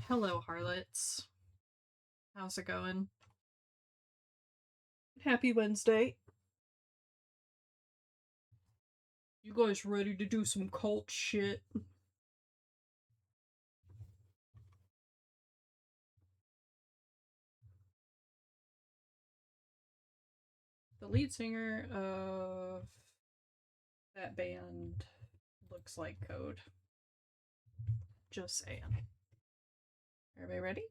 Hello, harlots. How's it going? Happy Wednesday. You guys ready to do some cult shit? The lead singer of that band looks like Code. Just saying. Everybody ready?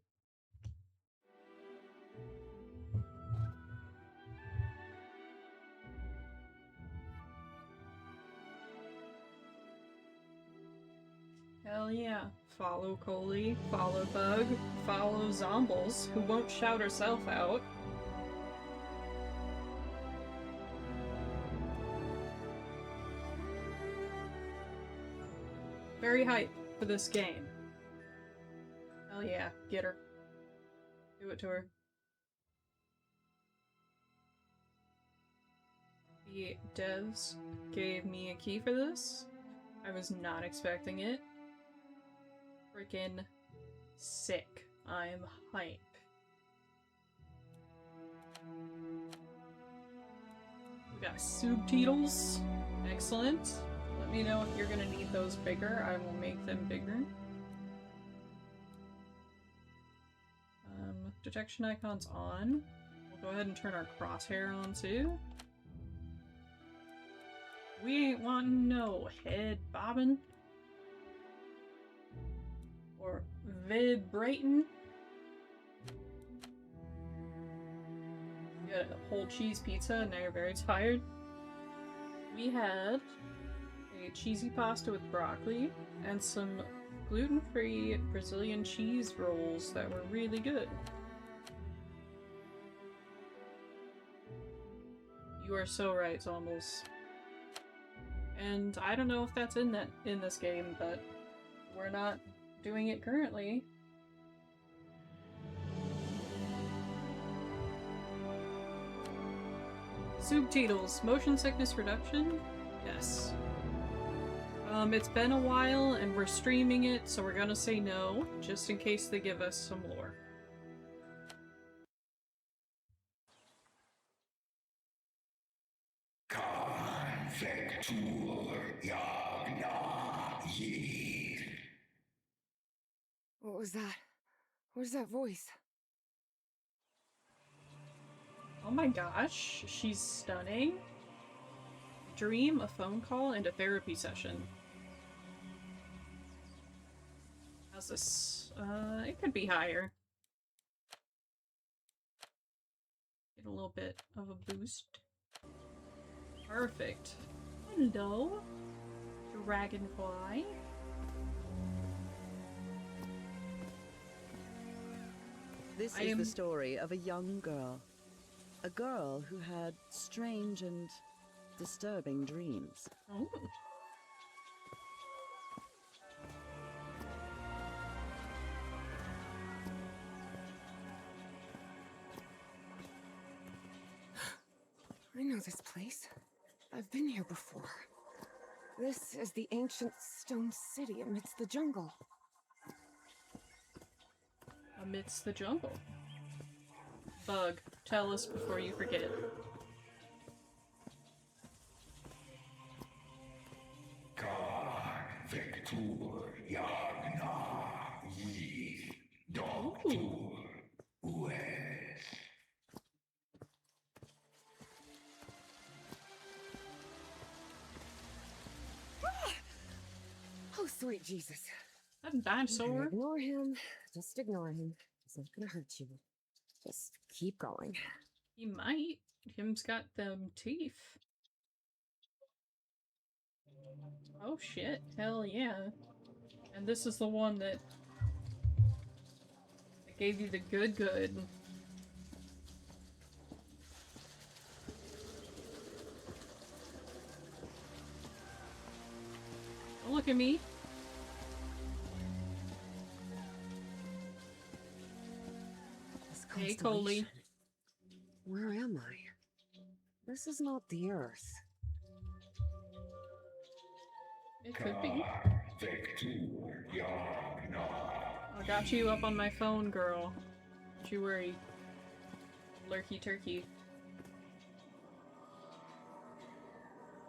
Hell yeah. Follow Coley, follow Bug, follow Zombles, who won't shout herself out. Very hype for this game. Hell yeah, get her. Do it to her. The devs gave me a key for this. I was not expecting it. Freaking sick. I'm hype. We got subtitles. Excellent. Let me know if you're gonna need those bigger. I will make them bigger. Detection icon's on. We'll go ahead and turn our crosshair on too. We ain't wanting no head bobbing or vibrating. You got a whole cheese pizza and now you're very tired. We had a cheesy pasta with broccoli and some gluten-free Brazilian cheese rolls that were really good. You are so right, Zombles. And I don't know if that's in this game, but we're not doing it currently. Subtitles. Motion sickness reduction? Yes. It's been a while and we're streaming it, so we're gonna say no, just in case they give us some lore. What was that? Where's that voice? Oh my gosh, she's stunning. Dream, a phone call, and a therapy session. How's this? It could be higher. Get a little bit of a boost. Perfect. Hello, dragonfly. This is the story of a young girl. A girl who had strange and disturbing dreams. Oh. I know this place. I've been here before. This is the ancient stone city amidst the jungle. Amidst the jungle. Bug, tell us before you forget. Oh, sweet Jesus. That dinosaur. Ignore him. Just ignore him. He's not gonna hurt you. Just keep going. He might. Him's got them teeth. Oh shit. Hell yeah. And this is the one that gave you the good. Don't look at me. Hey, Coley. Where am I? This is not the Earth. It could be. I got you up on my phone, girl. Don't you worry. Lurky turkey.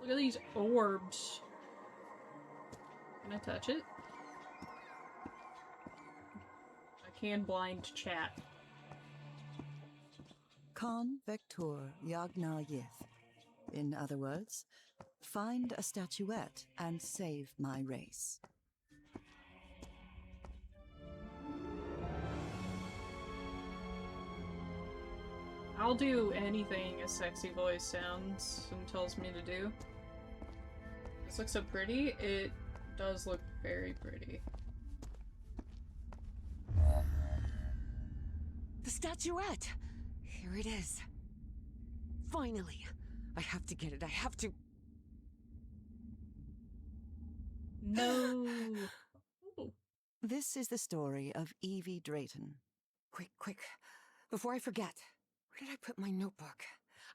Look at these orbs. Can I touch it? I can blind chat. Con vector yagna yith. In other words, find a statuette and save my race. I'll do anything a sexy voice sounds and tells me to do. This looks so pretty. It does look very pretty. The statuette! Here it is. Finally! I have to get it. I have to. No! Ooh. This is the story of Evie Drayton. Quick, quick. Before I forget. Where did I put my notebook?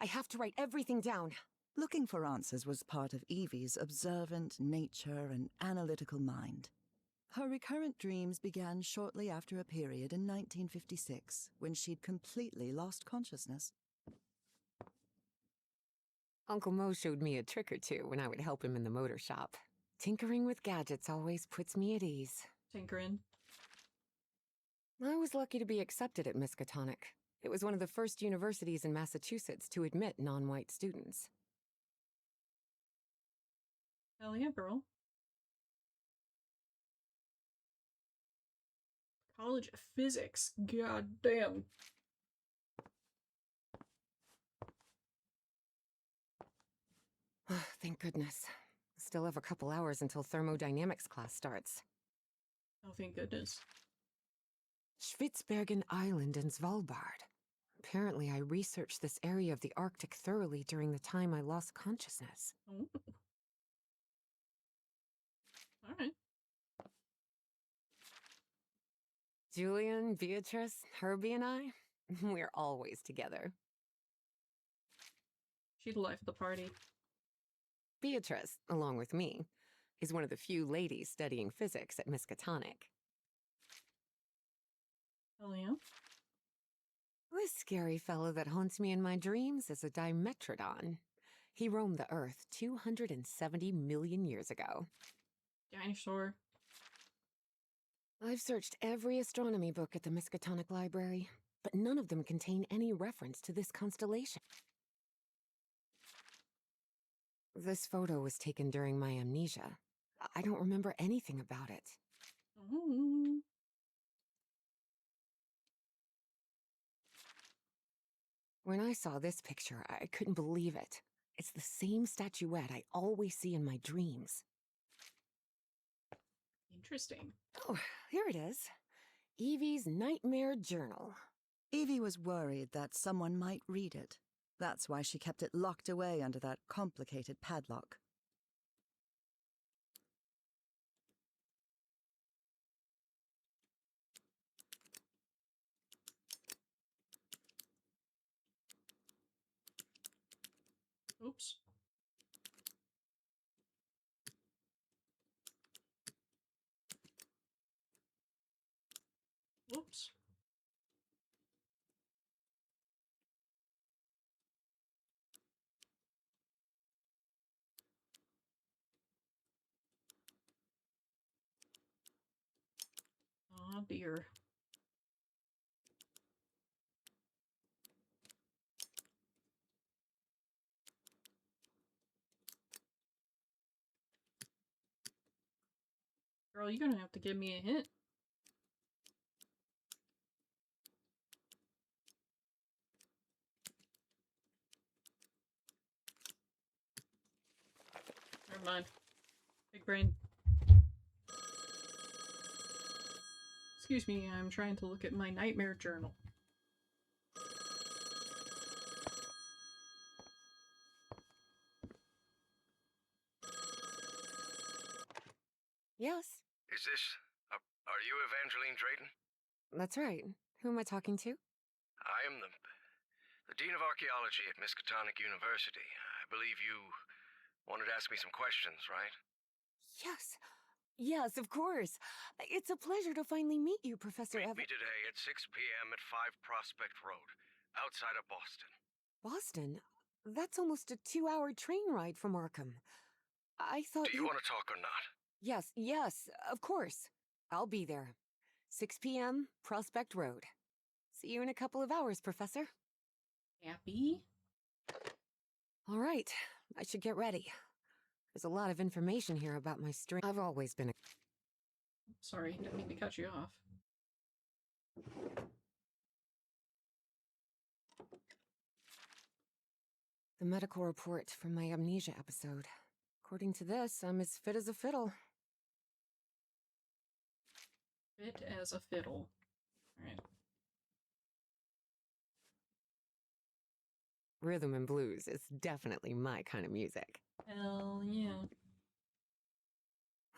I have to write everything down. Looking for answers was part of Evie's observant nature and analytical mind. Her recurrent dreams began shortly after a period in 1956 when she'd completely lost consciousness. Uncle Mo showed me a trick or two when I would help him in the motor shop. Tinkering with gadgets always puts me at ease. Tinkering. I was lucky to be accepted at Miskatonic. It was one of the first universities in Massachusetts to admit non-white students. Hell yeah, girl. College of Physics. God damn. Thank goodness. Still have a couple hours until thermodynamics class starts. Oh, thank goodness. Spitsbergen Island and Svalbard. Apparently, I researched this area of the Arctic thoroughly during the time I lost consciousness. Oh. Alright. Julian, Beatrice, Herbie, and I, we're always together. She's the life of the party. Beatrice, along with me, is one of the few ladies studying physics at Miskatonic. Hell yeah. This scary fellow that haunts me in my dreams is a Dimetrodon. He roamed the Earth 270 million years ago. Dinosaur. I've searched every astronomy book at the Miskatonic Library, but none of them contain any reference to this constellation. This photo was taken during my amnesia. I don't remember anything about it. Ooh. When I saw this picture, I couldn't believe it. It's the same statuette I always see in my dreams. Interesting. Oh, here it is. Evie's Nightmare Journal. Evie was worried that someone might read it. That's why she kept it locked away under that complicated padlock. Oops. Oops. Oh dear. Girl, you're gonna have to give me a hint. Never mind. Big brain. Excuse me, I'm trying to look at my nightmare journal. Yes, Is this... are you Evangeline Drayton? that's right. Who am I talking to? I am the Dean of Archaeology at Miskatonic University. I believe you wanted to ask me some questions, right? Yes. Yes, of course. It's a pleasure to finally meet you, Professor Meet Ev. me today at 6 p.m. at 5 Prospect Road, outside of Boston. Boston? That's almost a 2-hour train ride from Arkham. I thought Do you want to talk or not? Yes, of course. I'll be there. 6 p.m., Prospect Road. See you in a couple of hours, Professor. Happy? All right, I should get ready. There's a lot of information here about my string. I've always been a... Sorry, didn't mean to cut you off. The medical report from my amnesia episode. According to this, I'm as fit as a fiddle. Fit as a fiddle. Alright. Rhythm and blues is definitely my kind of music. Hell yeah.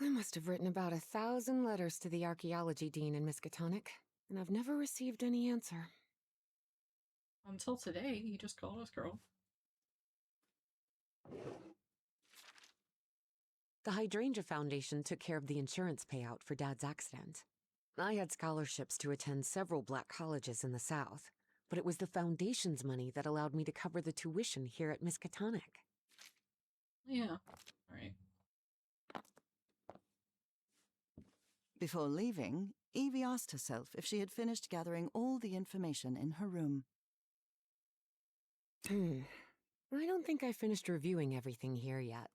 I must have written about 1,000 letters to the archaeology dean in Miskatonic, and I've never received any answer. Until today, he just called us girl. The Hydrangea Foundation took care of the insurance payout for Dad's accident. I had scholarships to attend several black colleges in the South, but it was the Foundation's money that allowed me to cover the tuition here at Miskatonic. Yeah. Alright. Before leaving, Evie asked herself if she had finished gathering all the information in her room. I don't think I finished reviewing everything here yet.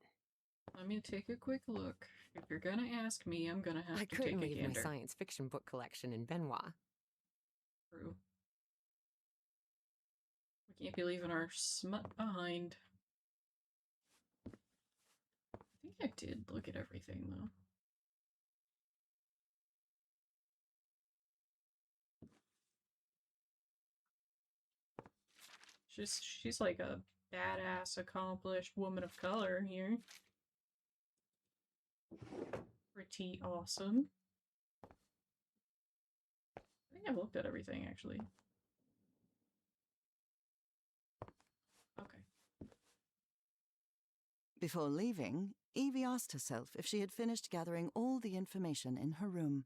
Let me take a quick look. If you're gonna ask me, I'm gonna have I to couldn't take a leave gander. my science fiction book collection in Benoit. True. We can't be leaving our smut behind. I think I did look at everything, though. She's like a badass, accomplished woman of color here. Pretty awesome. I think I've looked at everything, actually. Okay. Before leaving, Evie asked herself if she had finished gathering all the information in her room.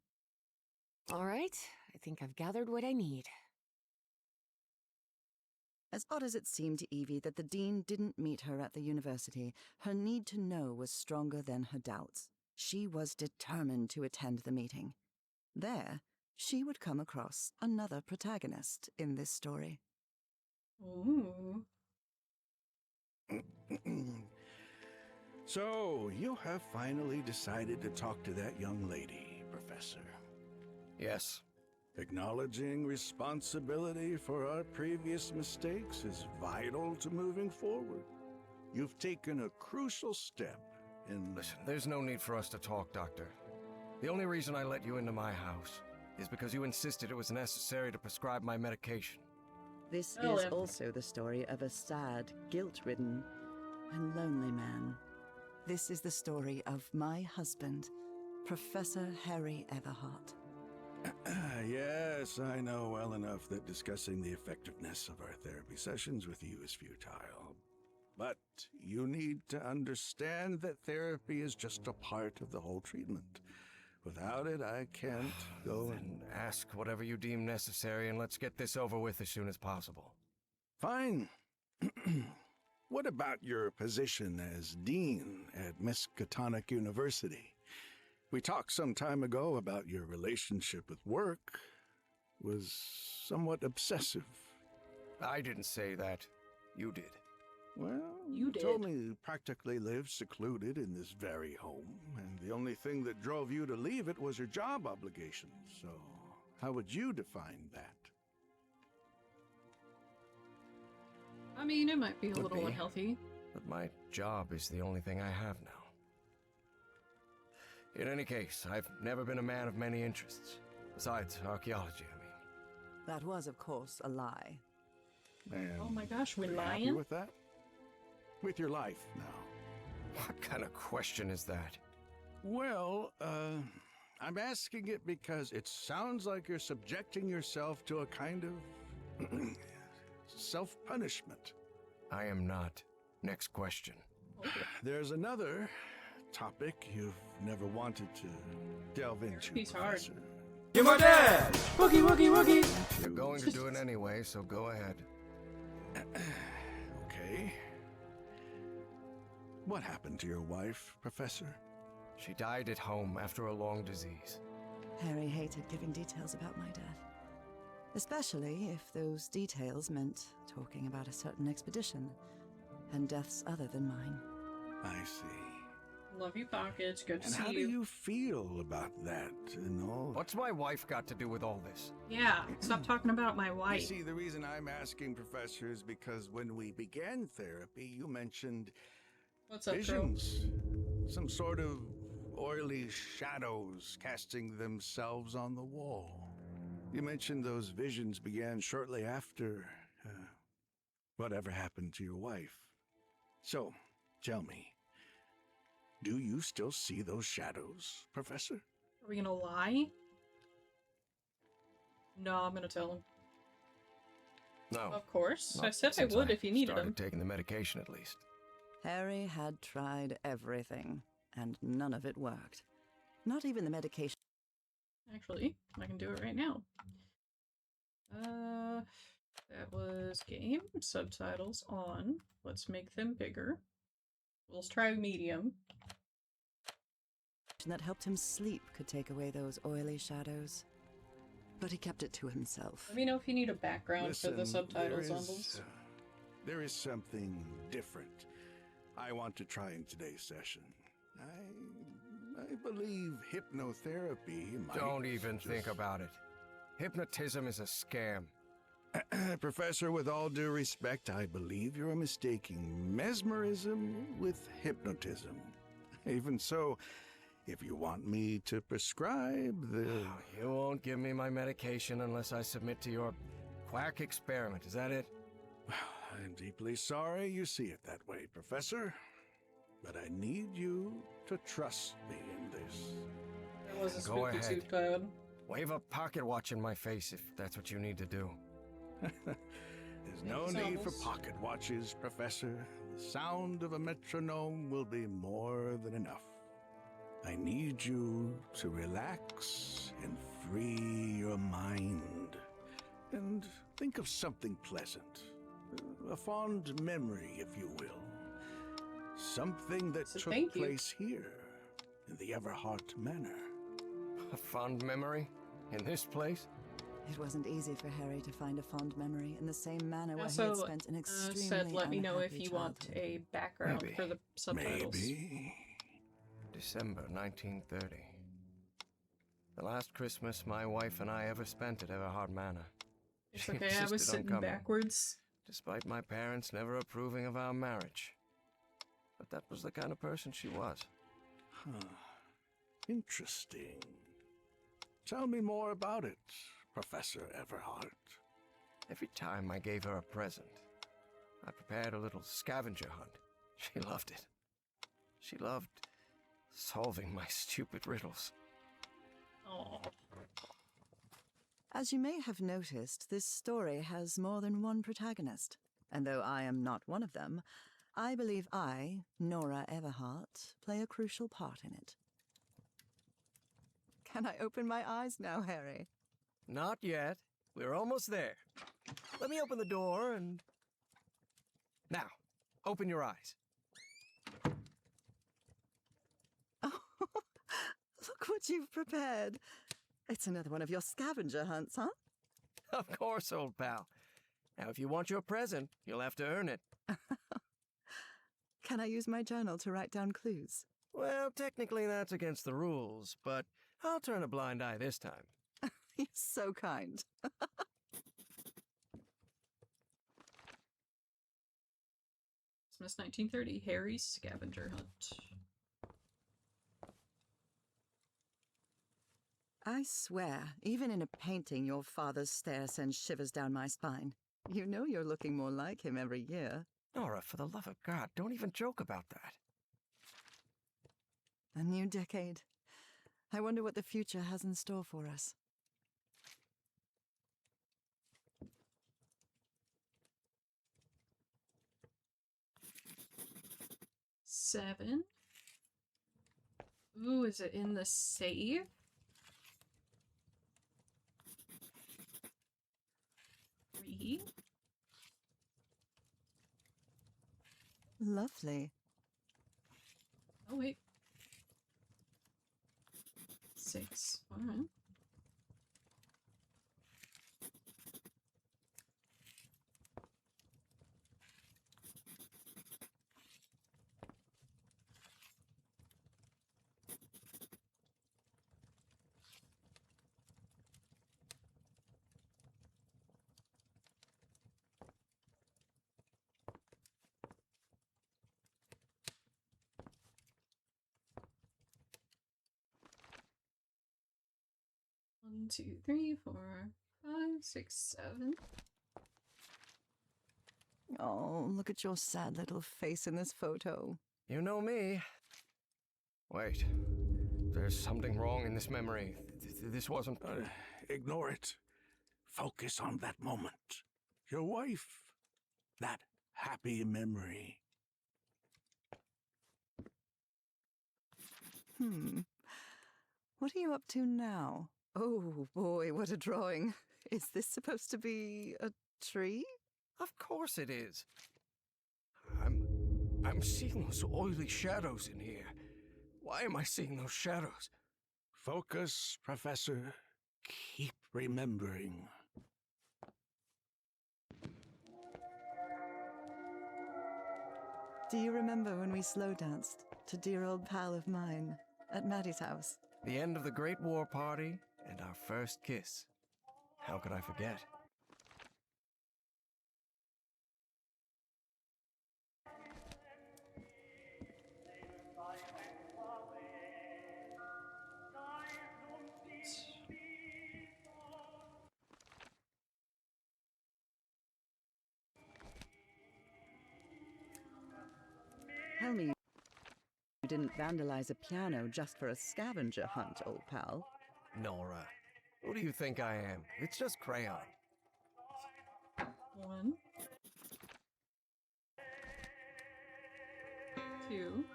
All right, I think I've gathered what I need. As odd as it seemed to Evie that the dean didn't meet her at the university, her need to know was stronger than her doubts. She was determined to attend the meeting. There, she would come across another protagonist in this story. Ooh. So, you have finally decided to talk to that young lady, Professor. Yes. Acknowledging responsibility for our previous mistakes is vital to moving forward. You've taken a crucial step in... Listen, there's no need for us to talk, Doctor. The only reason I let you into my house is because you insisted it was necessary to prescribe my medication. This Oh, is yeah. also the story of a sad, guilt-ridden, and lonely man. This is the story of my husband, Professor Harry Everhart. Yes, I know well enough that discussing the effectiveness of our therapy sessions with you is futile. But you need to understand that therapy is just a part of the whole treatment. Without it, I can't go and... Then ask whatever you deem necessary and let's get this over with as soon as possible. Fine. What about your position as dean at Miskatonic University? We talked some time ago about your relationship with work was somewhat obsessive. I didn't say that. You did. Well, You did. told me you practically lived secluded in this very home, and the only thing that drove you to leave it was your job obligations. So, how would you define that? I mean, it might be a Could little be. unhealthy. But my job is the only thing I have now. In any case, I've never been a man of many interests. Besides archaeology, I mean. That was, of course, a lie. And Oh my gosh, we're are you happy lying? with that? With your life now? What kind of question is that? Well, I'm asking it because it sounds like you're subjecting yourself to a kind of self-punishment. I am not. Next question. Okay. There's another topic you've never wanted to delve into, He's hard. Professor. You're my dad! Wookie, wookie, wookie! You're going to do it anyway, so go ahead. Okay. What happened to your wife, Professor? She died at home after a long disease. Harry hated giving details about my death. Especially if those details meant talking about a certain expedition and deaths other than mine. I see. Love you, Pockets. Good to And see how do you. you feel about that and all? What's my wife got to do with all this? Yeah, stop talking about my You wife. see, the reason I'm asking, Professor, is because when we began therapy, you mentioned What's up, bro? visions. Some sort of oily shadows casting themselves on the wall. You mentioned those visions began shortly after whatever happened to your wife. So, tell me, do you still see those shadows, Professor? Are we gonna lie? No, I'm gonna tell him. No. Of course. not I said I since would if you needed started him. taking the medication, at least. Harry had tried everything, and none of it worked. Not even the medication. Actually, I can do it right now. That was game. Subtitles on. Let's make them bigger. Let's try medium. That helped him sleep could take away those oily shadows. But he kept it to himself. Let me know if you need a background for the Listen, subtitles on those. there is something different I want to try in today's session. I believe hypnotherapy might Don't even think just- about it. Hypnotism is a scam. Professor, with all due respect, I believe you're mistaking mesmerism with hypnotism. Even so, if you want me to prescribe the... You won't give me my medication unless I submit to your quack experiment. Is that it? I'm deeply sorry you see it that way, Professor. But I need you to trust me in this. That was a Go spooky ahead. tooth cloud. Wave a pocket watch in my face if that's what you need to do. There's no Thanks, need for Almus. pocket watches, Professor. The sound of a metronome will be more than enough. I need you to relax and free your mind. And think of something pleasant. A fond memory, if you will. Something that So took thank you. place here, in the Everhart Manor. A fond memory? In this place? It wasn't easy for Harry to find a fond memory in the same manner where he Also, had spent an extremely said let me know if unhappy you want childhood. a background Maybe. for the subtitles. Maybe. December 1930. The last Christmas my wife and I ever spent at Everhard Manor. It's She okay, I was insisted on sitting coming, backwards. despite my parents never approving of our marriage. But that was the kind of person she was. Huh. Interesting. Tell me more about it, Professor Everhart. Every time I gave her a present, I prepared a little scavenger hunt. She loved it. She loved solving my stupid riddles. Oh, As you may have noticed, this story has more than one protagonist. And though I am not one of them, I believe I, Nora Everhart, play a crucial part in it. Can I open my eyes now, Harry? Not yet. We're almost there. Let me open the door and... Now, open your eyes. Oh, look what you've prepared. It's another one of your scavenger hunts, huh? Of course, old pal. Now, if you want your present, you'll have to earn it. Can I use my journal to write down clues? Well, technically that's against the rules, but I'll turn a blind eye this time. You're so kind. Christmas 1930, Harry's scavenger hunt. I swear, even in a painting, your father's stare sends shivers down my spine. You know you're looking more like him every year. Nora, for the love of God, don't even joke about that. A new decade. I wonder what the future has in store for us. Seven. Ooh, is it in the safe? Three? Lovely. Oh, wait. 6. Alright. One, two, three, 4, 5, 6, 7. Oh, look at your sad little face in this photo. You know me. Wait. There's something wrong in this memory. This wasn't... Ignore it. Focus on that moment. Your wife. That happy memory. What are you up to now? Oh boy, what a drawing. Is this supposed to be a tree? Of course it is. I'm seeing those oily shadows in here. Why am I seeing those shadows? Focus, Professor. Keep remembering. Do you remember when we slow danced to dear old pal of mine at Maddie's house? The end of the Great War Party and our first kiss. How could I forget? Tell me you didn't vandalize a piano just for a scavenger hunt, old pal. Nora, who do you think I am? It's just crayon. 1, 2,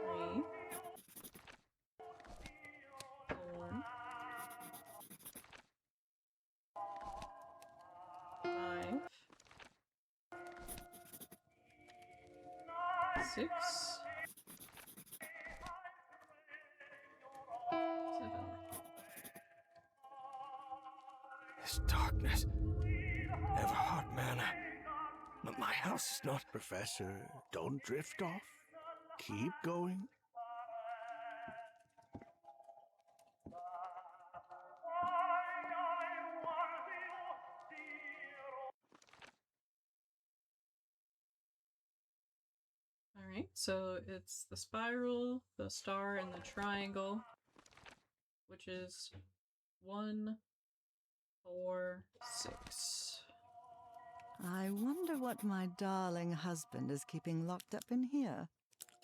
3, 4, 5, 6, 7. This darkness. Everhart Manor. But my house is not... Professor, don't drift off. Keep going. Alright, so it's the spiral, the star, and the triangle, which is 1, 4, 6. I wonder what my darling husband is keeping locked up in here.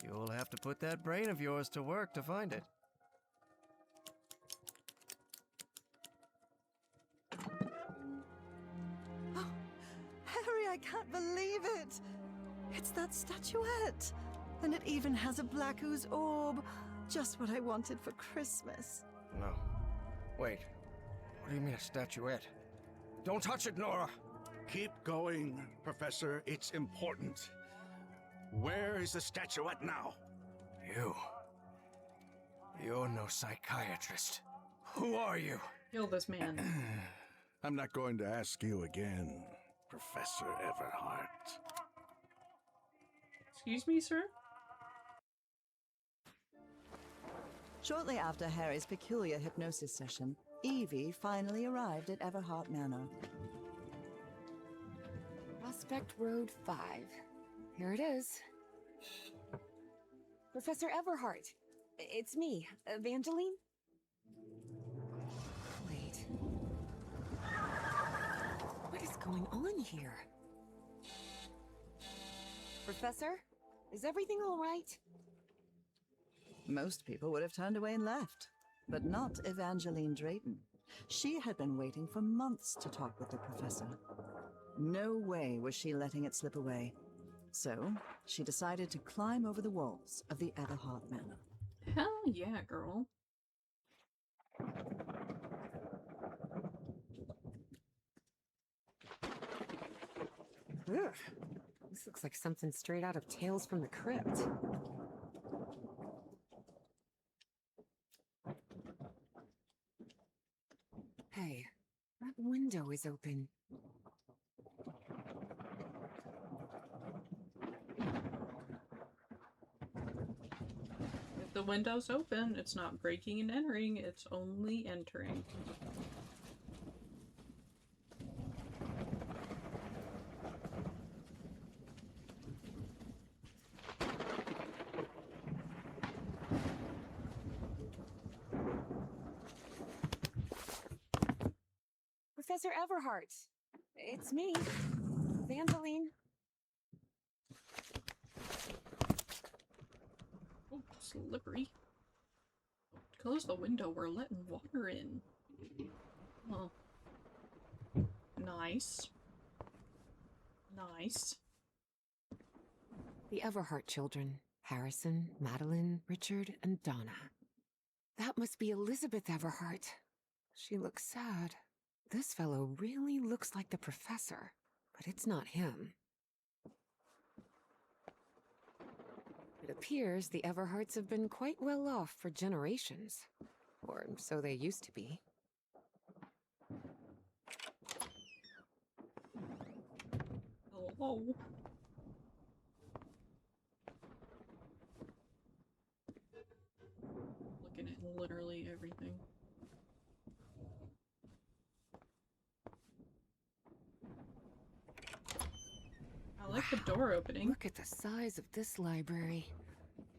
You'll have to put that brain of yours to work to find it. Oh, Harry, I can't believe it! It's that statuette! And it even has a black ooze orb. Just what I wanted for Christmas. No. Wait. What do you mean a statuette? Don't touch it, Nora! Keep going, Professor. It's important. Where is the statuette now? You're no psychiatrist. Who are you? Kill this man. I'm not going to ask you again, Professor Everhart. Excuse me, sir? Shortly after Harry's peculiar hypnosis session, Evie finally arrived at Everhart Manor. Prospect Road 5. Here it is. Professor Everhart. It's me, Evangeline. Wait. What is going on here? Professor? Is everything all right? Most people would have turned away and left, but not Evangeline Drayton. She had been waiting for months to talk with the professor. No way was she letting it slip away. So, she decided to climb over the walls of the Everhart Manor. Hell yeah, girl. Ugh. This looks like something straight out of Tales from the Crypt. Hey, that window is open. If the window's open, it's not breaking and entering, it's only entering. Professor Everhart. It's me, Vandeline. Oh, slippery. Close the window, we're letting water in. Oh. Nice. Nice. The Everhart children. Harrison, Madeline, Richard, and Donna. That must be Elizabeth Everhart. She looks sad. This fellow really looks like the professor, but it's not him. It appears the Everharts have been quite well off for generations. Or so they used to be. Hello. Looking at literally everything. I like the door opening. Look at the size of this library.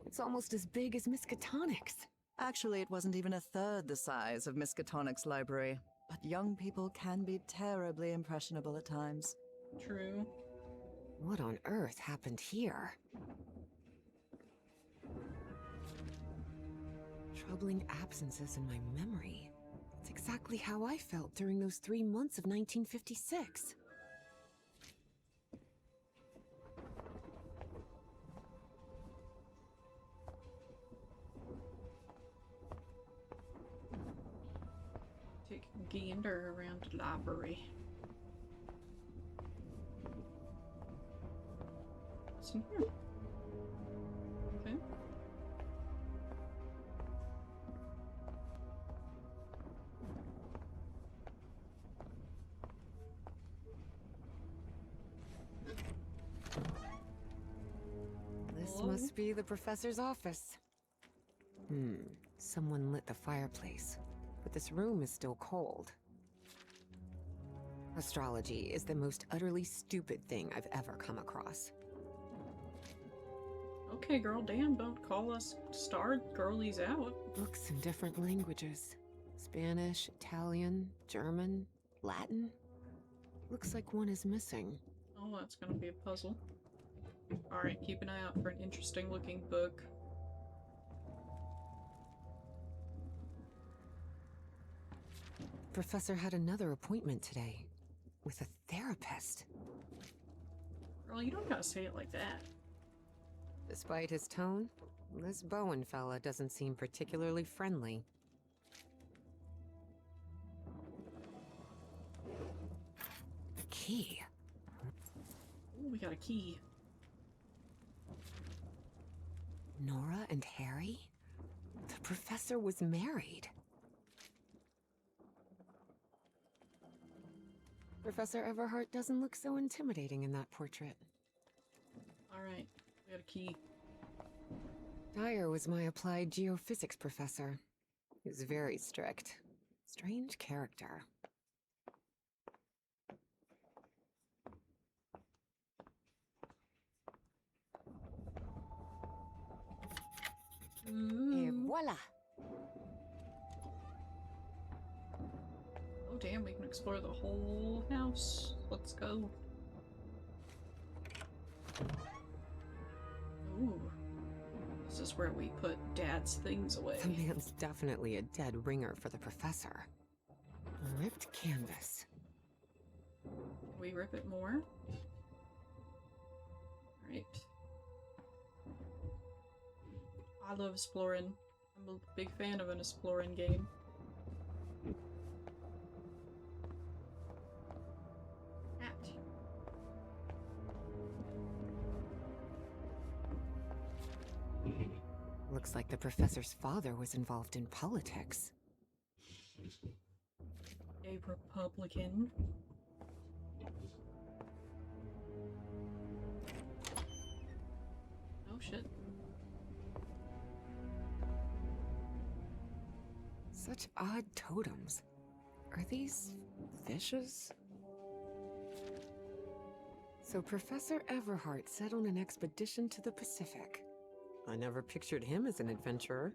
It's almost as big as Miskatonic's. Actually, it wasn't even a third the size of Miskatonic's library, but young people can be terribly impressionable at times. True. What on earth happened here? Troubling absences in my memory. It's exactly how I felt during those 3 months of 1956. Take a gander around the library. What's in here? Okay. This Hello? must be the professor's office. Someone lit the fireplace, but this room is still cold. Astrology is the most utterly stupid thing I've ever come across. Okay, girl, damn, don't call us star girlies out. Books in different languages. Spanish, Italian, German, Latin. Looks like one is missing. Oh, that's gonna be a puzzle. Alright, keep an eye out for an interesting looking book. Professor had another appointment today. With a therapist. Girl, you don't gotta say it like that. Despite his tone, this Bowen fella doesn't seem particularly friendly. The key. Ooh, we got a key. Nora and Harry? The professor was married. Professor Everhart doesn't look so intimidating in that portrait. Alright, we got a key. Dyer was my applied geophysics professor. He was very strict. Strange character. Et voila! Oh damn, we can explore the whole house. Let's go. Ooh. This is where we put Dad's things away. The man's definitely a dead ringer for the professor. Ripped canvas. Can we rip it more? Right. I love exploring. I'm a big fan of an exploring game. Cat. Looks like the professor's father was involved in politics. A Republican. Oh shit. Such odd totems. Are these fishes? So Professor Everhart set on an expedition to the Pacific. I never pictured him as an adventurer.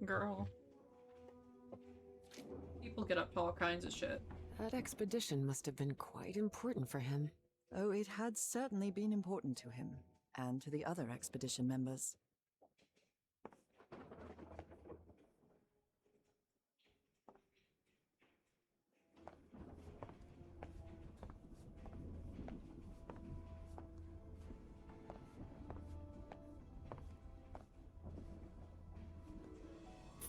Girl. People get up to all kinds of shit. That expedition must have been quite important for him. Oh, it had certainly been important to him, and to the other expedition members.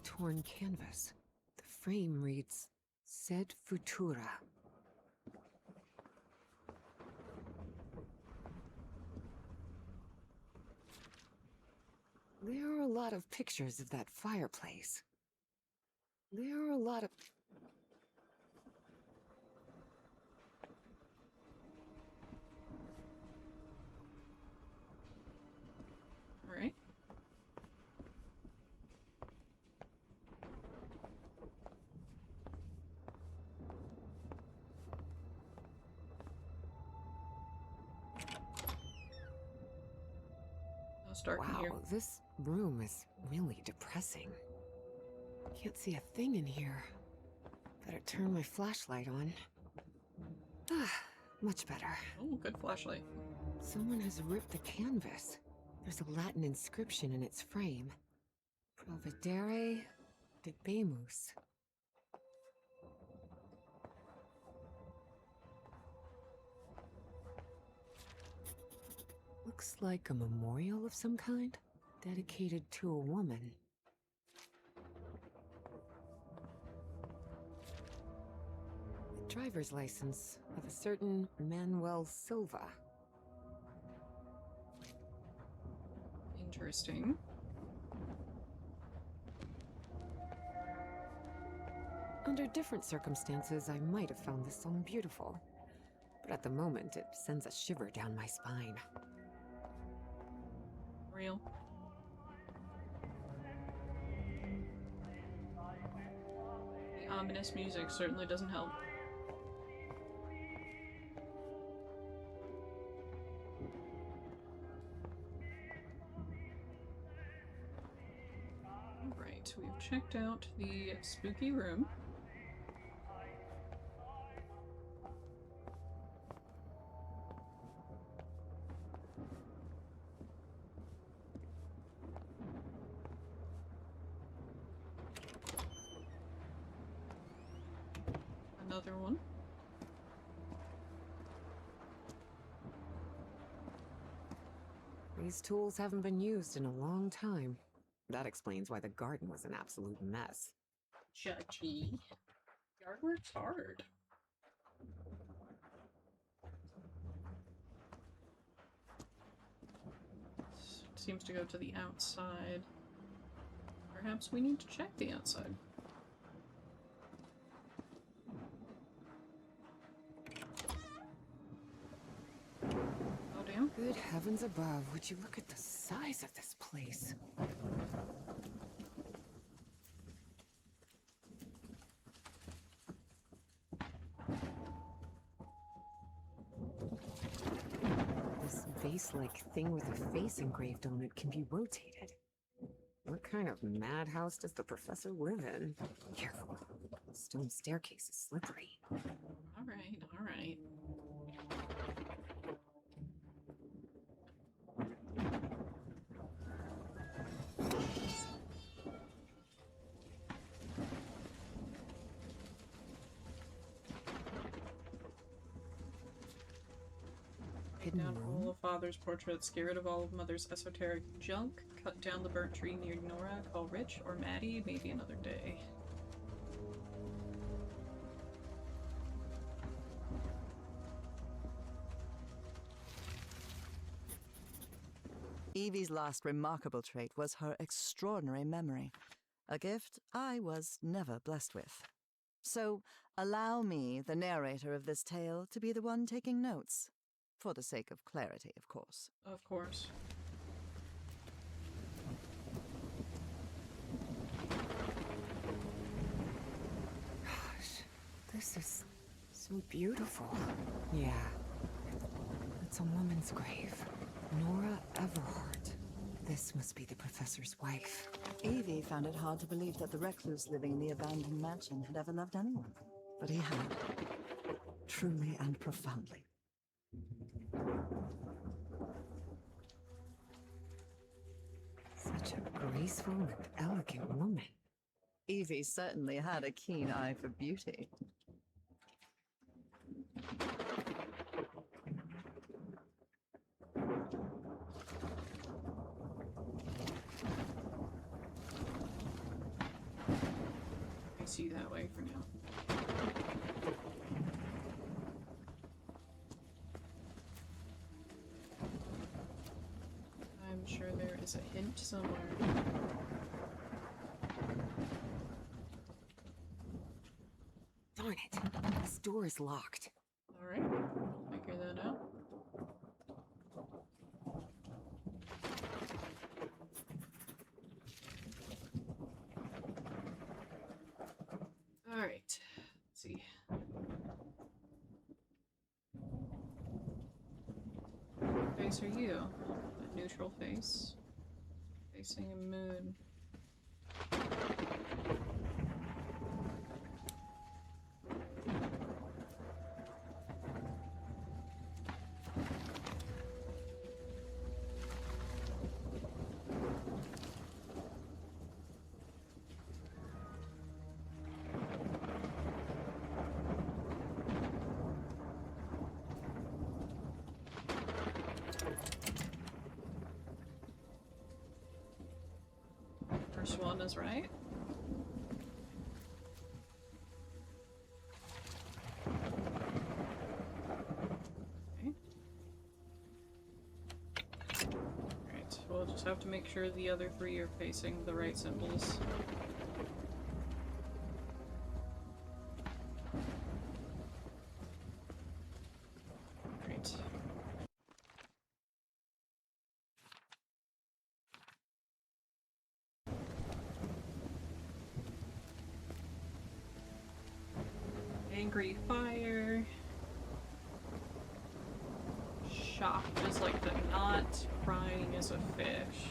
Torn canvas. The frame reads, Sed Futura. There are a lot of pictures of that fireplace. There are a lot of... Alright. I'll start from here. Wow, this room is really depressing. Can't see a thing in here. Better turn my flashlight on. Ah, much better. Oh, good flashlight. Someone has ripped the canvas. There's a Latin inscription in its frame. Providere debemus. Looks like a memorial of some kind, dedicated to a woman. The driver's license of a certain Manuel Silva. Interesting. Under different circumstances, I might have found this song beautiful. But at the moment, it sends a shiver down my spine. Real. The ominous music certainly doesn't help. Alright, we've checked out the spooky room. Another one. These tools haven't been used in a long time. That explains why the garden was an absolute mess. Judgy. Yard work's hard. Seems to go to the outside. Perhaps we need to check the outside. Oh, damn. Good heavens above, would you look at the size of this place? This vase-like thing with a face engraved on it can be rotated. What kind of madhouse does the professor live in? Careful. The stone staircase is slippery. Alright, alright. hidden Down all room? of Father's portraits, get rid of all of Mother's esoteric junk, cut down the burnt tree near Nora, call Rich or Maddie, maybe another day. Evie's last remarkable trait was her extraordinary memory, a gift I was never blessed with. So, allow me, the narrator of this tale, to be the one taking notes. For the sake of clarity, of course. Of course. Gosh, this is so beautiful. Yeah. It's a woman's grave. Nora Everhart. This must be the professor's wife. Evie found it hard to believe that the recluse living in the abandoned mansion had ever loved anyone. But he had. Truly and profoundly. Such a graceful and elegant woman. Evie certainly had a keen eye for beauty. I see that way for now. I'm sure there is a hint somewhere. Darn it. This door is locked. Alright, figure that out. Alright, let's see. What face are you? A neutral face. Facing a moon. First one is right. Okay. Alright, we'll just have to make sure the other three are facing the right symbols. Great. Angry fire. Shocked is like the knot. Crying is a fish.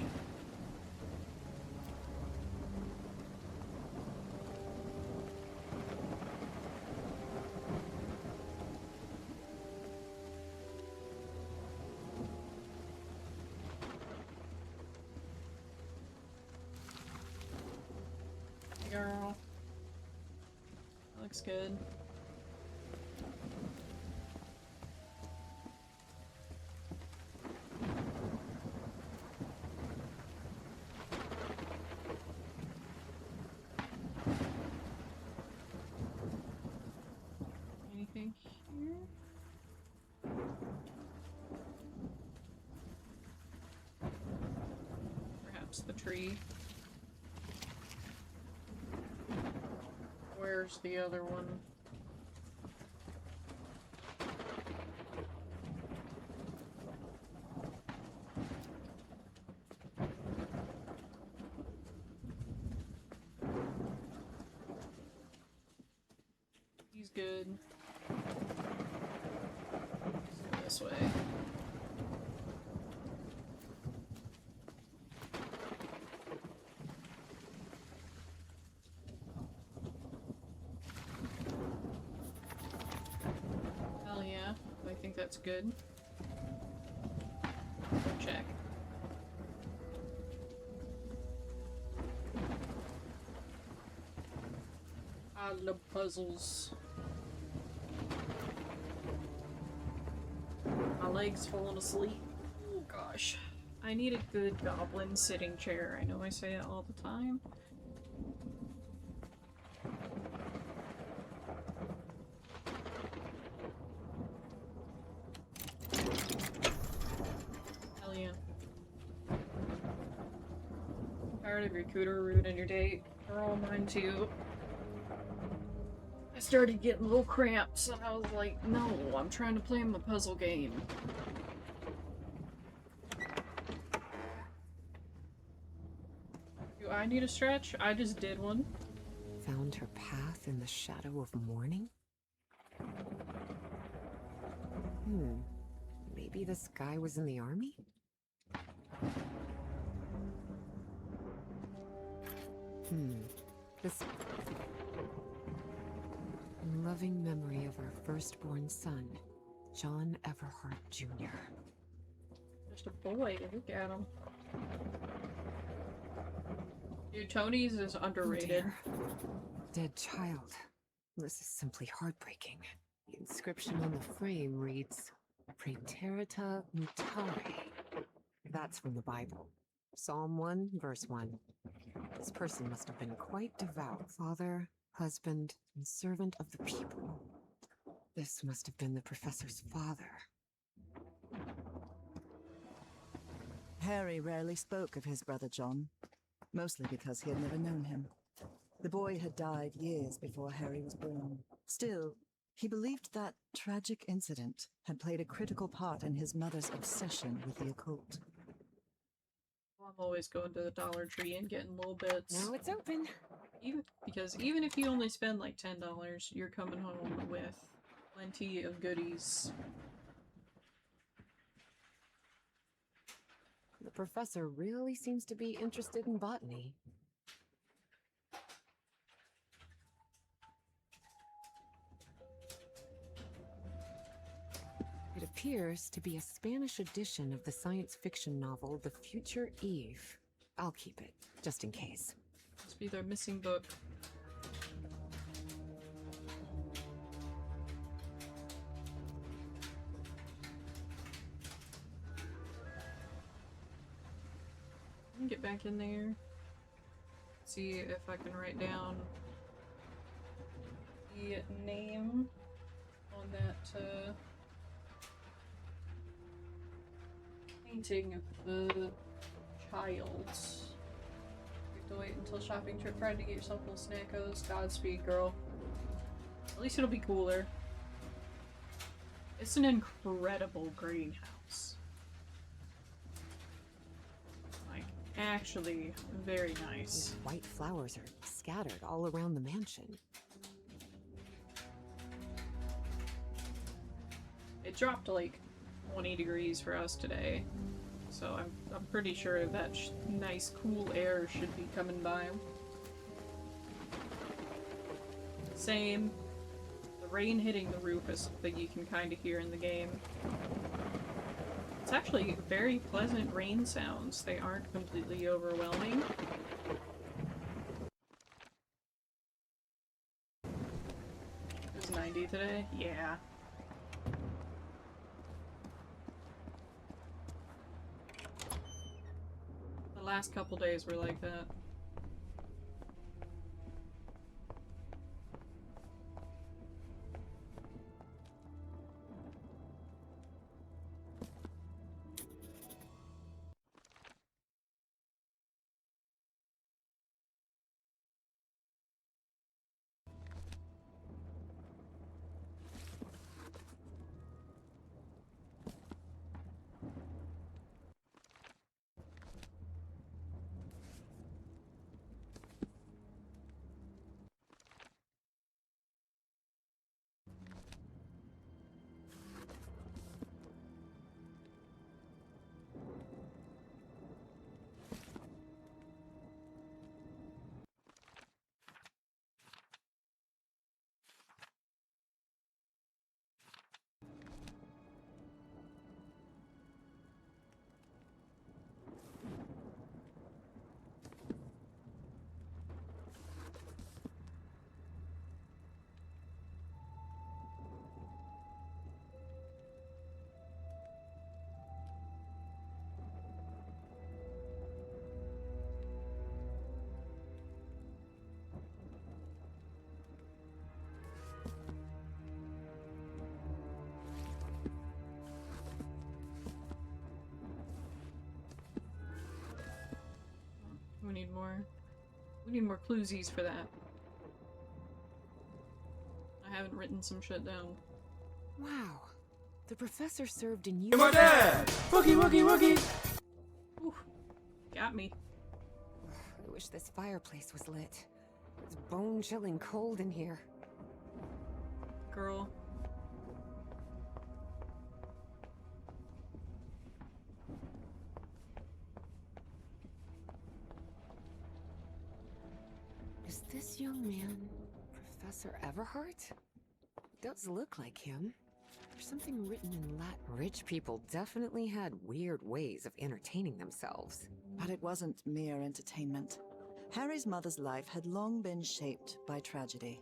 Hey girl. That looks good. Anything here? Perhaps the tree. Where's the other one? He's good. Let's go this way. Hell yeah, I think that's good. Check. I love puzzles. My leg's falling asleep. Oh gosh. I need a good goblin sitting chair. I know I say it all the time. Hell yeah. I'm tired of your cooter ruining your date. They're all mine too. I started getting little cramps and I was like, no, I'm trying to play my puzzle game. Do I need a stretch? I just did one. Found her path in the shadow of morning? Maybe this guy was in the army? This... In loving memory of our firstborn son, John Everhart Jr. Just a boy, look at him. Dude, Tony's is underrated. Oh dear. Dead child. This is simply heartbreaking. The inscription on the frame reads, Praeterita Mutare. That's from the Bible. Psalm 1, verse 1. This person must have been quite devout. Father, husband, and servant of the people. This must have been the professor's father. Harry rarely spoke of his brother John, mostly because he had never known him. The boy had died years before Harry was born. Still, he believed that tragic incident had played a critical part in his mother's obsession with the occult. I'm always going to the Dollar Tree and getting little bits. Now it's open. Because even if you only spend like $10, you're coming home with plenty of goodies. The professor really seems to be interested in botany. It appears to be a Spanish edition of the science fiction novel The Future Eve. I'll keep it, just in case. Must be their missing book. I can get back in there. See if I can write down the name on that painting of the child. You have to wait until shopping trip Friday to get yourself little snackos. Godspeed, girl. At least it'll be cooler. It's an incredible greenhouse. Like, actually very nice. These white flowers are scattered all around the mansion. It dropped like 20 degrees for us today, so I'm pretty sure that nice cool air should be coming by. Same. The rain hitting the roof is something you can kind of hear in the game. It's actually very pleasant rain sounds. They aren't completely overwhelming. It was 90 today? Yeah. The last couple days were like that. We need more cluesies for that. I haven't written some shit down. Wow. The professor served in You're my dad! Wookie, wookie, wookie! Ooh, got me. I wish this fireplace was lit. It's bone-chilling cold in here. Girl. Is this young man Professor Everhart? Does look like him. There's something written in Latin. Rich people definitely had weird ways of entertaining themselves. But it wasn't mere entertainment. Harry's mother's life had long been shaped by tragedy,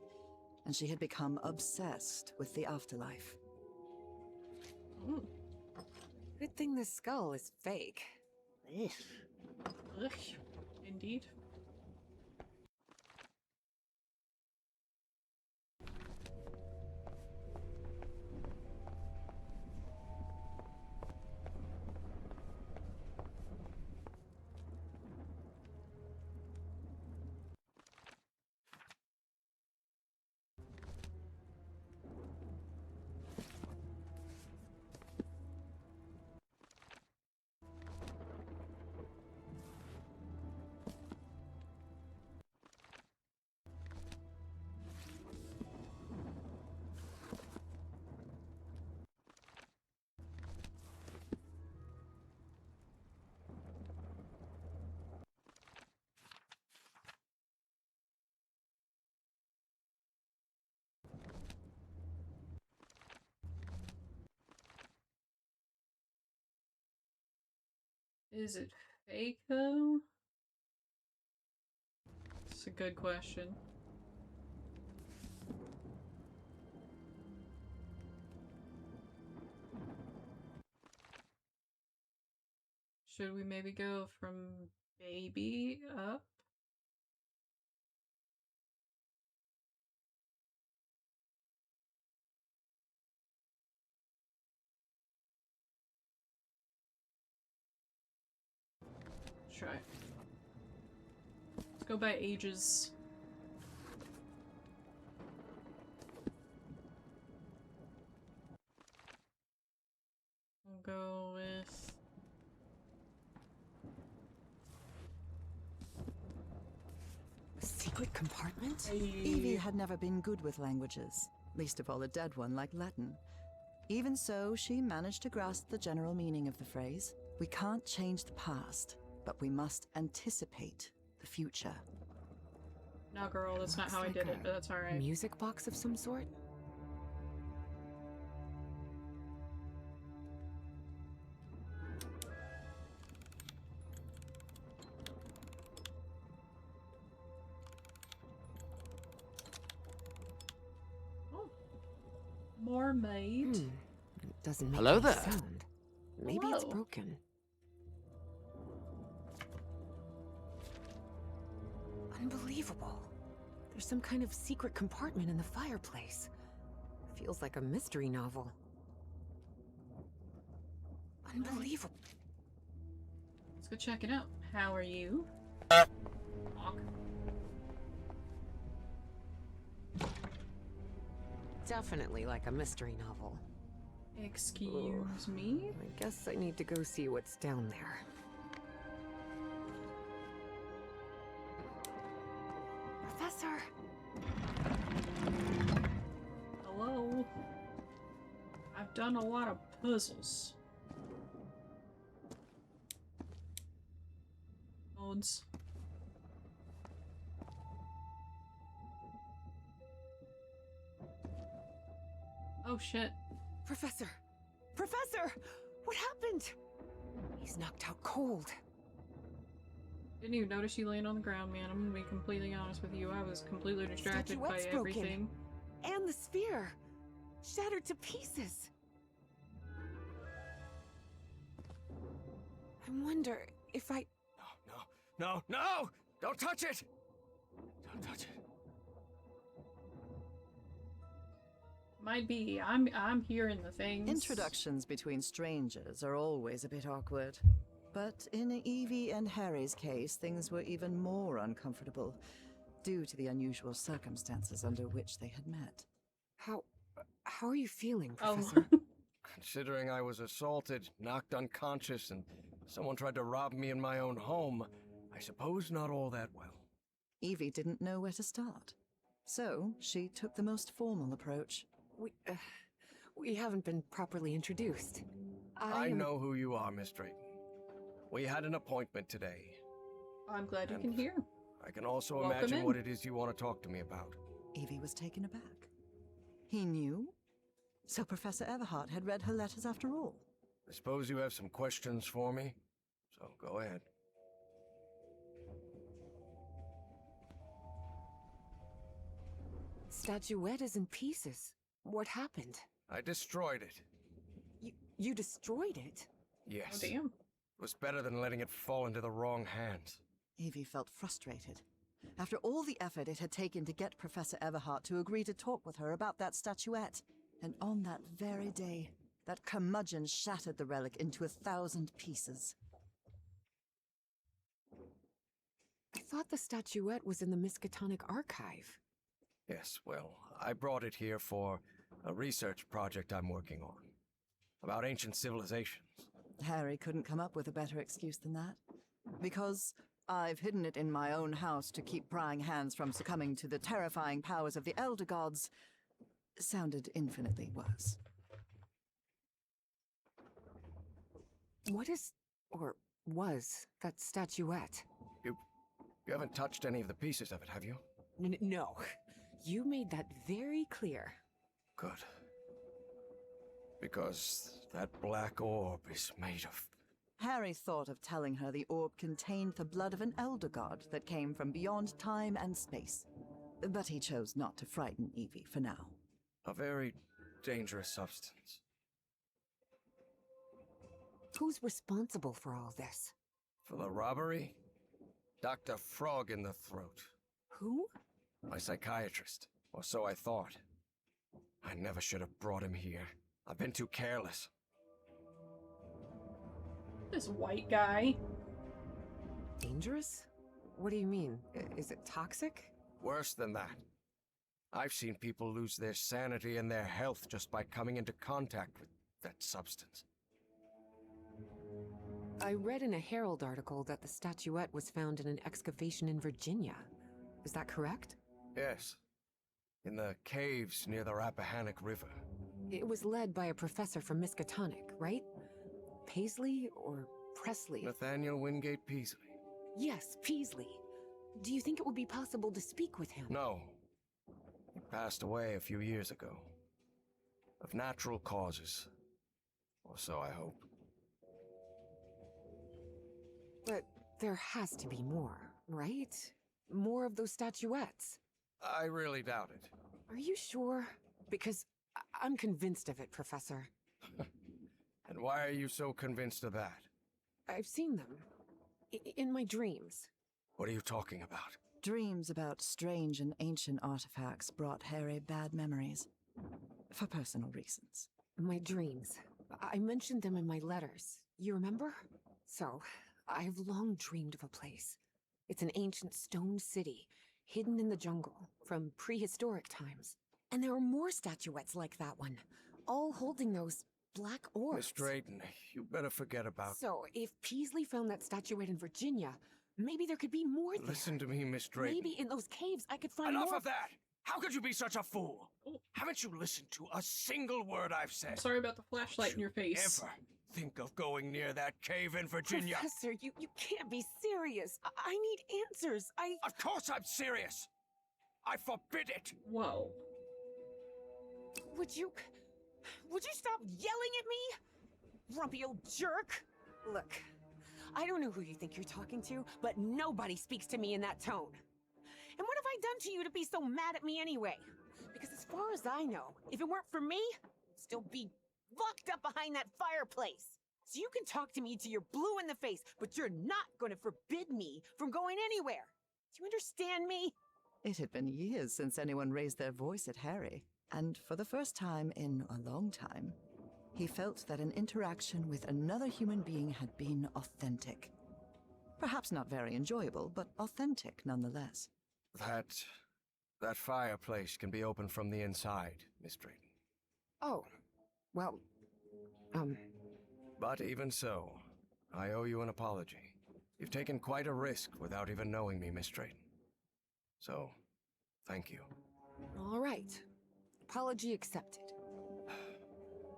and she had become obsessed with the afterlife. Ooh. Good thing this skull is fake. Ugh. Ugh. Indeed. Is it fake though? It's a good question. Should we maybe go from baby up? Let's try it. Let's go by ages. We'll go with... A secret compartment? Evie had never been good with languages, least of all a dead one like Latin. Even so, she managed to grasp the general meaning of the phrase. We can't change the past, but we must anticipate the future. No, girl, that's not Looks how I like did it, a but that's alright. Music box of some sort? Oh. Mermaid. It doesn't make Hello any there. sound. Maybe it's Hello. broken. Unbelievable. There's some kind of secret compartment in the fireplace. Feels like a mystery novel. Unbelievable. Let's go check it out. How are you? Walk. Definitely like a mystery novel. Excuse me? I guess I need to go see what's down there. Professor! Hello? I've done a lot of puzzles. Modes. Oh shit. Professor! Professor! What happened? He's knocked out cold. Didn't even notice you laying on the ground, man. I'm gonna be completely honest with you. I was completely distracted by Statuette's broken. everything. And the sphere! Shattered to pieces! I wonder if I... No! Don't touch it! Don't touch it. Might be. I'm hearing the things. Introductions between strangers are always a bit awkward. But in Evie and Harry's case, things were even more uncomfortable, due to the unusual circumstances under which they had met. How are you feeling, Oh. Professor? Considering I was assaulted, knocked unconscious, and someone tried to rob me in my own home, I suppose not all that well. Evie didn't know where to start. So, she took the most formal approach. We haven't been properly introduced. I know who you are, Miss Drayton. We had an appointment today. I'm glad you And can hear. I can also Welcome imagine in. what it is you want to talk to me about. Evie was taken aback. He knew? So Professor Everhart had read her letters after all. I suppose you have some questions for me, so go ahead. Statuette is in pieces. What happened? I destroyed it. You destroyed it? Yes. Oh, damn. It was better than letting it fall into the wrong hands. Evie felt frustrated. After all the effort it had taken to get Professor Everhart to agree to talk with her about that statuette. And on that very day, that curmudgeon shattered the relic into 1,000 pieces. I thought the statuette was in the Miskatonic archive. Yes, well, I brought it here for a research project I'm working on. About ancient civilizations. Harry couldn't come up with a better excuse than that. Because I've hidden it in my own house to keep prying hands from succumbing to the terrifying powers of the Elder Gods sounded infinitely worse. What is, or was, that statuette? You haven't touched any of the pieces of it, have you? No. You made that very clear. Good. Because that black orb is made of... Harry thought of telling her the orb contained the blood of an Elder God that came from beyond time and space. But he chose not to frighten Evie for now. a very dangerous substance. Who's responsible for all this? For the robbery? Dr. Frog in the throat. Who? My psychiatrist. Or so I thought. I never should have brought him here. I've been too careless. This white guy. Dangerous? What do you mean? Is it toxic? Worse than that. I've seen people lose their sanity and their health just by coming into contact with that substance. I read in a Herald article that the statuette was found in an excavation in Virginia. Is that correct? Yes. In the caves near the Rappahannock River. It was led by a professor from Miskatonic, right? Paisley or Presley? Nathaniel Wingate Peasley. Yes, Peasley. Do you think it would be possible to speak with him? No. He passed away a few years ago. Of natural causes. Or so I hope. But there has to be more, right? More of those statuettes. I really doubt it. Are you sure? Because I'm convinced of it, Professor. And why are you so convinced of that? I've seen them. In my dreams. What are you talking about? Dreams about strange and ancient artifacts brought Harry bad memories. For personal reasons. My dreams. I mentioned them in my letters. You remember? So, I've long dreamed of a place. It's an ancient stone city, hidden in the jungle, from prehistoric times. And there are more statuettes like that one, all holding those black orbs. Miss Drayton, you better forget about... So, if Peasley found that statuette in Virginia, maybe there could be more there. Listen to me, Miss Drayton. Maybe in those caves I could find Enough more. of that! How could you be such a fool? Haven't you listened to a single word I've said? I'm sorry about the flashlight in your face. Ever think of going near that cave in Virginia? Professor, you can't be serious. I need answers. Of course I'm serious! I forbid it! Whoa. Would you stop yelling at me? Grumpy old jerk! Look, I don't know who you think you're talking to, but nobody speaks to me in that tone. And what have I done to you to be so mad at me anyway? Because as far as I know, if it weren't for me, I'd still be locked up behind that fireplace. So you can talk to me till you're blue in the face, but you're not going to forbid me from going anywhere. Do you understand me? It had been years since anyone raised their voice at Harry, and for the first time in a long time, He felt that an interaction with another human being had been authentic. Perhaps not very enjoyable, but authentic nonetheless. That fireplace can be opened from the inside, Miss Drayton. Oh, well, But even so, I owe you an apology. You've taken quite a risk without even knowing me, Miss Drayton. So, thank you. all right. Apology accepted.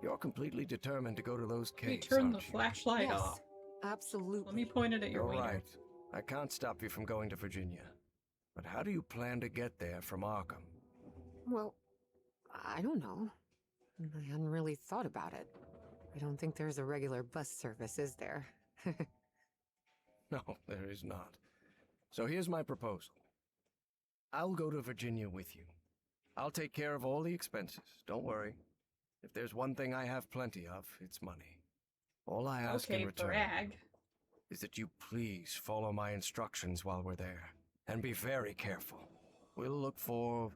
You're completely determined to go to those Let me caves, turn the aren't you? flashlight Yes, off. absolutely. Let me point it at your You're wiener. right. I can't stop you from going to Virginia. But how do you plan to get there from Arkham? Well, I don't know. I hadn't really thought about it. I don't think there's a regular bus service, is there? No, there is not. So here's my proposal. I'll go to Virginia with you. I'll take care of all the expenses, don't worry. If there's one thing I have plenty of, it's money. All I ask in Okay, return brag. is that you please follow my instructions while we're there. And be very careful. We'll look for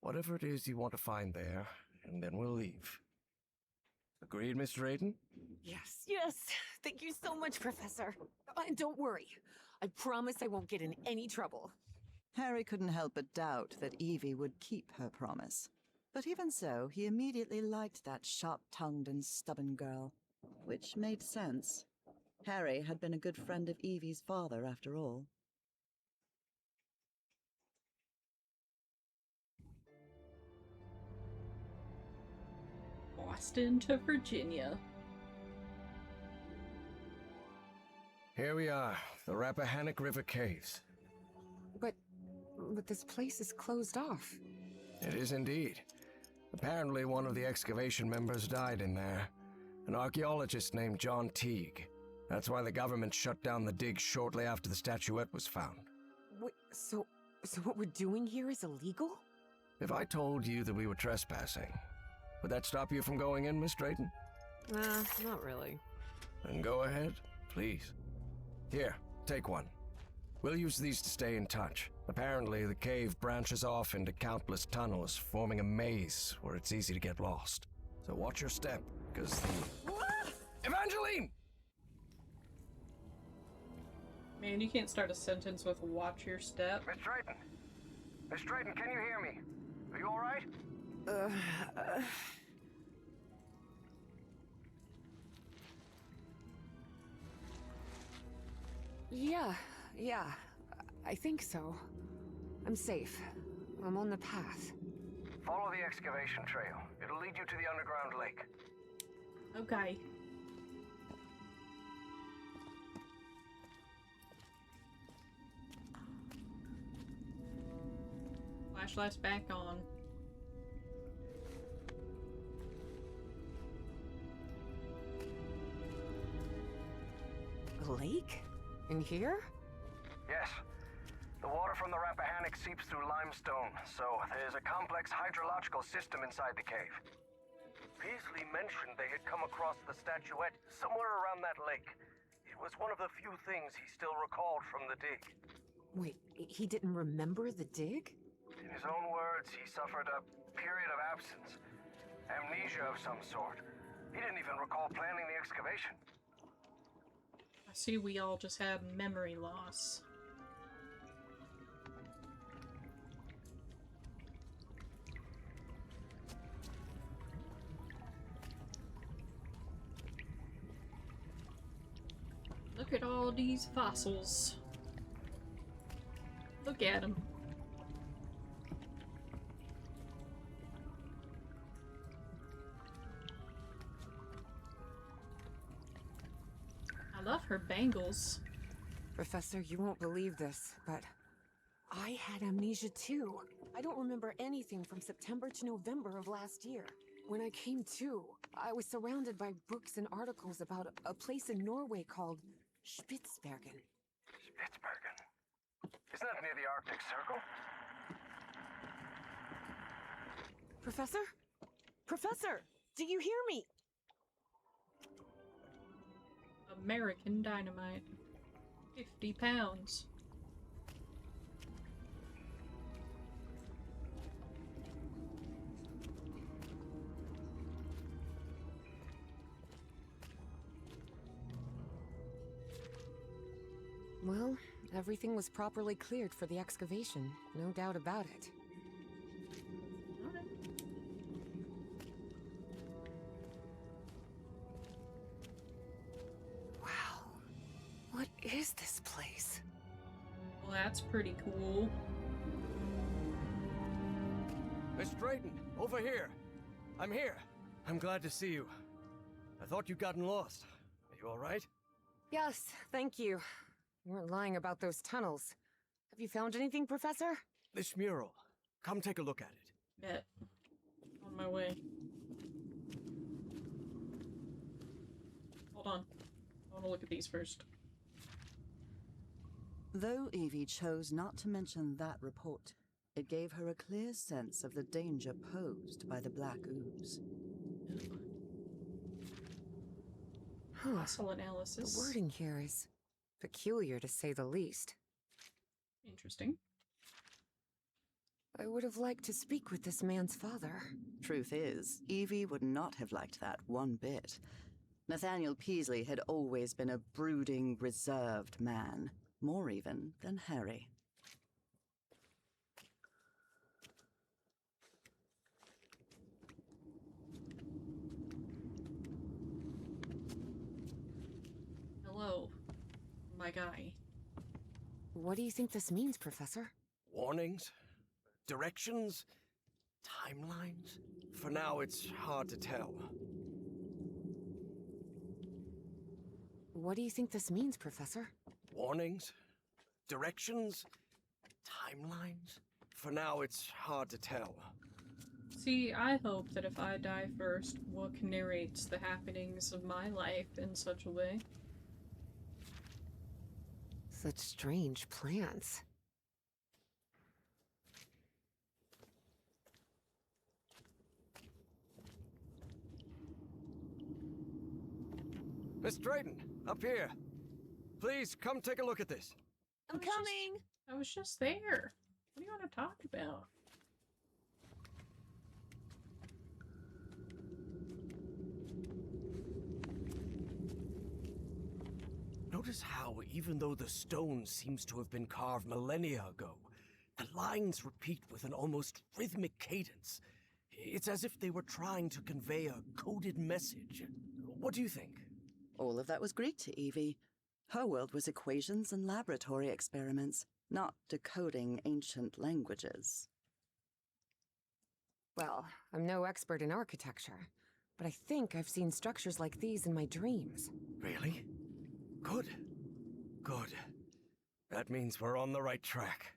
whatever it is you want to find there, and then we'll leave. Agreed, Miss Drayton? Yes, yes. Thank you so much, Professor. And don't worry. I promise I won't get in any trouble. Harry couldn't help but doubt that Evie would keep her promise. But even so, he immediately liked that sharp-tongued and stubborn girl, which made sense. Harry had been a good friend of Evie's father, after all. Boston to Virginia. Here we are, the Rappahannock River Caves. But this place is closed off. It is indeed. Apparently one of the excavation members died in there. An archaeologist named John Teague. That's why the government shut down the dig shortly after the statuette was found. Wait, so what we're doing here is illegal? If I told you that we were trespassing, would that stop you from going in, Miss Drayton? Not really. Then go ahead, please. Here, take one. We'll use these to stay in touch. Apparently, the cave branches off into countless tunnels, forming a maze where it's easy to get lost. So watch your step, because the... Evangeline! Man, you can't start a sentence with "watch your step." Miss Drayton! Miss Drayton, can you hear me? Are you alright? Yeah, I think so. I'm safe. I'm on the path. Follow the excavation trail. It'll lead you to the underground lake. Okay. Flashlight's back on. A lake? In here? Yes. The water from the Rappahannock seeps through limestone, so there's a complex hydrological system inside the cave. Peasley mentioned they had come across the statuette somewhere around that lake. It was one of the few things he still recalled from the dig. Wait, he didn't remember the dig? In his own words, he suffered a period of absence. Amnesia of some sort. He didn't even recall planning the excavation. I see we all just have memory loss. Look at all these fossils. Look at them. I love her bangles. Professor, you won't believe this, but I had amnesia too. I don't remember anything from September to November of last year. When I came to, I was surrounded by books and articles about a place in Norway called Spitsbergen. Spitsbergen? Isn't that near the Arctic Circle? Professor? Professor, do you hear me? American dynamite. 50 pounds. Well, everything was properly cleared for the excavation, no doubt about it. Alright. Wow. What is this place? Well, that's pretty cool. Miss Drayton, over here. I'm here. I'm glad to see you. I thought you'd gotten lost. Are you all right? Yes, thank you. You weren't lying about those tunnels. Have you found anything, Professor? This mural. Come take a look at it. Bet. On my way. Hold on. I want to look at these first. Though Evie chose not to mention that report, it gave her a clear sense of the danger posed by the black ooze. Muscle The analysis. wording here is peculiar, to say the least. Interesting. I would have liked to speak with this man's father. Truth is, Evie would not have liked that one bit. Nathaniel Peasley had always been a brooding, reserved man, more even than Harry. Hello, my guy. What do you think this means, Professor? Warnings? Directions? Timelines? For now, it's hard to tell. What do you think this means, Professor? Warnings? Directions? Timelines? For now, it's hard to tell. See, I hope that if I die first, Wook narrates the happenings of my life in such a way. Such strange plans. Miss Drayton, up here. Please, come take a look at this. I'm coming! I was just there. What do you want to talk about? Notice how, even though the stone seems to have been carved millennia ago, the lines repeat with an almost rhythmic cadence. It's as if they were trying to convey a coded message. What do you think? All of that was Greek to Evie. Her world was equations and laboratory experiments, not decoding ancient languages. Well, I'm no expert in architecture, but I think I've seen structures like these in my dreams. Really? Good. Good. That means we're on the right track.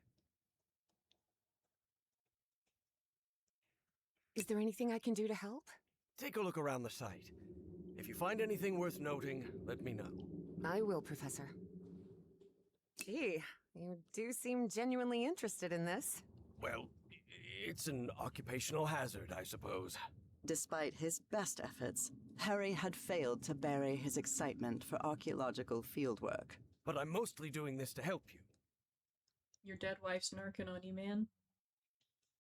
Is there anything I can do to help? Take a look around the site. If you find anything worth noting, let me know. I will, Professor. Gee, you do seem genuinely interested in this. Well, it's an occupational hazard, I suppose. Despite his best efforts, Harry had failed to bury his excitement for archaeological fieldwork. But I'm mostly doing this to help you. Your dead wife's narking on you, man.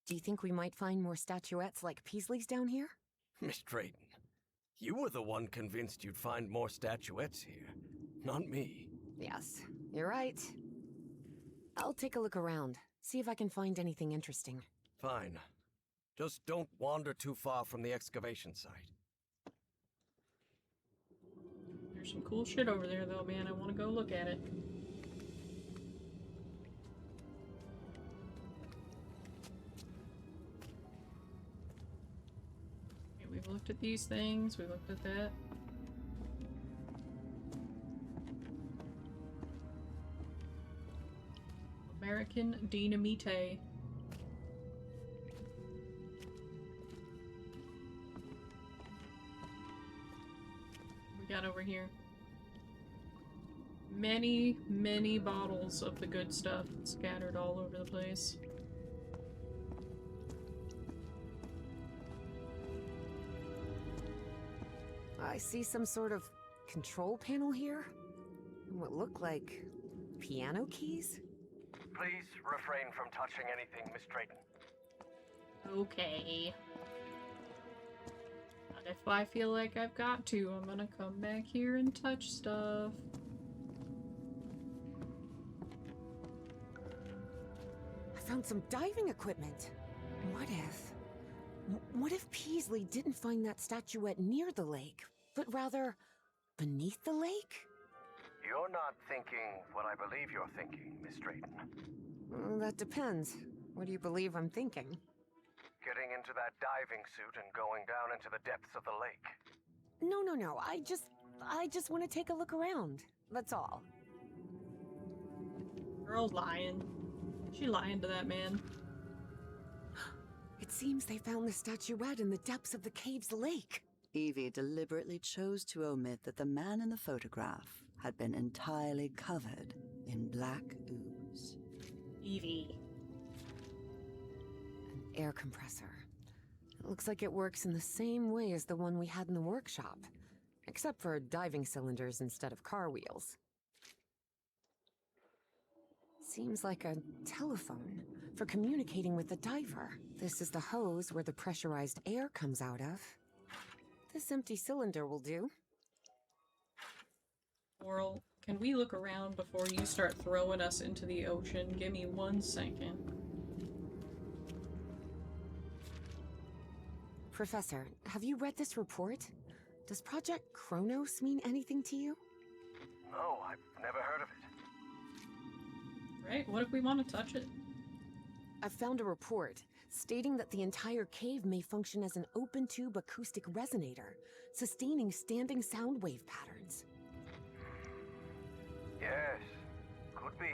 Do you think we might find more statuettes like Peasley's down here? Miss Drayton, you were the one convinced you'd find more statuettes here, not me. Yes, you're right. I'll take a look around, see if I can find anything interesting. Fine. Just don't wander too far from the excavation site. There's some cool shit over there, though, man. I want to go look at it. Okay, we've looked at these things. We looked at that. American Dynamite. We got over here. Many, many bottles of the good stuff scattered all over the place. I see some sort of control panel here. And what look like piano keys? Please refrain from touching anything, Miss Drayton. Okay. But if I feel like I've got to, I'm gonna come back here and touch stuff. found some diving equipment. What if Peasley didn't find that statuette near the lake, but rather beneath the lake? You're not thinking what I believe you're thinking, Miss Drayton. That depends. What do you believe I'm thinking? Getting into that diving suit and going down into the depths of the lake. No. I just want to take a look around. That's all. Girl's lying. She lying to that man. It seems they found the statuette in the depths of the cave's lake. Evie deliberately chose to omit that the man in the photograph had been entirely covered in black ooze. Evie. An air compressor. It looks like it works in the same way as the one we had in the workshop, except for diving cylinders instead of car wheels. Seems like a telephone for communicating with the diver. This is the hose where the pressurized air comes out of. This empty cylinder will do. Oral, can we look around before you start throwing us into the ocean? Give me 1 second. Professor, have you read this report? Does Project Kronos mean anything to you? No, I've never heard of it. Right? What if we want to touch it? I found a report stating that the entire cave may function as an open-tube acoustic resonator, sustaining standing sound wave patterns. Yes, could be.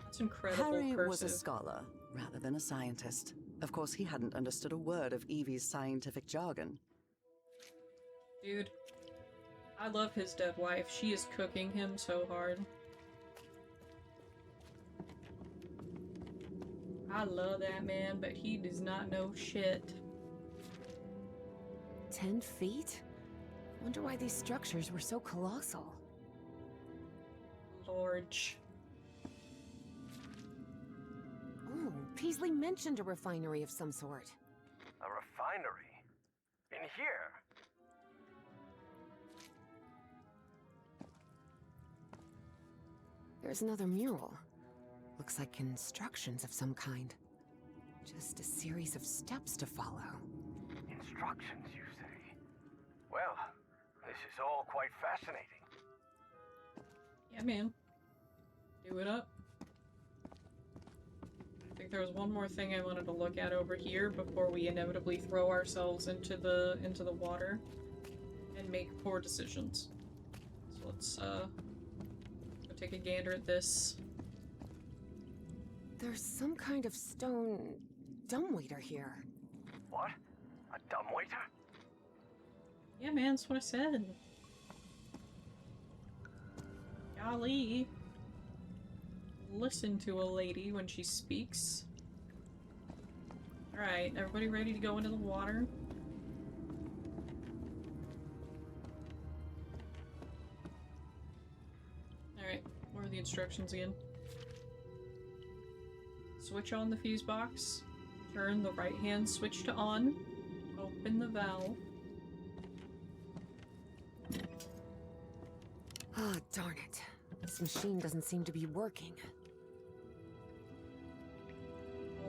It's incredible Harry was a cursive. scholar rather than a scientist. Of course, he hadn't understood a word of Evie's scientific jargon. Dude, I love his dead wife. She is cooking him so hard. I love that man, but he does not know shit. 10 feet? Wonder why these structures were so colossal. Lorge. Oh, Peasley mentioned a refinery of some sort. A refinery? In here? There's another mural. Looks like instructions of some kind. Just a series of steps to follow. Instructions, you say? Well, this is all quite fascinating. Yeah, man. Do it up. I think there was one more thing I wanted to look at over here before we inevitably throw ourselves into the water and make poor decisions. So let's go take a gander at this. There's some kind of stone dumbwaiter here. What? A dumbwaiter? Yeah, man, that's what I said. Golly. Listen to a lady when she speaks. Alright, everybody ready to go into the water? Alright, what are the instructions again? Switch on the fuse box. Turn the right hand switch to on. Open the valve. Oh, darn it. This machine doesn't seem to be working.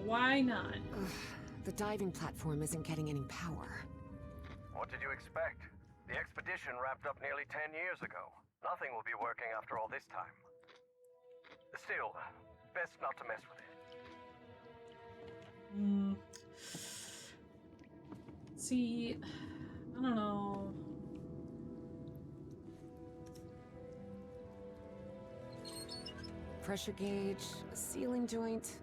Why not? Ugh, the diving platform isn't getting any power. What did you expect? The expedition wrapped up nearly 10 years ago. Nothing will be working after all this time. Still, best not to mess with it. See, I don't know. Pressure gauge, a sealing joint.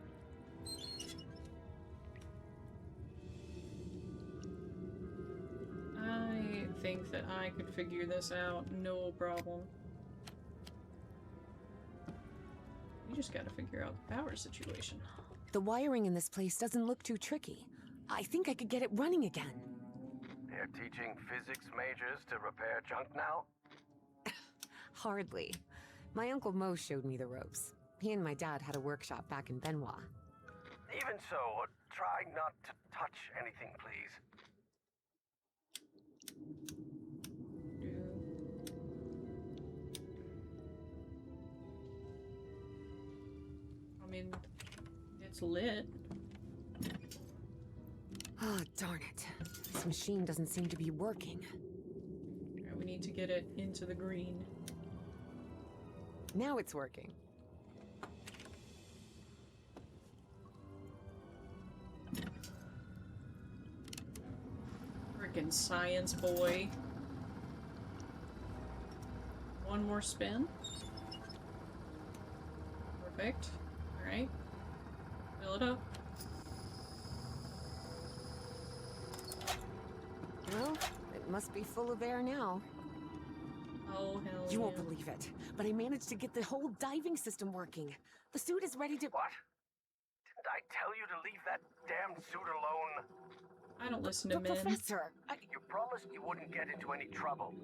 I think that I could figure this out, no problem. You just gotta figure out the power situation. The wiring in this place doesn't look too tricky. I think I could get it running again. They're teaching physics majors to repair junk now? Hardly. My Uncle Mo showed me the ropes. He and my dad had a workshop back in Benoit. Even so, try not to touch anything, please. I mean, it's it's lit. Oh, darn it. This machine doesn't seem to be working. Alright, we need to get it into the green. Now it's working. Frickin' science boy. One more spin. Perfect. Alright. Fill it up. Well, it must be full of air now. Oh, hell You won't yeah. believe it, but I managed to get the whole diving system working. The suit is ready to— What? Didn't I tell you to leave that damn suit alone? I don't listen to But men. Professor, You promised you wouldn't get into any trouble.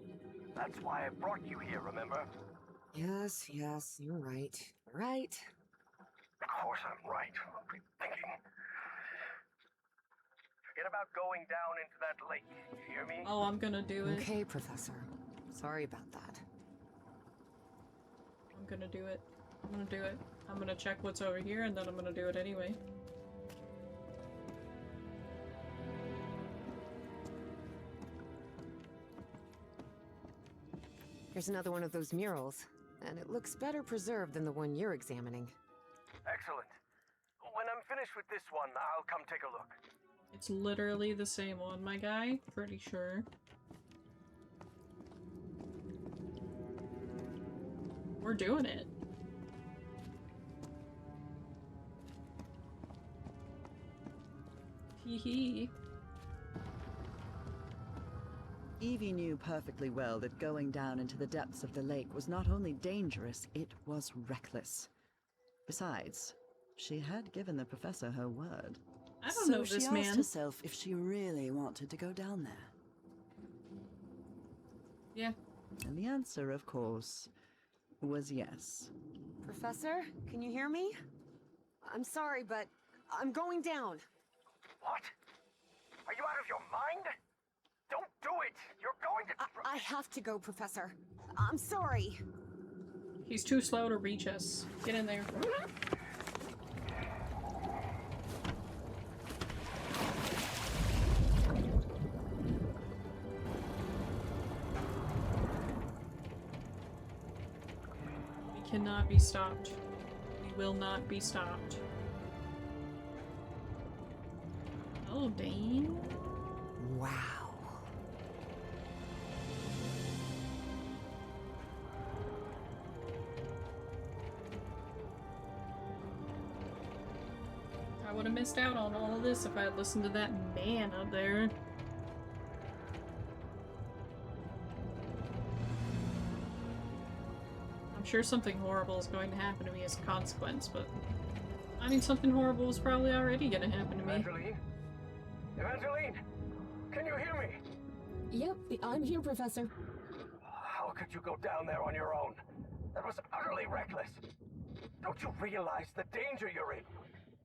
That's why I brought you here, remember? Yes, you're right. Right. Of course I'm right. What were you thinking? Forget about going down into that lake. You hear me? Oh, I'm gonna do it. Okay, Professor. Sorry about that. I'm gonna do it. I'm gonna do it. I'm gonna check what's over here and then I'm gonna do it anyway. Here's another one of those murals, and it looks better preserved than the one you're examining. Excellent. When I'm finished with this one, I'll come take a look. It's literally the same one, my guy. Pretty sure. We're doing it. Hee hee. Evie knew perfectly well that going down into the depths of the lake was not only dangerous, it was reckless. Besides, she had given the professor her word. I don't know she this asked man. herself if she really wanted to go down there. Yeah. And the answer, of course, was yes. Professor, can you hear me? I'm sorry, but I'm going down. What? Are you out of your mind? Don't do it! You're going to... I have to go, Professor. I'm sorry. He's too slow to reach us. Get in there. We cannot be stopped. We will not be stopped. Oh, dang. Wow. I would have missed out on all of this if I had listened to that man up there. I'm sure something horrible is going to happen to me as a consequence, but I mean, something horrible is probably already going to happen to me. Evangeline? Evangeline? Can you hear me? Yep, I'm here, Professor. How could you go down there on your own? That was utterly reckless. Don't you realize the danger you're in?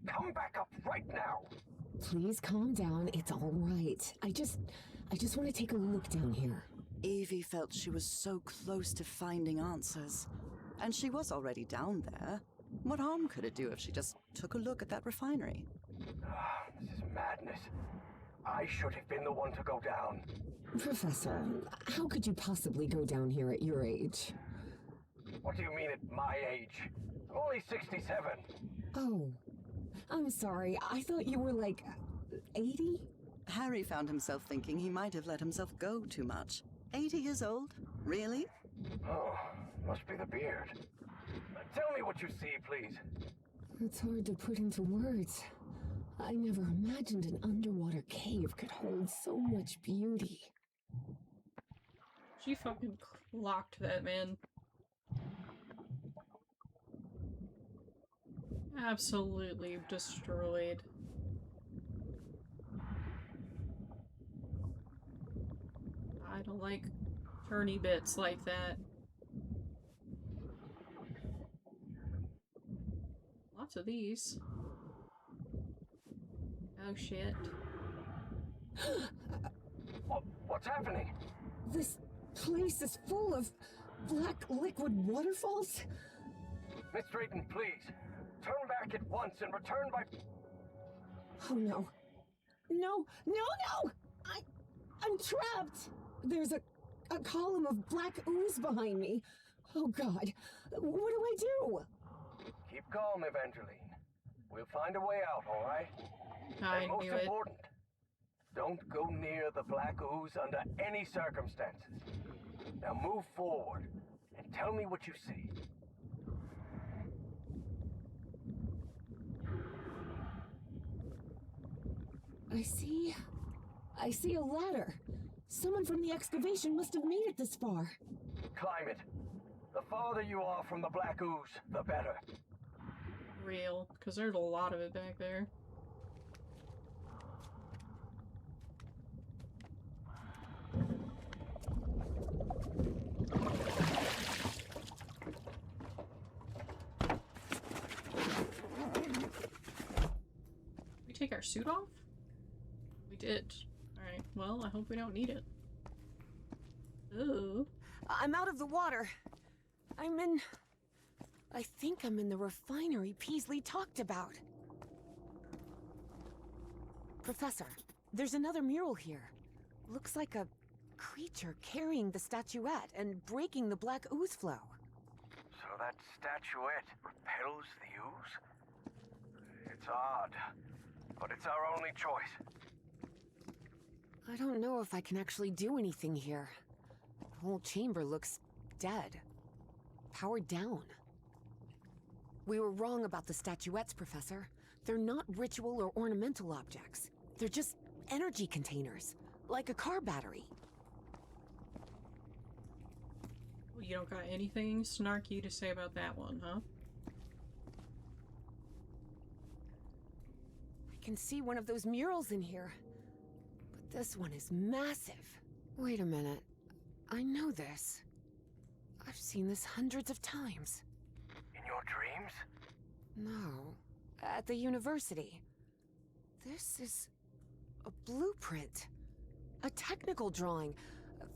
Come back up right now. Please calm down. It's all right. I just want to take a look down here. Evie felt she was so close to finding answers. And she was already down there. What harm could it do if she just took a look at that refinery? This is madness. I should have been the one to go down. Professor, how could you possibly go down here at your age? What do you mean at my age? I'm only 67. Oh, I'm sorry. I thought you were like 80? Harry found himself thinking he might have let himself go too much. 80 years old? Really? Oh, must be the beard. Tell me what you see, please. It's hard to put into words. I never imagined an underwater cave could hold so much beauty. She fucking clocked that man. Absolutely destroyed. I don't like turny bits like that. Lots of these. Oh shit. What's happening? This place is full of black liquid waterfalls? Miss Drayton, please. Turn back at once and return by... Oh no. No, no, no! I'm trapped! There's a column of black ooze behind me. Oh god, what do I do? Keep calm, Evangeline. We'll find a way out, all right? I And most knew it. important, don't go near the black ooze under any circumstances. Now move forward and tell me what you see. I see a ladder. Someone from the excavation must have made it this far. Climb it. The farther you are from the black ooze, the better. Real, because there's a lot of it back there. We take our suit off? We did. Alright, well, I hope we don't need it. Ooh. I'm out of the water. I think I'm in the refinery Peasley talked about. Professor, there's another mural here. Looks like a creature carrying the statuette and breaking the black ooze flow. So that statuette repels the ooze? It's odd, but it's our only choice. I don't know if I can actually do anything here. The whole chamber looks dead. Powered down. We were wrong about the statuettes, Professor. They're not ritual or ornamental objects. They're just energy containers, like a car battery. You don't got anything snarky to say about that one, huh? I can see one of those murals in here. But this one is massive. Wait a minute. I know this. I've seen this hundreds of times. In your dreams? No. At the university. This is a blueprint. A technical drawing.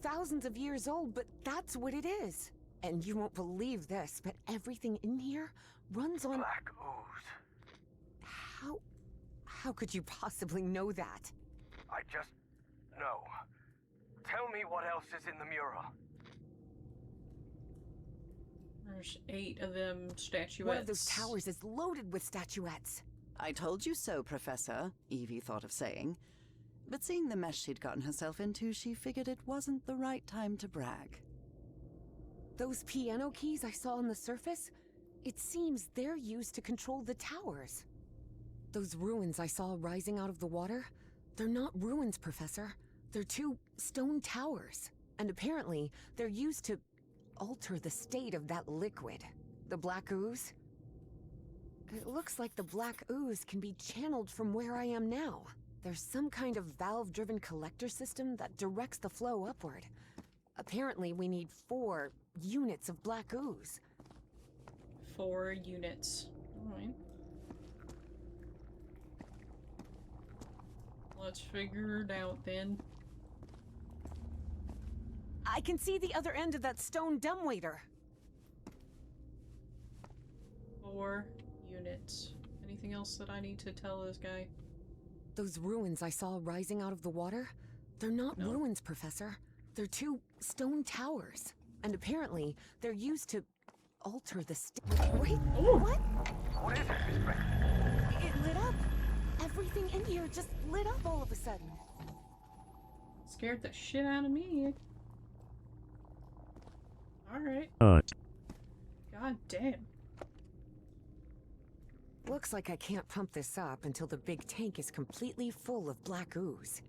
Thousands of years old, but that's what it is. And you won't believe this, but everything in here runs on... Black ooze. How could you possibly know that? I just know. Tell me what else is in the mural. There's 8 of them statuettes. One of those towers is loaded with statuettes. I told you so, Professor, Evie thought of saying. But seeing the mess she'd gotten herself into, she figured it wasn't the right time to brag. Those piano keys I saw on the surface, it seems they're used to control the towers. Those ruins I saw rising out of the water, they're not ruins, Professor. They're 2 stone towers. And apparently, they're used to alter the state of that liquid. The black ooze. It looks like the black ooze can be channeled from where I am now. There's some kind of valve-driven collector system that directs the flow upward. Apparently, we need 4 units of black ooze. 4 units. Alright. Let's figure it out then. I can see the other end of that stone dumbwaiter. 4 units. Anything else that I need to tell this guy? Those ruins I saw rising out of the water, they're not ruins, Professor. They're 2 stone towers. And apparently, they're used to alter the Wait, what? What is it, Miss Brent? It lit up. Everything in here just lit up all of a sudden. Scared the shit out of me. Alright. God damn. Looks like I can't pump this up until the big tank is completely full of black ooze.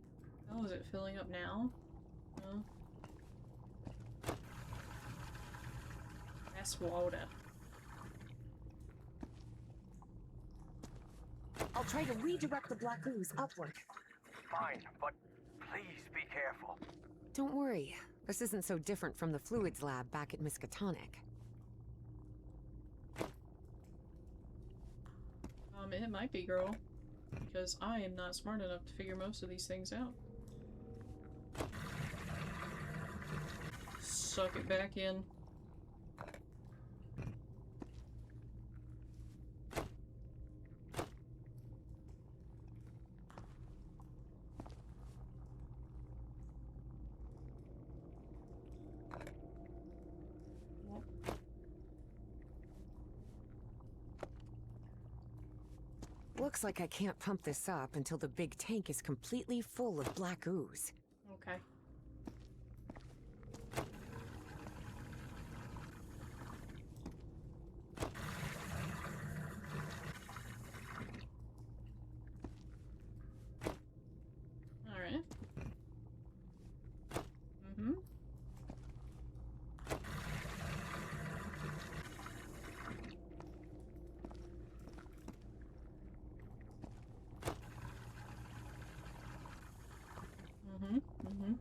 Oh, is it filling up now? No. That's water. I'll try to redirect the black ooze upward. Fine, but please be careful. Don't worry. This isn't so different from the fluids lab back at Miskatonic. It might be, girl. Because I am not smart enough to figure most of these things out. Suck it back in. Looks like I can't pump this up until the big tank is completely full of black ooze. Okay. Alright. Mm-hmm. Mm-hmm. Mm-hmm.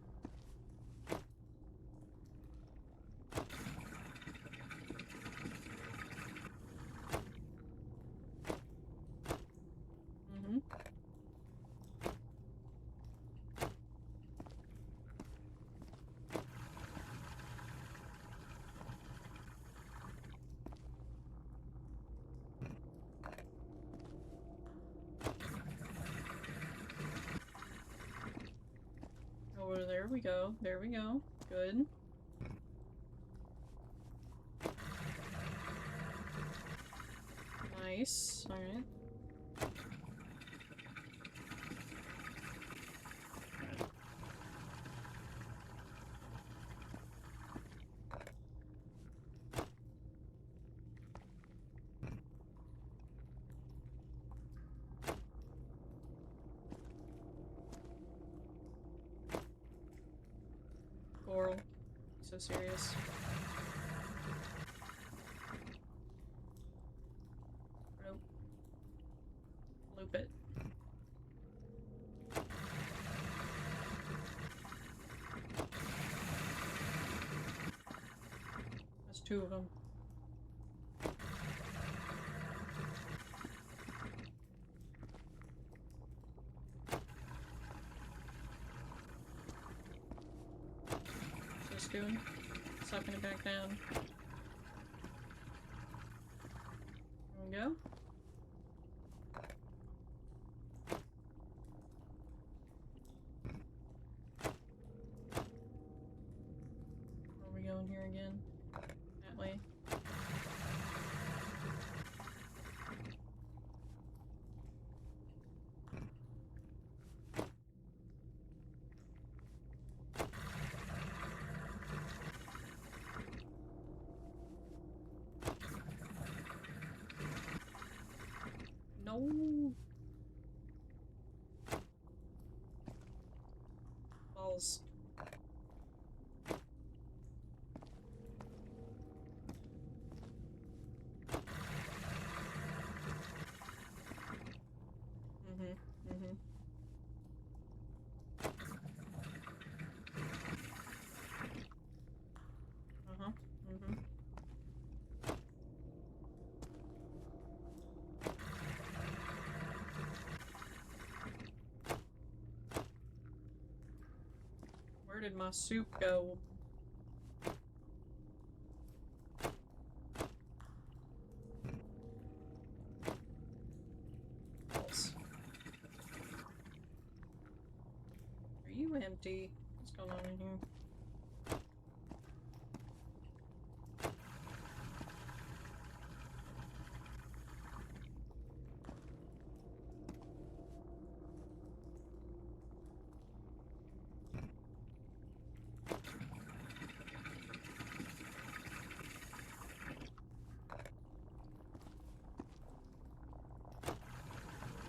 Mm-hmm. Oh, there we go. There we go. Good. Nice. Alright. Coral. So serious. Nope. Loop it. That's two of them. Just doing. Sucking it back down. There we go. Where are we going here again? That way. No. Balls. Mm-hmm. Mm-hmm. Uh-huh. Mm-hmm. Where did my soup go? Balls. Are you empty? What's going on in here?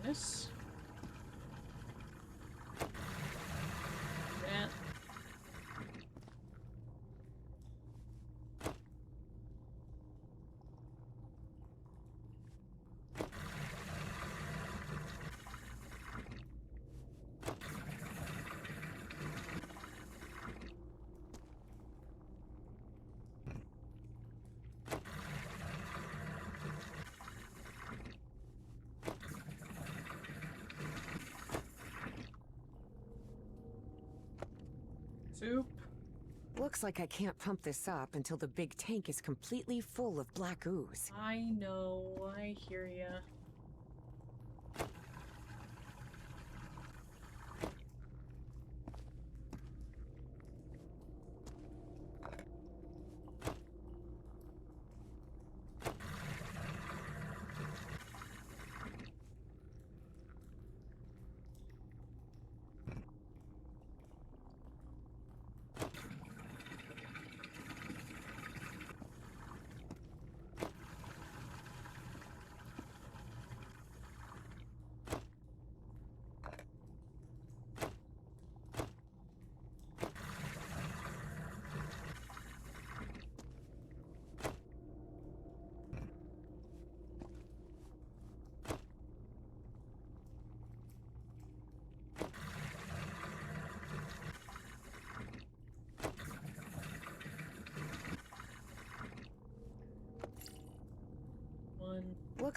This. That. Soup. Looks like I can't pump this up until the big tank is completely full of black ooze. I know. I hear ya.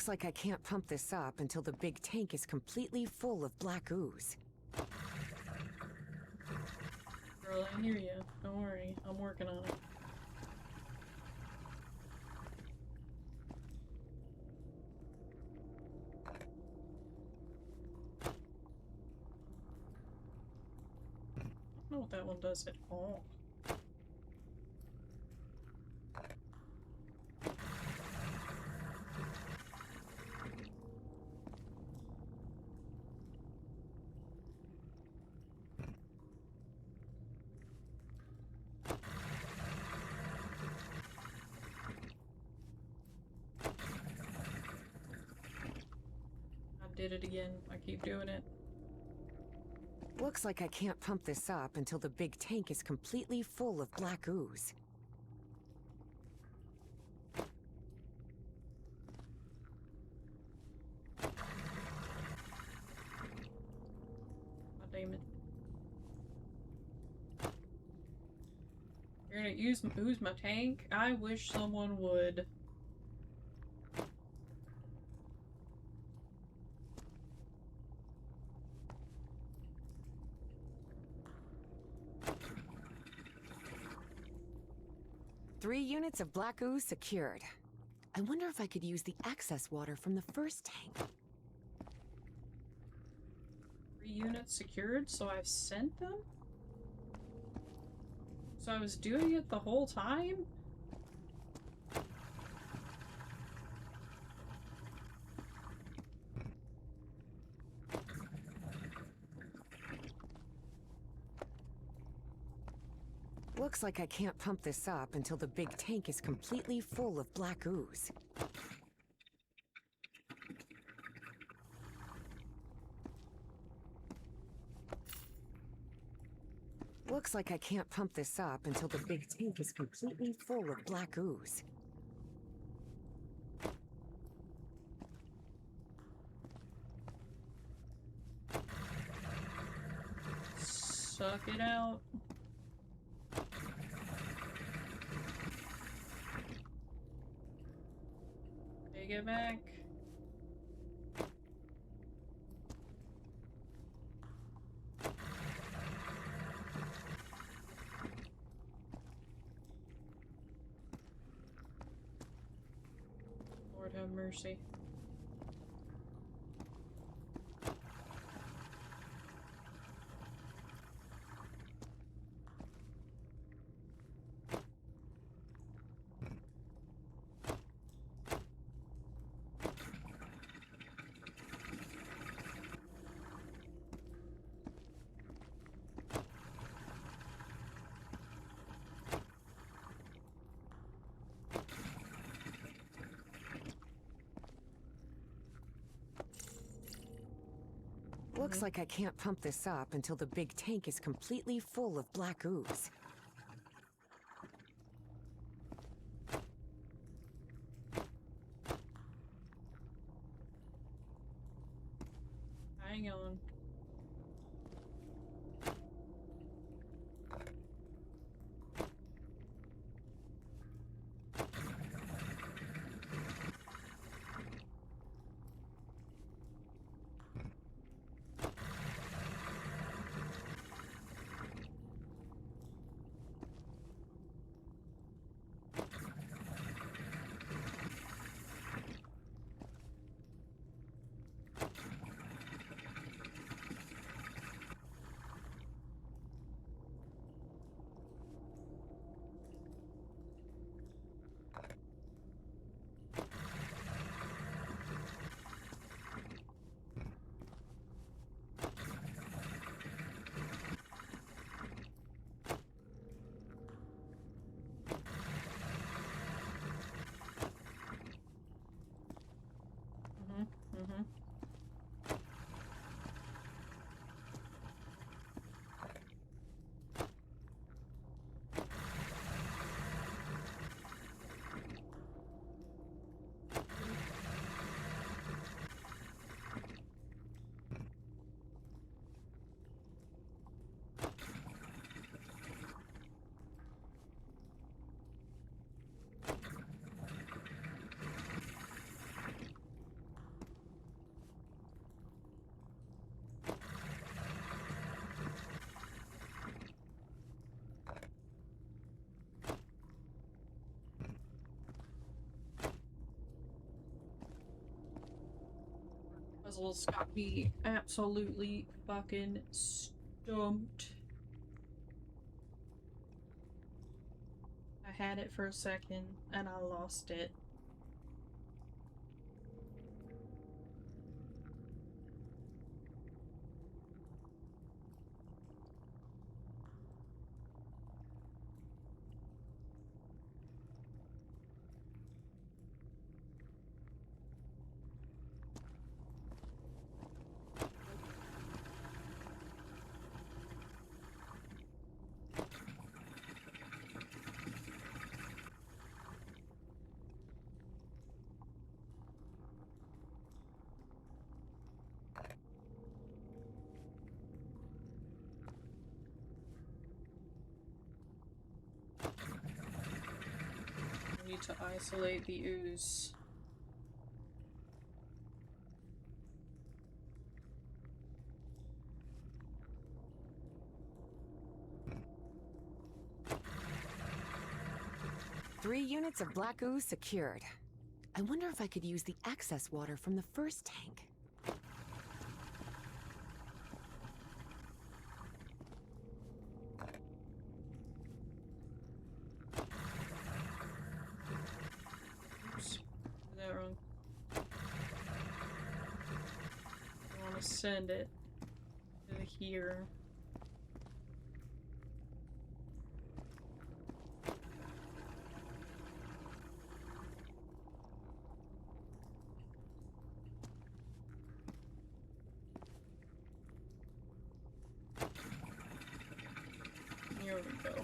Looks like I can't pump this up until the big tank is completely full of black ooze. Girl, I hear you. Don't worry. I'm working on it. I don't know what that one does at all. Did it again. I keep doing it. Looks like I can't pump this up until the big tank is completely full of black ooze. God damn it. You're gonna ooze my tank? I wish someone would. Three units of black ooze secured. I wonder if I could use the excess water from the first tank. 3 units secured, so I've sent them? So I was doing it the whole time? Looks like I can't pump this up until the big tank is completely full of black ooze. Looks like I can't pump this up until the big tank is completely full of black ooze. Suck it out. Take it back. Lord have mercy. Looks like I can't pump this up until the big tank is completely full of black ooze. Hang on. Puzzle's got me absolutely fucking stumped. I had it for a second and I lost it. I need to isolate the ooze. Three units of black ooze secured. I wonder if I could use the excess water from the first tank. Oops, did that wrong. I want to send it to here. Here we go.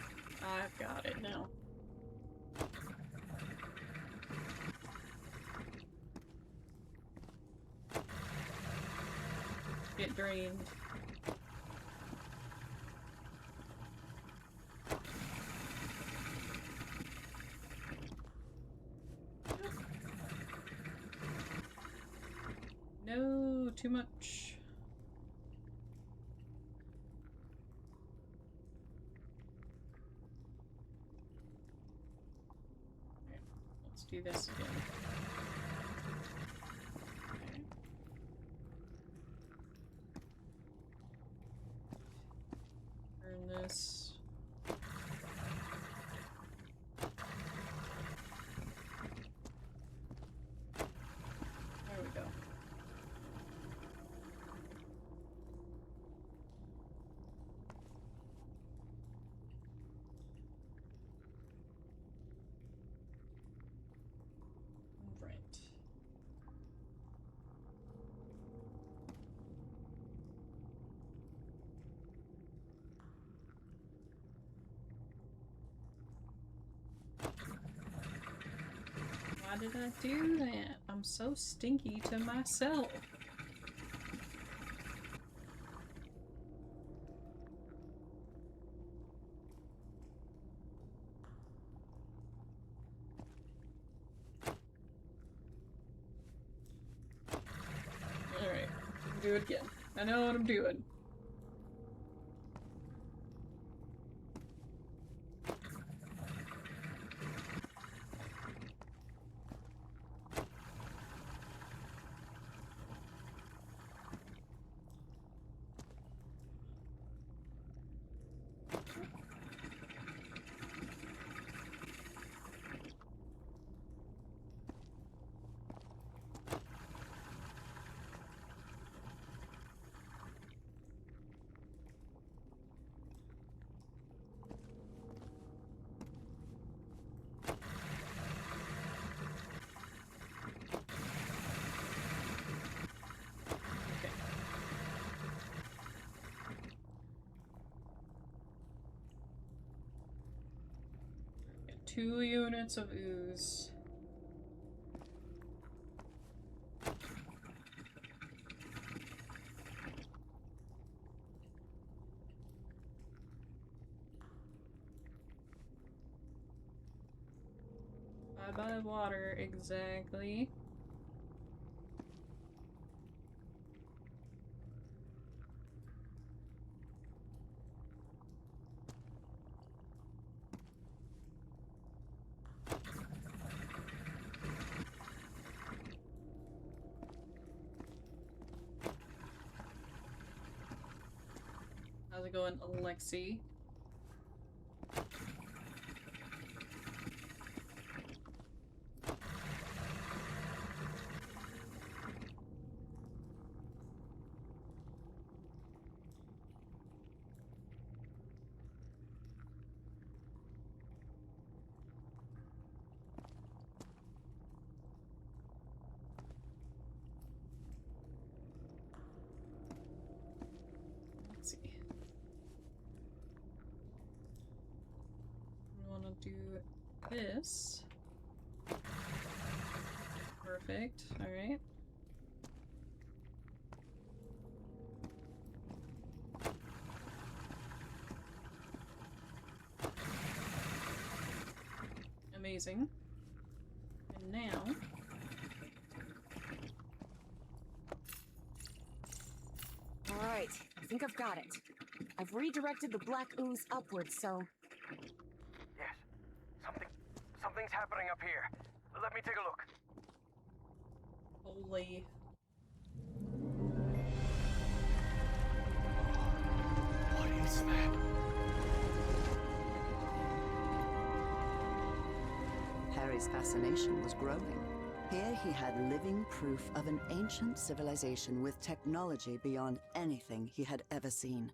I've got it now. Get drained. No, too much. Okay, let's do this again. Okay. Turn this. There we go. Right. Why did I do that? I'm so stinky to myself. Alright, do it again. I know what I'm doing. Okay. Get 2 units of ooze. Bye-bye water, exactly. Definitely going Alexi. Let's see. We want to do this. Perfect. All right. Amazing. And now... Alright, I think I've got it. I've redirected the black ooze upwards, so... Yes. Something's happening up here. Let me take a look. Holy... What is that? Harry's fascination was growing. Here he had living proof of an ancient civilization with technology beyond anything he had ever seen.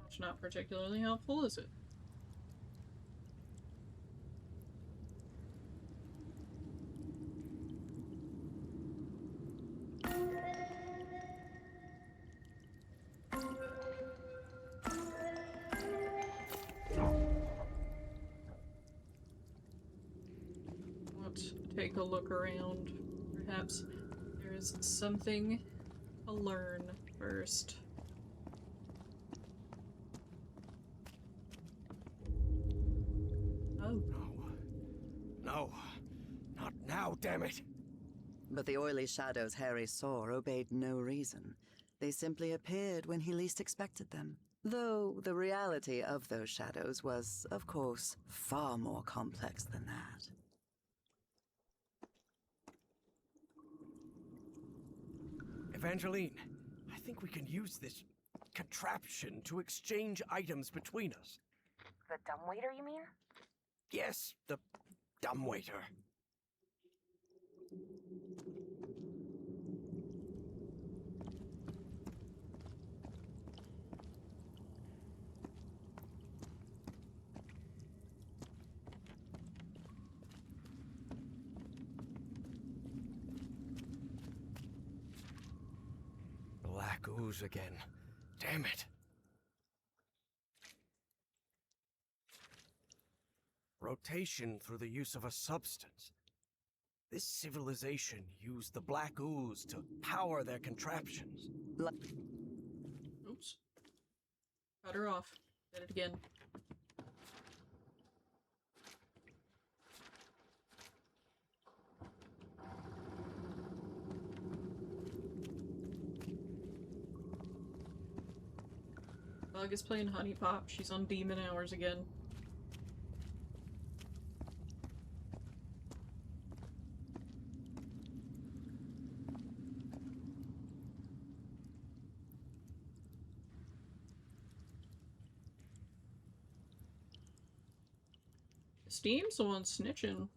It's not particularly helpful, is it? Let's take a look around. Perhaps there is something to learn first. Oh. No. Not now, damn it. But the oily shadows Harry saw obeyed no reason. They simply appeared when he least expected them. Though the reality of those shadows was, of course, far more complex than that. Evangeline, I think we can use this contraption to exchange items between us. The dumbwaiter, you mean? Yes, the dumbwaiter. Black ooze again. Damn it. Rotation through the use of a substance. This civilization used the black ooze to power their contraptions. Oops. Cut her off. Did it again. Bug is playing Honey Pop. She's on Demon Hours again. Steam's the one snitching.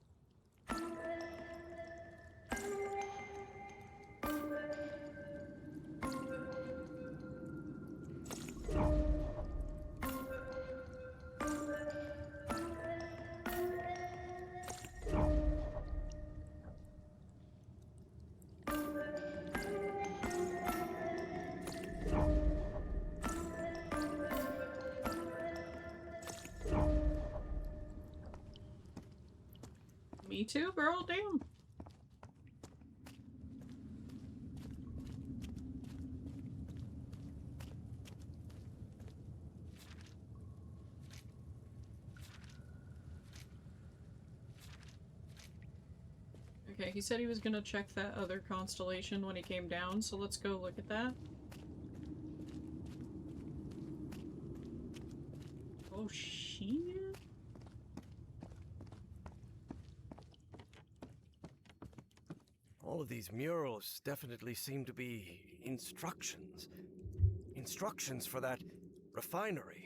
Me too, girl, damn. Okay, he said he was gonna check that other constellation when he came down, so let's go look at that. Oh, shit. All of these murals definitely seem to be instructions. Instructions for that refinery.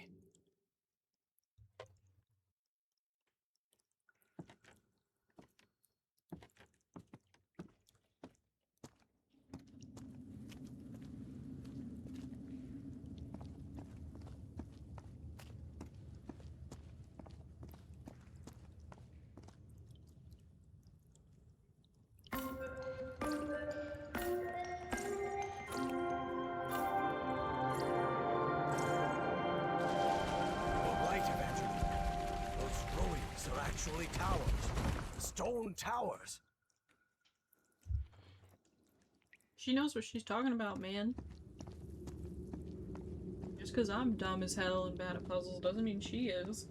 Actually towers. Stone towers. She knows what she's talking about, man. Just because I'm dumb as hell and bad at puzzles doesn't mean she is.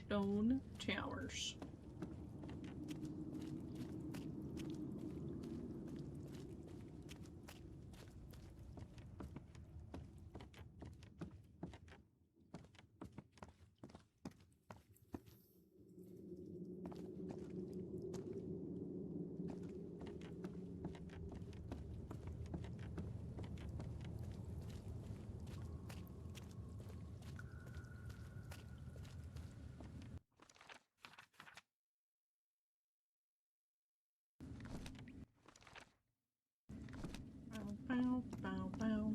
Stone towers. Bow, bow, bow.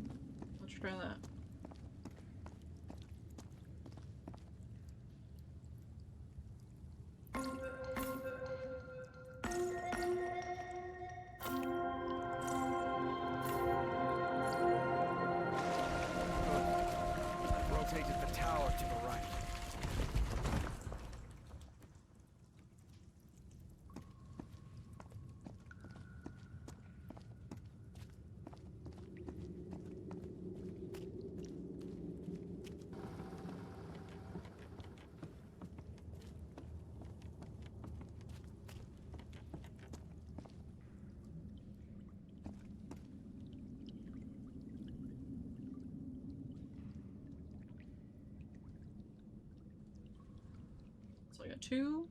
Let's try that. I've rotated the tower to the right. So I got 2,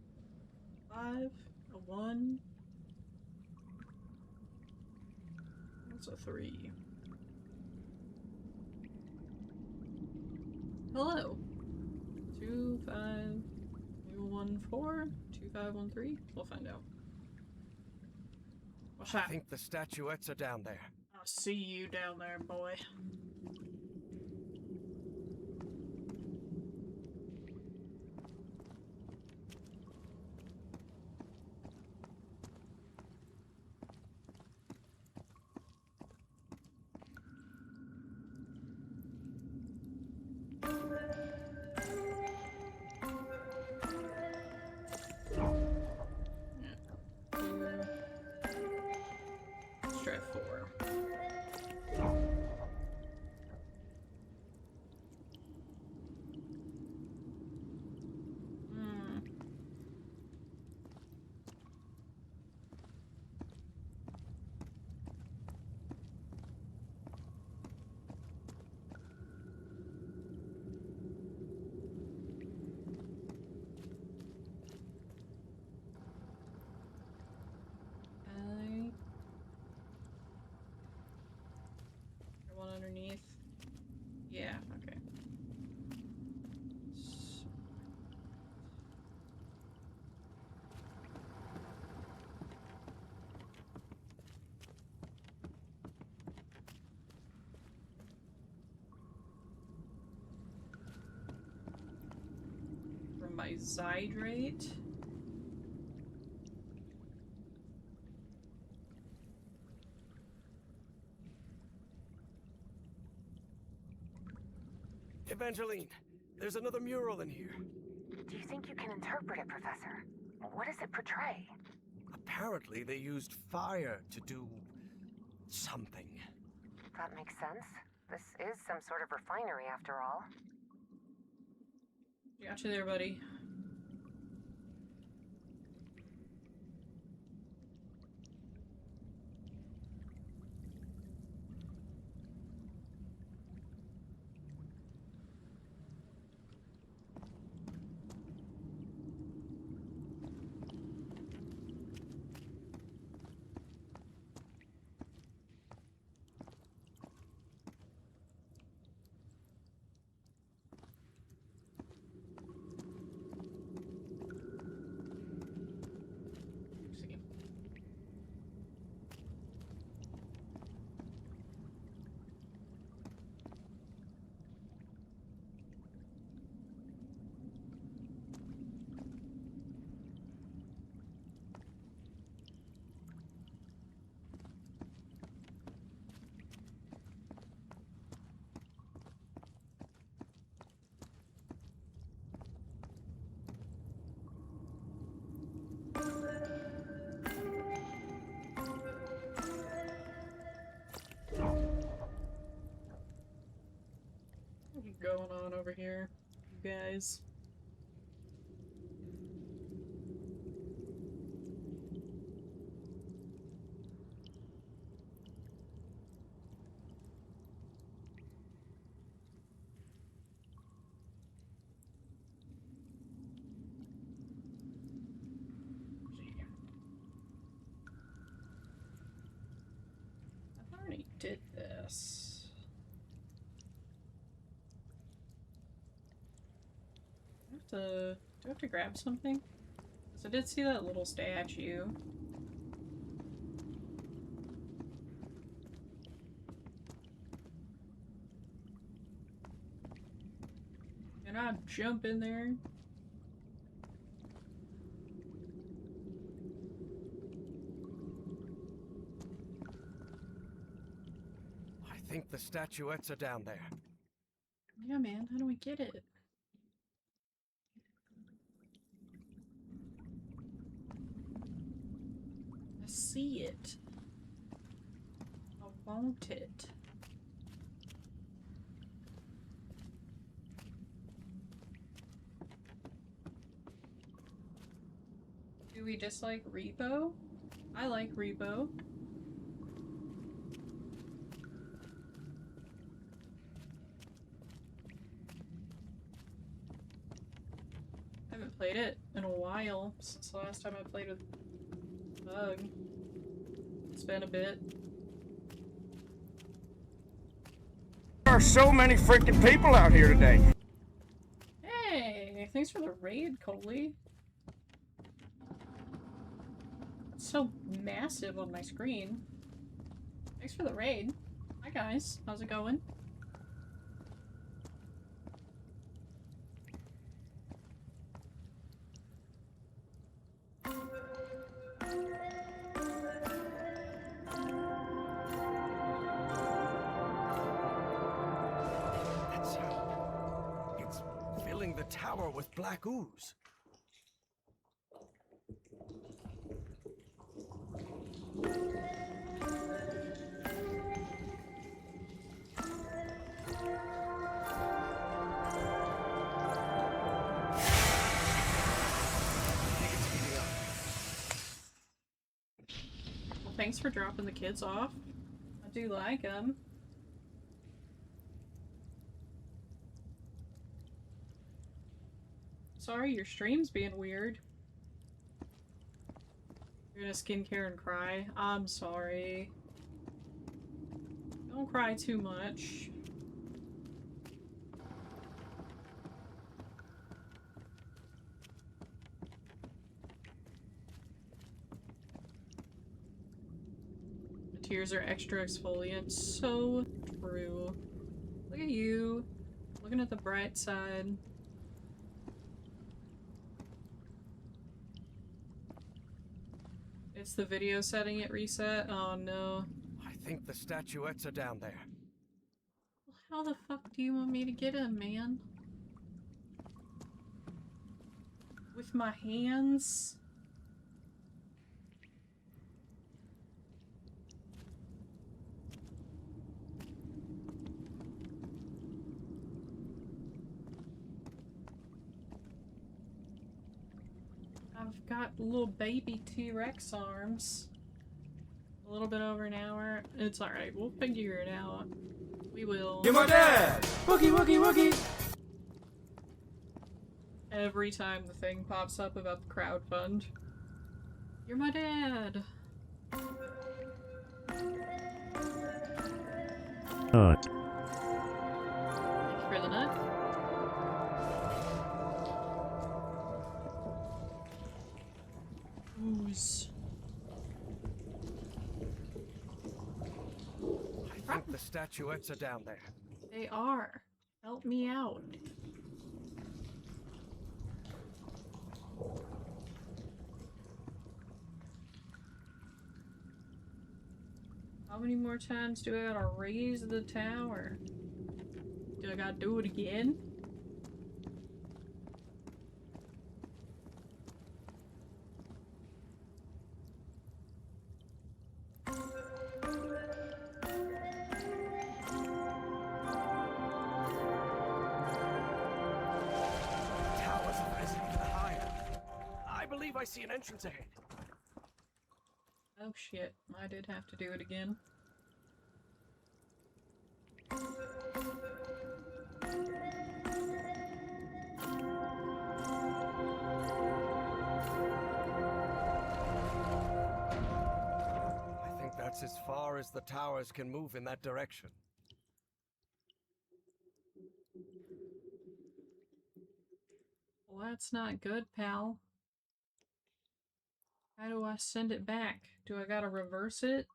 5, a 1. That's a 3. Hello. 2, 5, 1, 4, 2, 5, 1, 3. We'll find out. What's I that? think the statuettes are down there. I'll see you down there, boy. Let's try 4. One underneath. Yeah, okay. from my Zydrate. Evangeline, there's another mural in here. Do you think you can interpret it, Professor? What does it portray? Apparently they used fire to do something. That makes sense. This is some sort of refinery after all. Got you there, buddy. What's going on over here, you guys? I already did this. Do I have to grab something? Because I did see that little statue. Can I jump in there? I think the statuettes are down there. Yeah, man, how do we get it? I see it. I want it. Do we dislike Repo? I like Repo. I haven't played it in a while, since the last time I played with Bug. It's been a bit. There are so many freaking people out here today. Hey, thanks for the raid, Coley. It's so massive on my screen. Thanks for the raid. Hi guys, how's it going? It's filling the tower with black ooze. Well, thanks for dropping the kids off. I do like them. Sorry, your stream's being weird. You're gonna skincare and cry. I'm sorry. Don't cry too much. The tears are extra exfoliant. So true. Look at you. Looking at the bright side. It's the video setting it reset? Oh no. I think the statuettes are down there. How the fuck do you want me to get him, man? With my hands? I've got little baby T-Rex arms. A little bit over an hour. It's alright, we'll figure it out. We will. You're my dad! Wookie, wookie, wookie! Every time the thing pops up about the crowdfund. You're my dad! Thank you for the nut. Ooze. I think the statuettes are down there. They are. Help me out. How many more times do I gotta raise the tower? Do I gotta do it again? Towers have risen even higher. I believe I see an entrance ahead. Oh shit, I did have to do it again. I think that's as far as the towers can move in that direction. Well, that's not good, pal. How do I send it back? Do I gotta reverse it?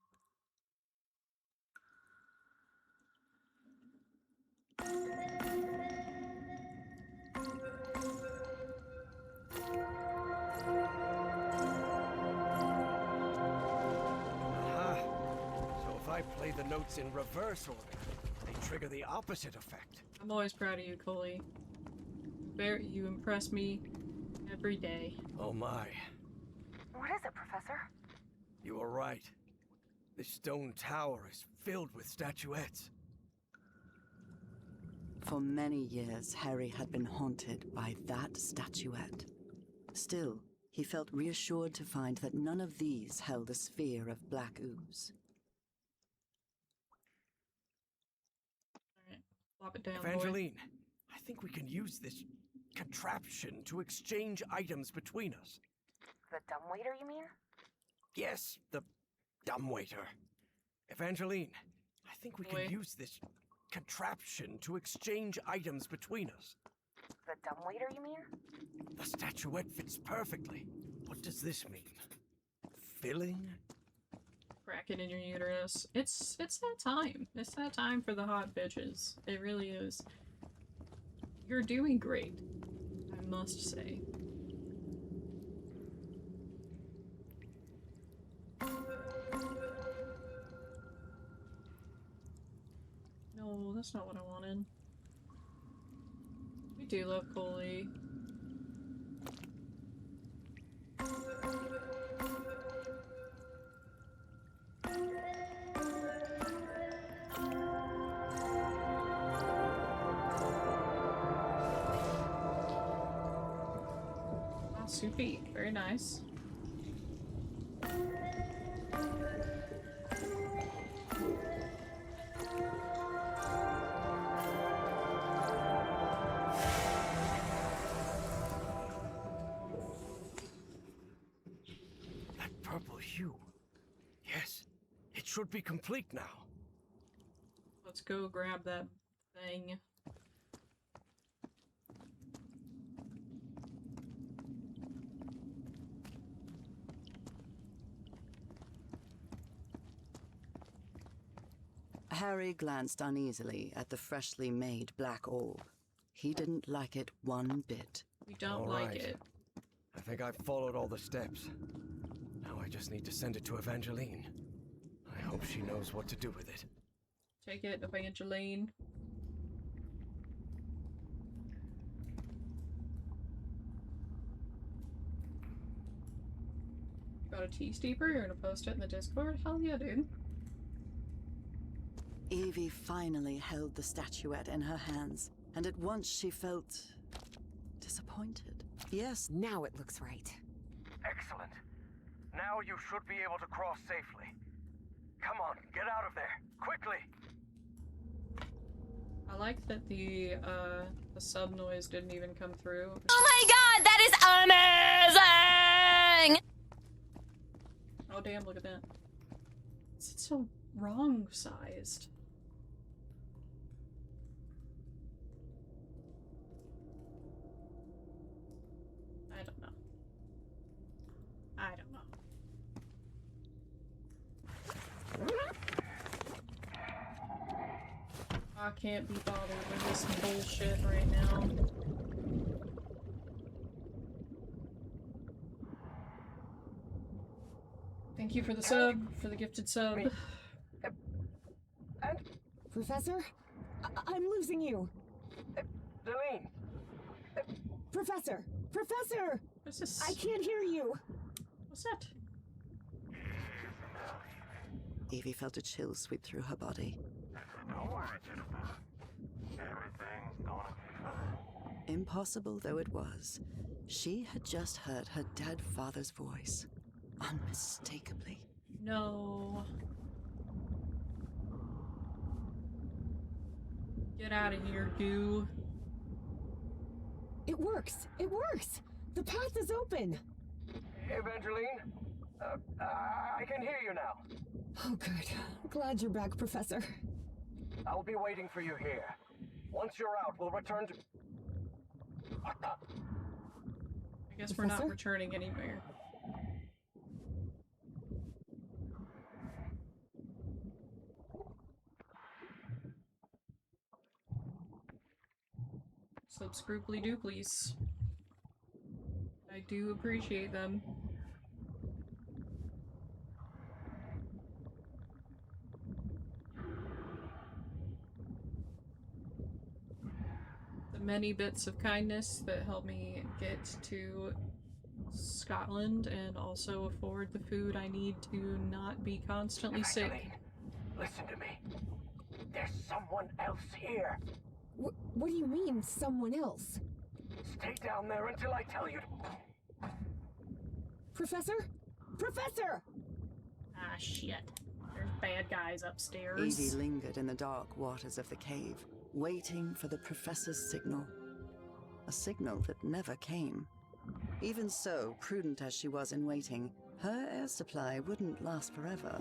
Aha! So if I play the notes in reverse order, they trigger the opposite effect. I'm always proud of you, Coley. You impress me every day. Oh my. What is it, Professor? You were right. This stone tower is filled with statuettes. For many years, Harry had been haunted by that statuette. Still, he felt reassured to find that none of these held a sphere of black ooze. Alright, plop it down, boy. Evangeline, I think we can use this contraption to exchange items between us. The dumbwaiter, you mean? Yes, the dumbwaiter. Evangeline, I think we Boy. can use this contraption to exchange items between us. The dumbwaiter, you mean? The statuette fits perfectly. What does this mean? Filling? Crack it in your uterus. It's that time. It's that time for the hot bitches. It really is. You're doing great, I must say. No, that's not what I wanted. We do love Coley. Wow, soupy. Very nice. That purple hue. Yes, it should be complete now. Let's go grab that thing. Harry glanced uneasily at the freshly made black orb. He didn't like it one bit. We don't All like right. it. I think I've followed all the steps. Now I I just need to send it to Evangeline. I hope she knows what to do with it. Take it, Evangeline. Got a tea steeper? You're gonna post it in the Discord? Hell yeah, dude. Evie finally held the statuette in her hands, and at once she felt disappointed. Yes, Now it looks right. Excellent. Now you should be able to cross safely. Come on, get out of there, quickly! I like that the sub noise didn't even come through. Oh my god, that is amazing! Oh damn, look at that. It's so wrong sized. I don't know. I don't know. I can't be bothered with this bullshit right now. Thank you for the sub, for the gifted sub. Professor? I'm losing you. Delene! Professor! Professor! What's this? I can't hear you. What's that? Evie felt a chill sweep through her body. Don't worry, gentlemen. Everything's gonna be fine. Impossible though it was, she had just heard her dead father's voice. Unmistakably. No. Get out of here, goo. It works! It works! The path is open! Evangeline? I can hear you now. Oh, good. Glad you're back, Professor. I'll be waiting for you here. Once you're out, we'll return to... What the? I guess we're not Professor? returning anywhere. Subscruply dooplies. I do appreciate them. The many bits of kindness that help me get to Scotland and also afford the food I need to not be constantly sick. Evangeline, listen to me. There's someone else here. What do you mean, someone else? Stay down there until I tell you to... Professor? Professor! Ah, shit. There's bad guys upstairs. Evie lingered in the dark waters of the cave, waiting for the professor's signal. A signal that never came. Even so, prudent as she was in waiting, her air supply wouldn't last forever.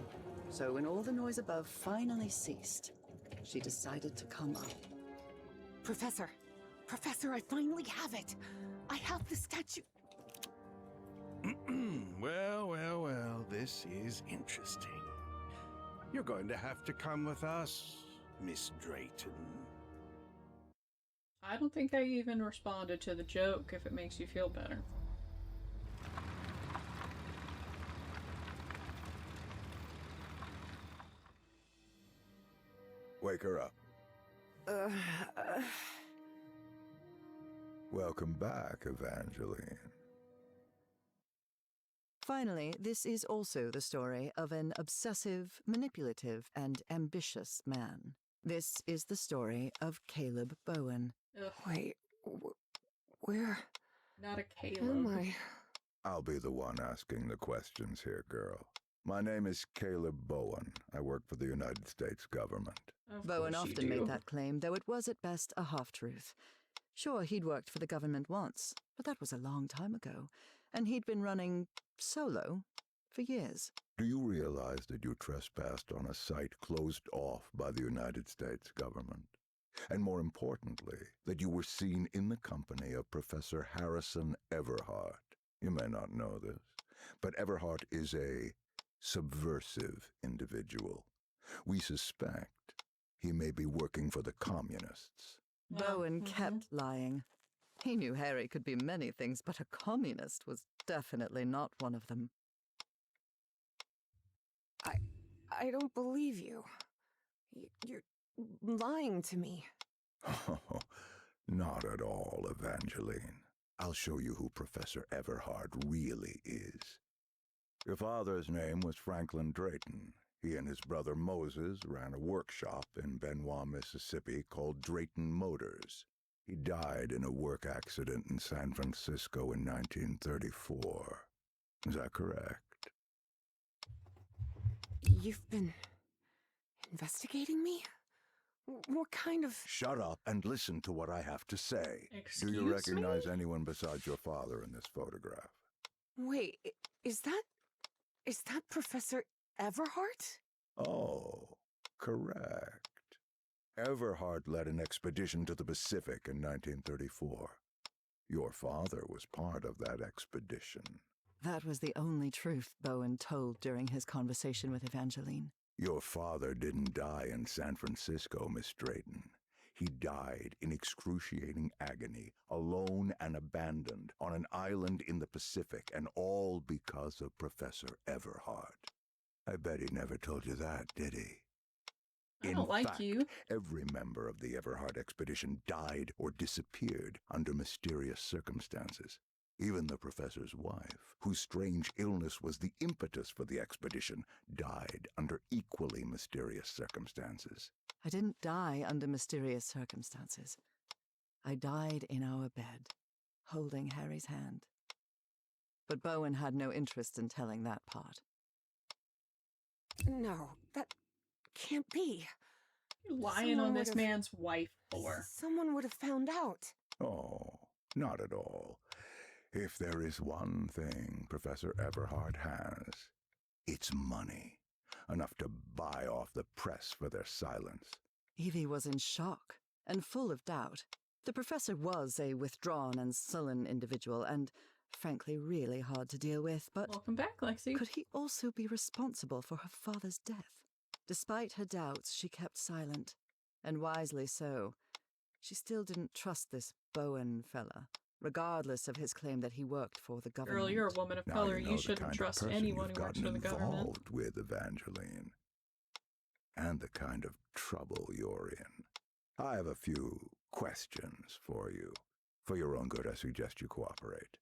So when all the noise above finally ceased, she decided to come up. Professor! Professor, I finally have it! I have the statue. Well, this is interesting. You're going to have to come with us, Miss Drayton. I don't think I even responded to the joke, if it makes you feel better. Wake her up. Welcome back, Evangeline. Finally, this is also the story of an obsessive, manipulative, and ambitious man. This is the story of Caleb Bowen. Ugh, Wait, where not a am Caleb. I? I'll be the one asking the questions here, girl. My name is Caleb Bowen. I work for the United States government. Of Bowen course you often do. made that claim, though it was at best a half-truth. Sure, he'd worked for the government once, but that was a long time ago, and he'd been running solo for years. Do you realize that you trespassed on a site closed off by the United States government? And more importantly, that you were seen in the company of Professor Harrison Everhart. You may not know this, but Everhart is a subversive individual. We suspect he may be working for the communists. Bowen kept lying. He knew Harry could be many things, but a communist was definitely not one of them. I don't believe you. You're lying to me. Not at all, Evangeline. I'll show you who Professor Everhard really is. Your father's name was Franklin Drayton. He and his brother Moses ran a workshop in Benoit, Mississippi called Drayton Motors. He died in a work accident in San Francisco in 1934. Is that correct? You've been investigating me? What kind of... Shut up and listen to what I have to say. Excuse Do you recognize me? anyone besides your father in this photograph? Wait, is that Professor Everhart? Oh, correct. Everhart led an expedition to the Pacific in 1934. Your father was part of that expedition. That was the only truth Bowen told during his conversation with Evangeline. Your father didn't die in San Francisco, Miss Drayton. He died in excruciating agony, alone and abandoned, on an island in the Pacific, and all because of Professor Everhart. I bet he never told you that, did he? I don't like you. Every member of the Everhart expedition died or disappeared under mysterious circumstances. Even the professor's wife, whose strange illness was the impetus for the expedition, died under equally mysterious circumstances. I didn't die under mysterious circumstances. I died in our bed, holding Harry's hand. But Bowen had no interest in telling that part. No, that can't be. You're lying Someone on this would've- man's wife for. Someone would have found out. Oh, not at all. If there is one thing Professor Everhart has, it's money. Enough to buy off the press for their silence. Evie was in shock and full of doubt. The professor was a withdrawn and sullen individual and, frankly, really hard to deal with, but Welcome back, Lexi. could he also be responsible for her father's death? Despite her doubts, she kept silent, and wisely so. She still didn't trust this Bowen fella, regardless of his claim that he worked for the government. Girl, you're a woman of Now color. you know You the shouldn't kind of trust person anyone you've who works gotten for the government. involved with, Evangeline. And the kind of trouble you're in. I have a few questions for you. For your own good, I suggest you cooperate.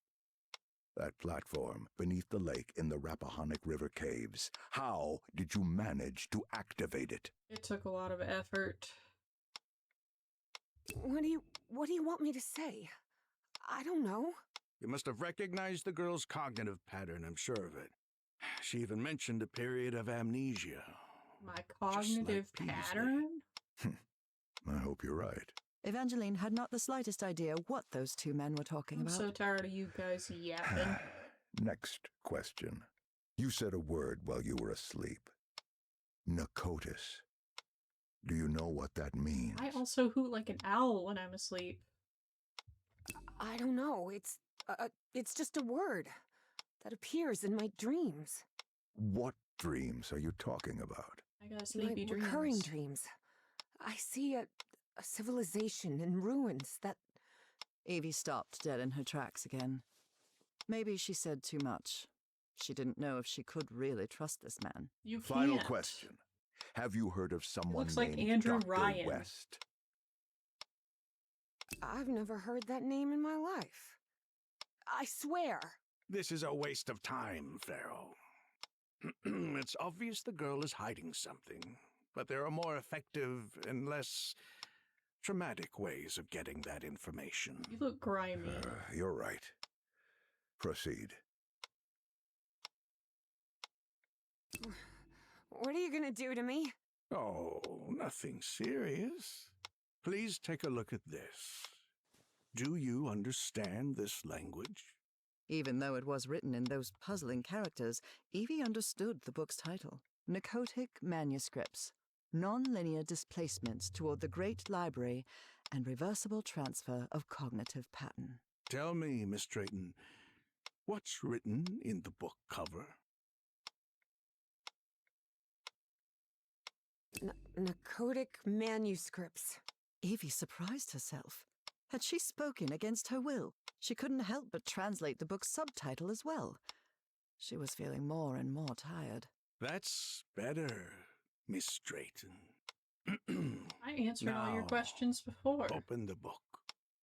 That platform beneath the lake in the Rappahannock River caves, how did you manage to activate it? It took a lot of effort. What do you want me to say? I don't know. You must have recognized the girl's cognitive pattern, I'm sure of it. She even mentioned a period of amnesia. My cognitive Beasley. pattern? I hope you're right. Evangeline had not the slightest idea what those two men were talking I'm about. so tired of you guys yapping. Next question. You said a word while you were asleep. Narcotis. Do you know what that means? I also hoot like an owl when I'm asleep. I don't know. It's just a word that appears in my dreams. What dreams are you talking about? I got sleepy dreams. Recurring dreams. I see a civilization in ruins that... Evie stopped dead in her tracks again. Maybe she said too much. She didn't know if she could really trust this man. You can't. Final question. Have you heard of someone looks like named Andrew Dr. Ryan. West? I've never heard that name in my life. I swear. This is a waste of time, Pharaoh. It's obvious the girl is hiding something, but there are more effective and less traumatic ways of getting that information. You look grimy. You're right. Proceed. What are you gonna do to me? Oh, nothing serious. Please take a look at this. Do you understand this language? Even though it was written in those puzzling characters, Evie understood the book's title. Narcotic Manuscripts. Non-linear displacements toward the Great Library and reversible transfer of cognitive pattern. Tell me, Miss Drayton, what's written in the book cover? Narcotic manuscripts. Evie surprised herself. Had she spoken against her will? She couldn't help but translate the book's subtitle as well. She was feeling more and more tired. That's better. Miss Drayton. I answered all your Now, questions before. Open the book.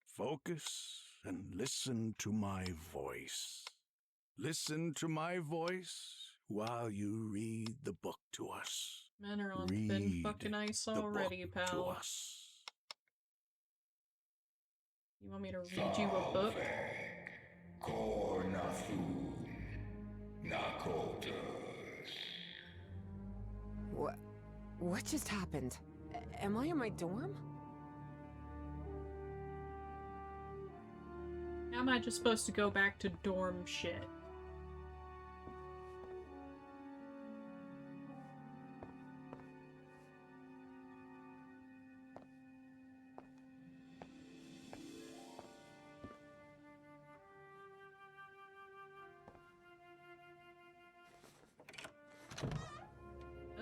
Focus and listen to my voice. Listen to my voice while you read the book to us. Men are on Read thin fucking ice the already, book to pal. us. You want me to read you a book? What just happened? Am I in my dorm? How am I just supposed to go back to dorm shit?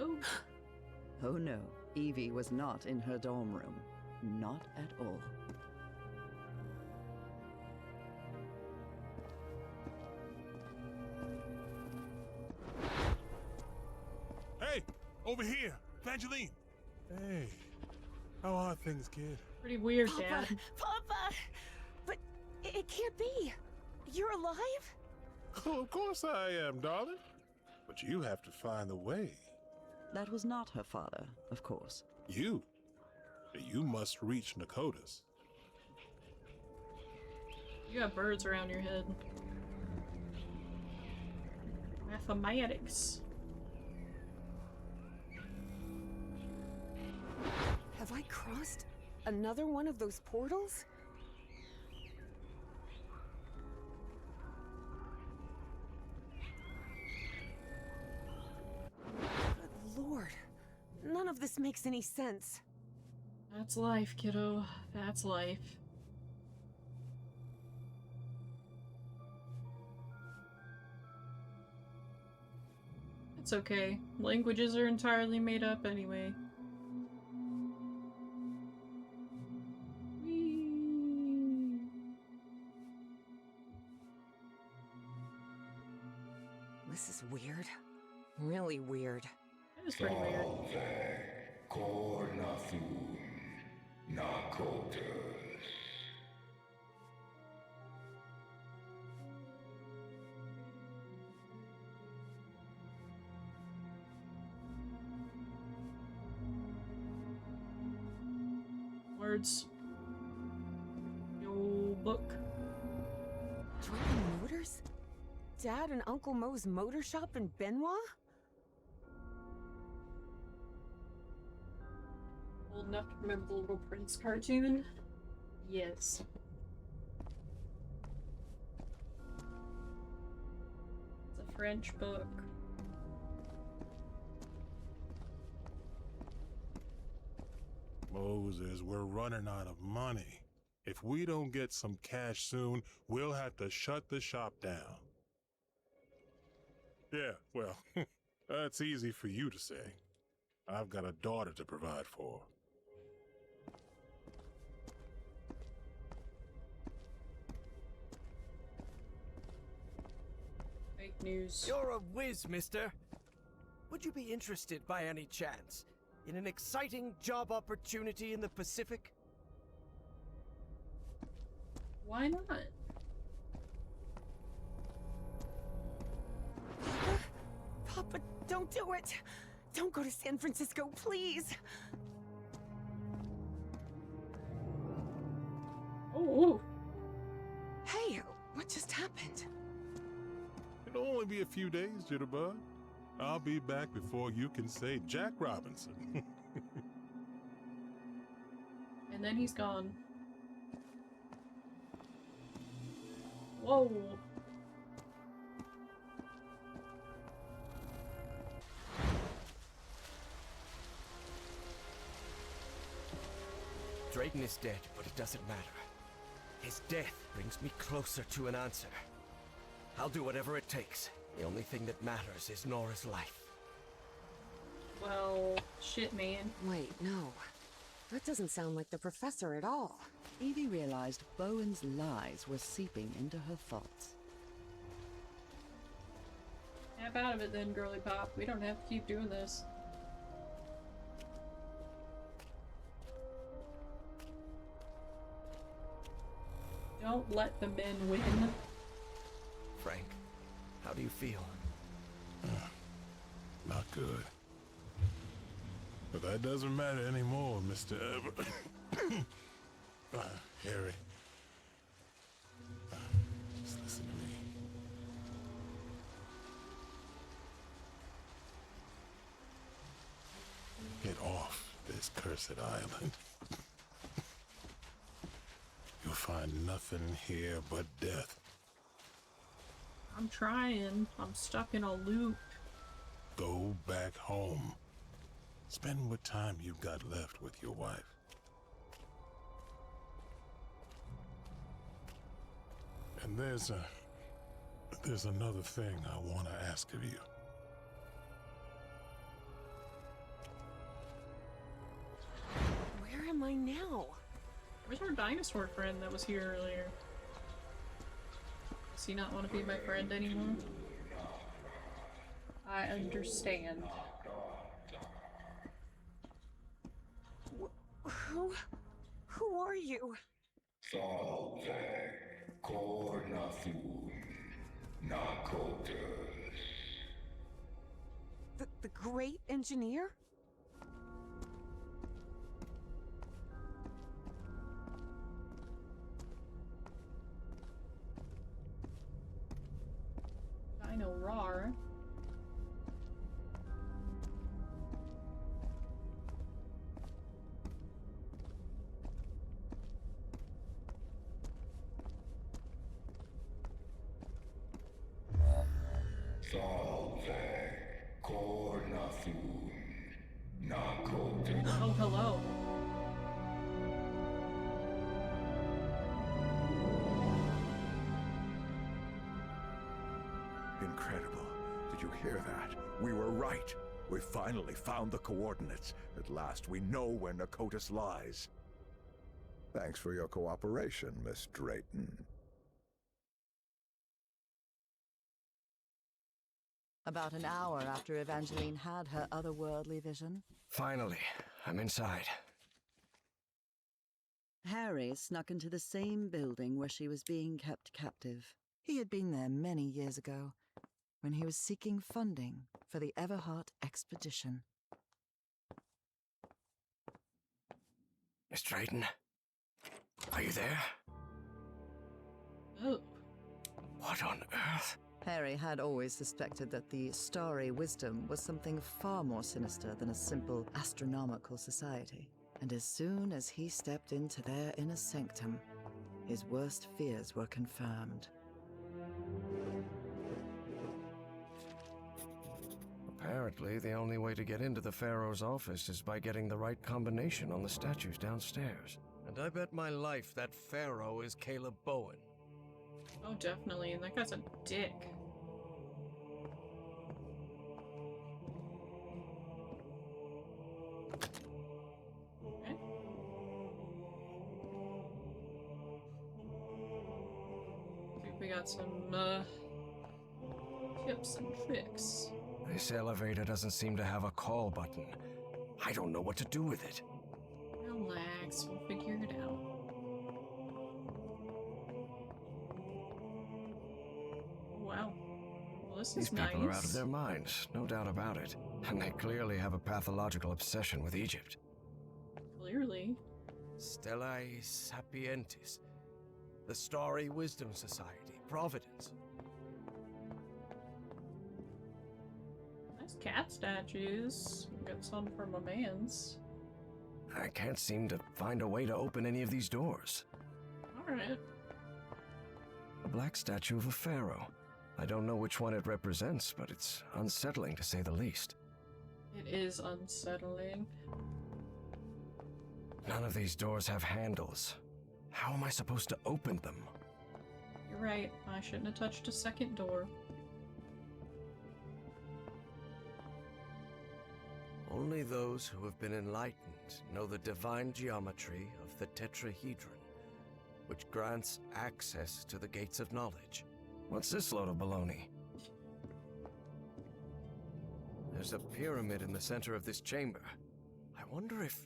Oh. Oh no, Evie was not in her dorm room. Not at all. Hey, over here, Evangeline. Hey, how are things, kid? Pretty weird, Papa! Dad. Papa! But it can't be! You're alive? Oh, of course I am, darling. But you have to find the way. That was not her father, of course. You must reach Nakotas. You got birds around your head. Mathematics. Have I crossed another one of those portals? Good Lord. None of this makes any sense. That's life, kiddo. That's life. It's okay. Languages are entirely made up anyway. Whee! This is weird. Really weird. That is pretty weird. Words. Yo, book. Driving motors? Dad and Uncle Mo's motor shop in Benoit? Old enough to remember the Little Prince cartoon? Yes. It's a French book. Moses, we're running out of money. If we don't get some cash soon, we'll have to shut the shop down. Yeah, well, that's easy for you to say. I've got a daughter to provide for. Fake news. You're a whiz, mister. Would you be interested by any chance in an exciting job opportunity in the Pacific? Why not? Papa, don't do it! Don't go to San Francisco, please! Oh. Hey, what just happened? It'll only be a few days, Jitterbug. I'll be back before you can say Jack Robinson. And then he's gone. Whoa. Drayton is dead, but it doesn't matter. His death brings me closer to an answer. I'll do whatever it takes. The only thing that matters is Nora's life. Well, shit, man. Wait, no. That doesn't sound like the professor at all. Evie realized Bowen's lies were seeping into her thoughts. Snap out of it then, girly pop. We don't have to keep doing this. Don't let the men win. Frank, how do you feel? Not good. But that doesn't matter anymore, Mr. Harry. Just listen to me. Get off this cursed island. You'll find nothing here but death. I'm trying. I'm stuck in a loop. Go back home. Spend what time you've got left with your wife. And there's another thing I want to ask of you. Where am I now? Where's our dinosaur friend that was here earlier? Does he not want to be my friend anymore? I understand. Who are you? Salve, Cornathun, Nakotas. The great engineer? Dino Rar. Salve, Cornathun, Nakotas. Oh, hello. Incredible. Did you hear that? We were right. We finally found the coordinates. At last we know where Nakotas lies. Thanks for your cooperation, Miss Drayton. About an hour after Evangeline had her otherworldly vision, Finally, I'm inside. Harry snuck into the same building where she was being kept captive. He had been there many years ago, when he was seeking funding for the Everhart expedition. Miss Drayton, are you there? Oh. What on earth? Harry had always suspected that the Starry Wisdom was something far more sinister than a simple astronomical society. And as soon as he stepped into their inner sanctum, his worst fears were confirmed. Apparently, the only way to get into the Pharaoh's office is by getting the right combination on the statues downstairs. And I bet my life that Pharaoh is Caleb Bowen. Oh, definitely. And that guy's a dick. Okay. I think we got some, tips and tricks. This elevator doesn't seem to have a call button. I don't know what to do with it. Relax, we'll figure it out. Wow. Well, this These is nice. people are out of their minds, no doubt about it. And they clearly have a pathological obsession with Egypt. Clearly. Stellae Sapientis. The Starry Wisdom Society. Providence. Nice cat statues. Got some from a man's. I can't seem to find a way to open any of these doors. Alright. A black statue of a pharaoh. I don't know which one it represents, but it's unsettling to say the least. It is unsettling. None of these doors have handles. How am I supposed to open them? You're right. I shouldn't have touched a second door. Only those who have been enlightened know the divine geometry of the tetrahedron, which grants access to the gates of knowledge. What's this load of baloney? There's a pyramid in the center of this chamber. I wonder if...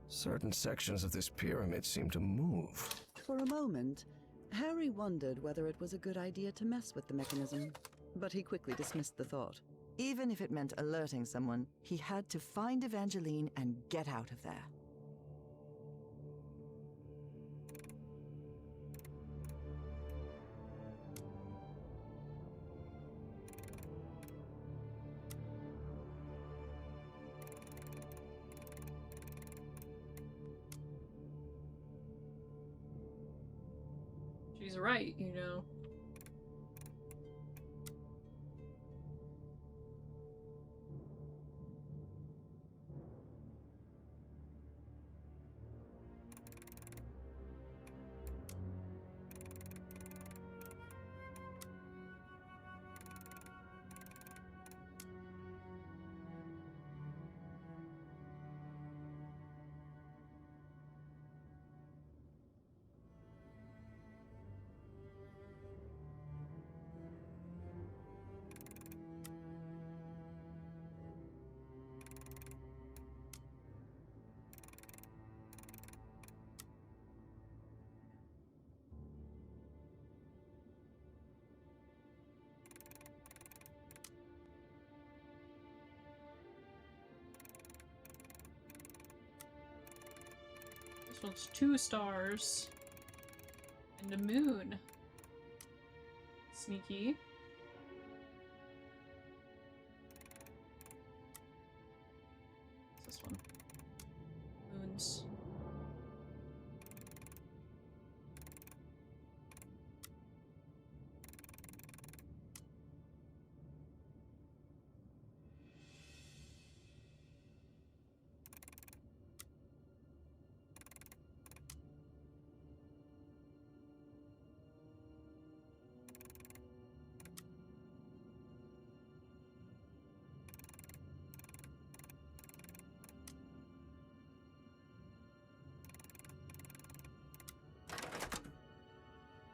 Certain sections of this pyramid seem to move. For a moment, Harry wondered whether it was a good idea to mess with the mechanism, but he quickly dismissed the thought. Even if it meant alerting someone, he had to find Evangeline and get out of there. She's right, you know. This one's 2 stars. And a moon. Sneaky. What's this one? Moons.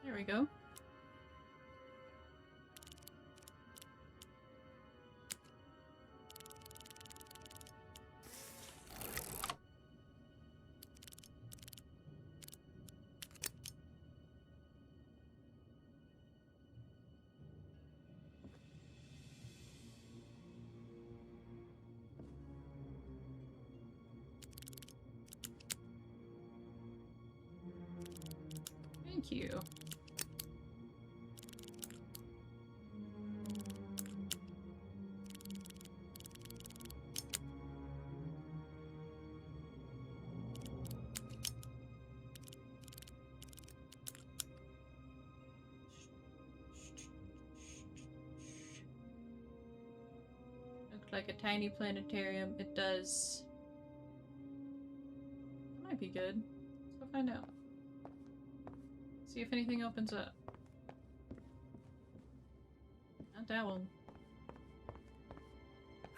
There we go. Thank you. Looks like a tiny planetarium. It does. That might be good. Let's go find out. See if anything opens up. Not that one.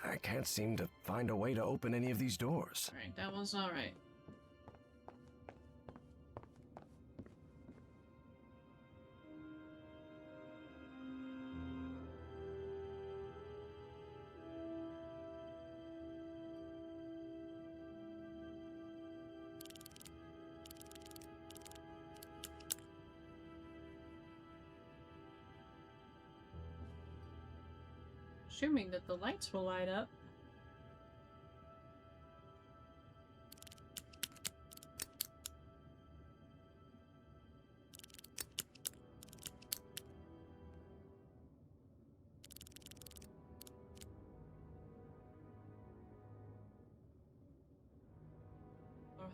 I can't seem to find a way to open any of these doors. Alright, that one's alright. Assuming that the lights will light up.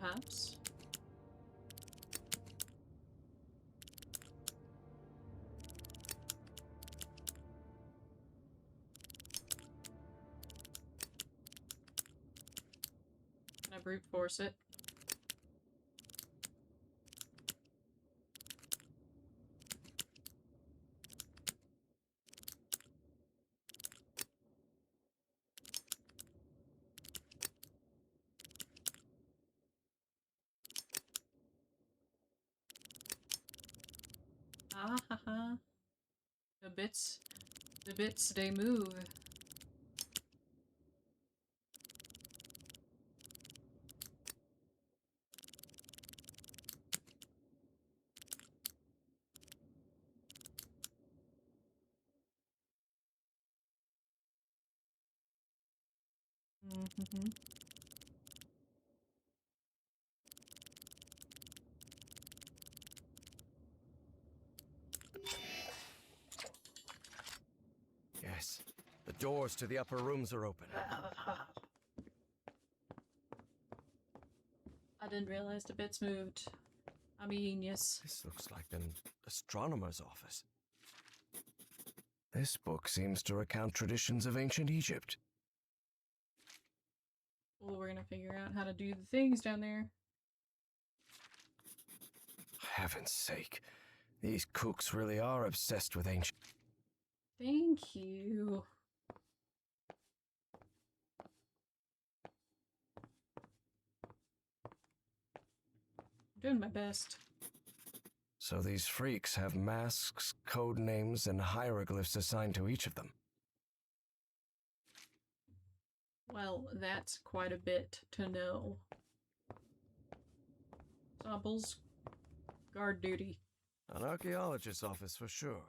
Perhaps. Can I brute force it? Ah ha ha. The bits, they move. Mm-hmm. Yes, the doors to the upper rooms are open. I didn't realize the bits moved. I'm a genius. This looks like an astronomer's office. This book seems to recount traditions of ancient Egypt. Well, we're gonna figure out how to do the things down there. Heaven's sake, these kooks really are obsessed with ancient... Thank you. I'm doing my best. So these freaks have masks, code names, and hieroglyphs assigned to each of them. Well, that's quite a bit to know. Samples. Guard duty. An archaeologist's office for sure.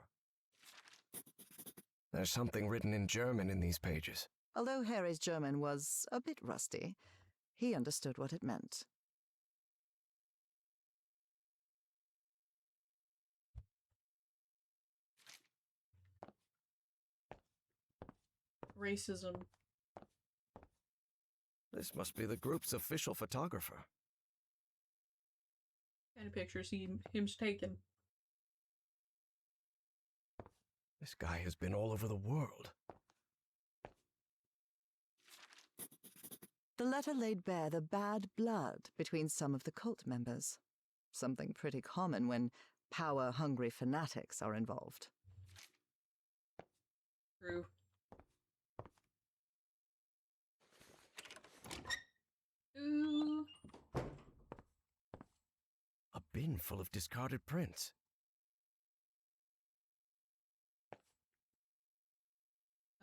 There's something written in German in these pages. Although Harry's German was a bit rusty, he understood what it meant. Racism. This must be the group's official photographer. And pictures him's taken. This guy has been all over the world. The letter laid bare the bad blood between some of the cult members. Something pretty common when power-hungry fanatics are involved. True. Ooh. A bin full of discarded prints.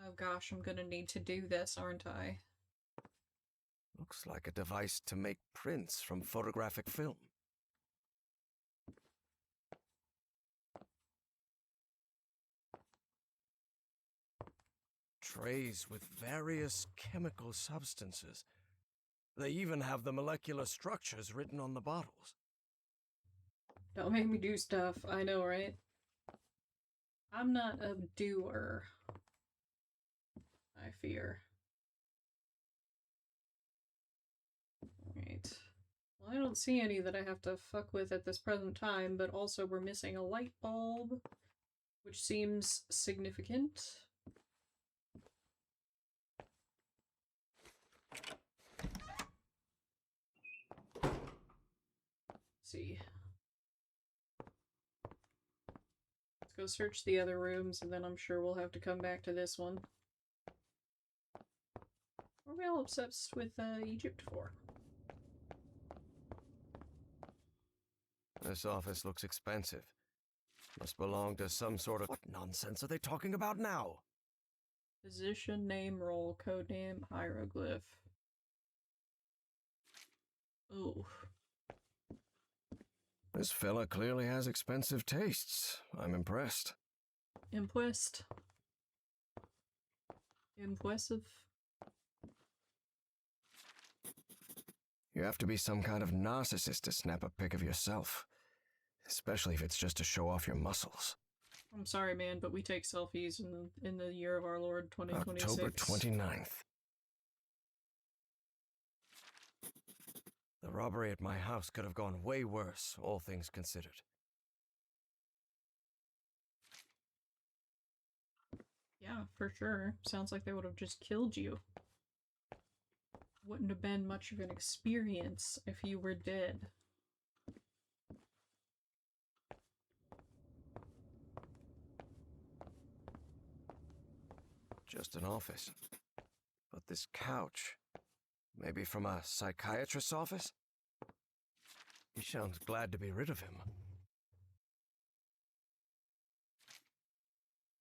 Oh gosh, I'm gonna need to do this, aren't I? Looks like a device to make prints from photographic film. Trays with various chemical substances. They even have the molecular structures written on the bottles. Don't make me do stuff, I know, right? I'm not a doer. I fear. Right. Well, I don't see any that I have to fuck with at this present time, but also we're missing a light bulb, which seems significant. Let's see. Let's go search the other rooms, and then I'm sure we'll have to come back to this one. What are we all obsessed with Egypt for? This office looks expensive. Must belong to some sort of... What nonsense are they talking about now? Position, name, role, code name, hieroglyph. Ooh. This fella clearly has expensive tastes. I'm impressed. Impressed. Impressive. You have to be some kind of narcissist to snap a pic of yourself. Especially if it's just to show off your muscles. I'm sorry, man, but we take selfies in the year of our Lord 2026. October 29th. The robbery at my house could have gone way worse, all things considered. Yeah, for sure. Sounds like they would have just killed you. Wouldn't have been much of an experience if you were dead. Just an office. But this couch... Maybe from a psychiatrist's office? He sounds glad to be rid of him.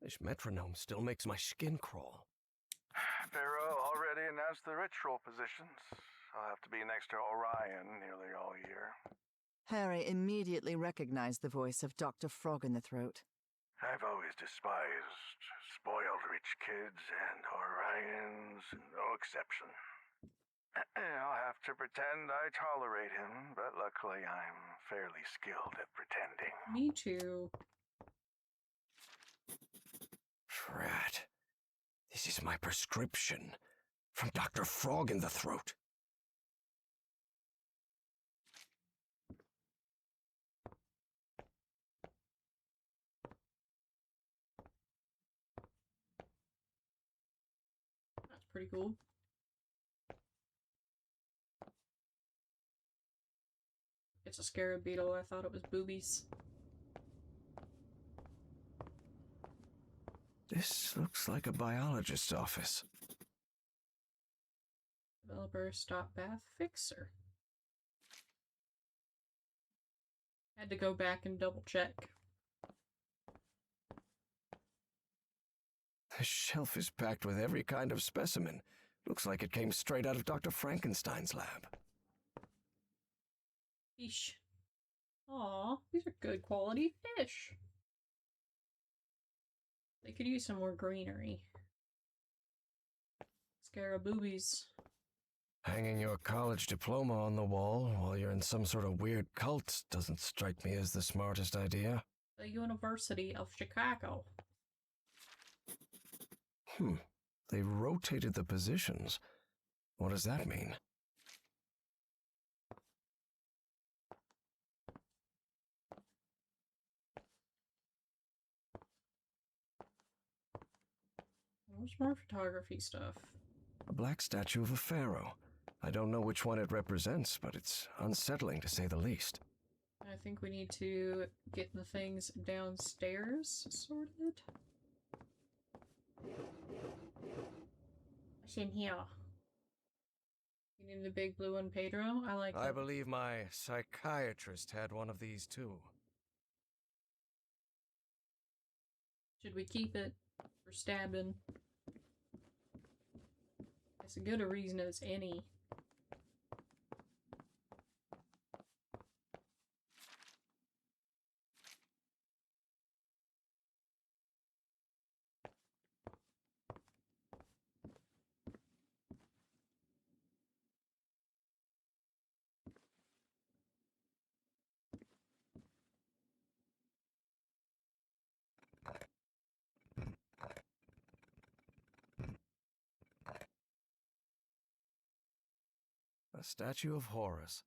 This metronome still makes my skin crawl. Pharaoh already announced the ritual positions. I'll have to be next to Orion nearly all year. Harry immediately recognized the voice of Dr. Frog in the Throat. I've always despised spoiled rich kids, and Orion's no exception. I'll have to pretend I tolerate him, but luckily I'm fairly skilled at pretending. Me too. Drat. This is my prescription. From Dr. Frog in the Throat. That's pretty cool. It's a scarab beetle. I thought it was boobies. This looks like a biologist's office. Developer stop bath fixer. Had to go back and double check. The shelf is packed with every kind of specimen. Looks like it came straight out of Dr. Frankenstein's lab. Fish. Aw, these are good quality fish. They could use some more greenery. Scaraboobies. Hanging your college diploma on the wall while you're in some sort of weird cult doesn't strike me as the smartest idea. The University of Chicago. They rotated the positions. What does that mean? There's more photography stuff. A black statue of a pharaoh. I don't know which one it represents, but it's unsettling to say the least. I think we need to get the things downstairs sorted. What's in here? You need the big blue one, Pedro? I like I that. believe my psychiatrist had one of these too. Should we keep it for stabbing? As good a reason as any. A statue of Horus,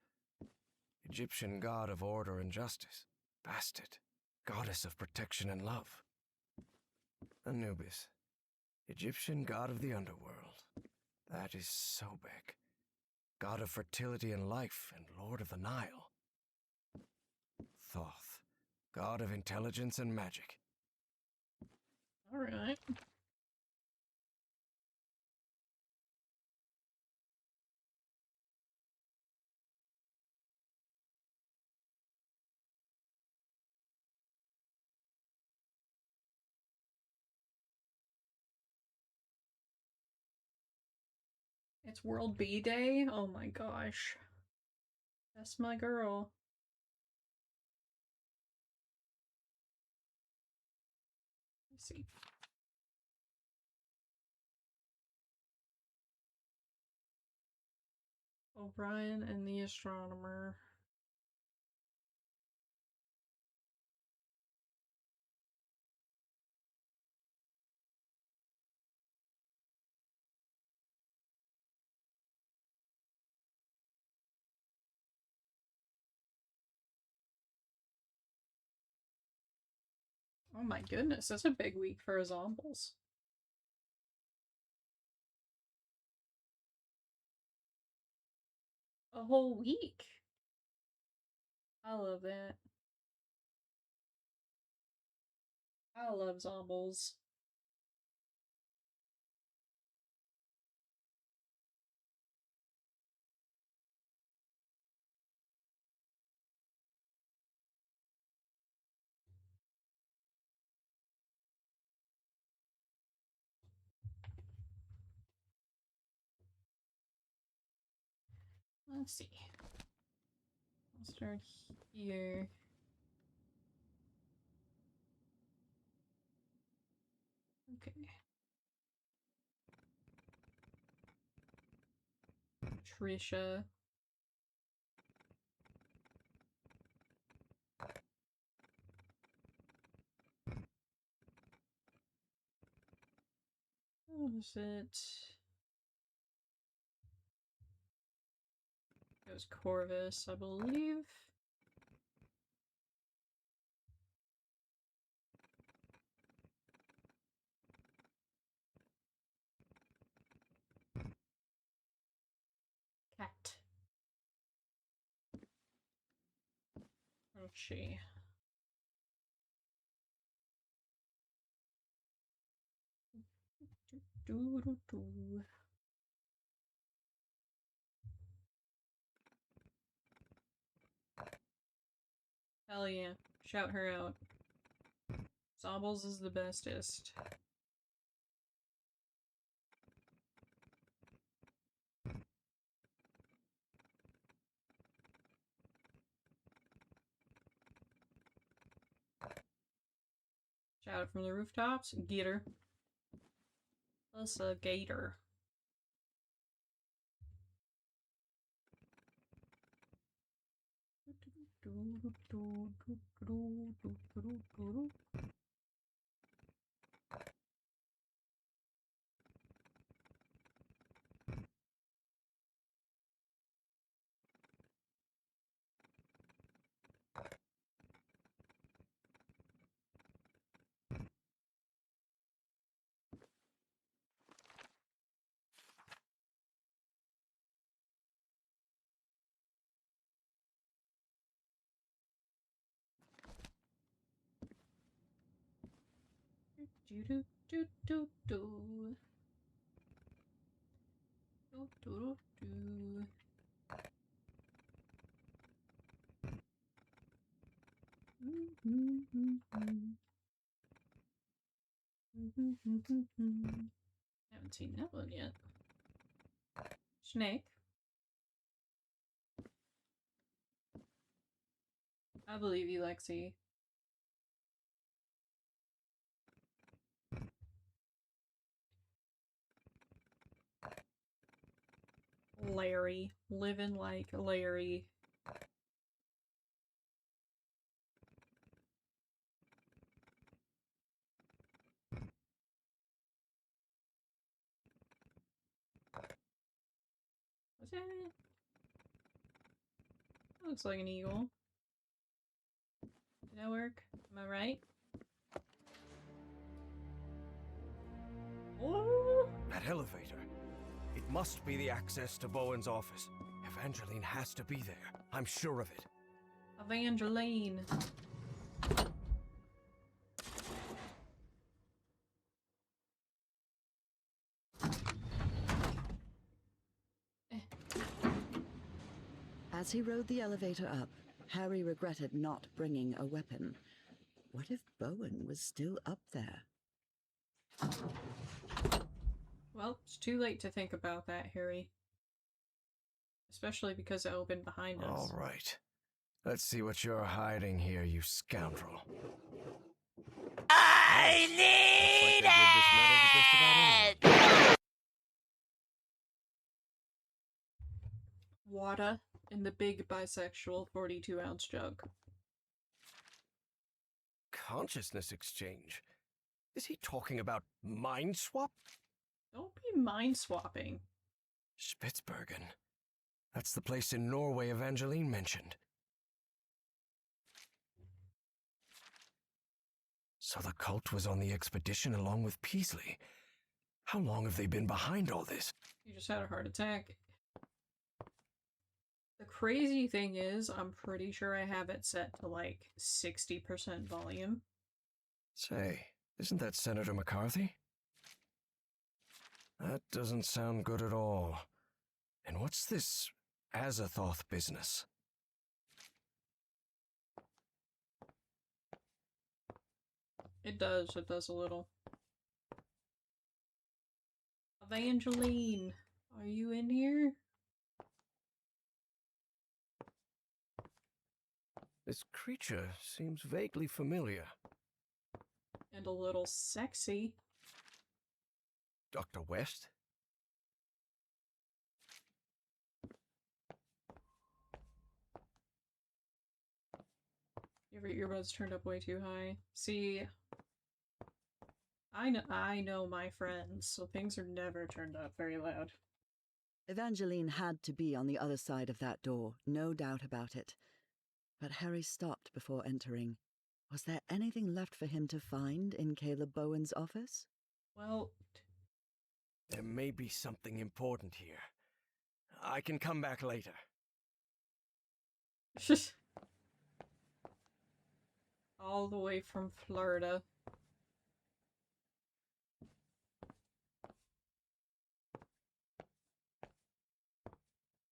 Egyptian god of order and justice. Bastet, goddess of protection and love. Anubis, Egyptian god of the underworld. That is Sobek, god of fertility and life and lord of the Nile. Thoth, god of intelligence and magic. Alright. It's World Bee Day? Oh my gosh. That's my girl. Let's see. O'Brien and the Astronomer. Oh my goodness, that's a big week for Zombles. A whole week. I love that. I love Zombles. Let's see. I'll start here. Okay. Patricia. What was it? It was Corvus, I believe. Cat. Where's she? Do, do, do. Hell yeah. Shout her out. Zobbles is the bestest. Shout it from the rooftops. Get her. Plus a gator. Do do do do do. Do do do. Haven't seen that one yet. Snake. I believe you, Lexi. Larry. Living like Larry. What's that? That looks like an eagle. Did that work? Am I right? Oh! That elevator. It must be the access to Bowen's office. Evangeline has to be there. I'm sure of it. Evangeline. As he rode the elevator up, Harry regretted not bringing a weapon. What if Bowen was still up there? Well, it's too late to think about that, Harry. Especially because it opened behind us. All right. Let's see what you're hiding here, you scoundrel. I need it! Water in the big bisexual 42-ounce jug. Consciousness exchange? Is he talking about mind swap? Don't be mind swapping. Spitsbergen. That's the place in Norway Evangeline mentioned. So the cult was on the expedition along with Peasley. How long have they been behind all this? You just had a heart attack. The crazy thing is, I'm pretty sure I have it set to like 60% volume. Say, isn't that Senator McCarthy? That doesn't sound good at all. And what's this Azathoth business? It does a little. Evangeline, are you in here? This creature seems vaguely familiar. And a little sexy. Dr. West? Favorite earbuds turned up way too high. See, I know my friends, so things are never turned up very loud. Evangeline had to be on the other side of that door, no doubt about it. But Harry stopped before entering. Was there anything left for him to find in Caleb Bowen's office? Well, there may be something important here. I can come back later. all the way from Florida.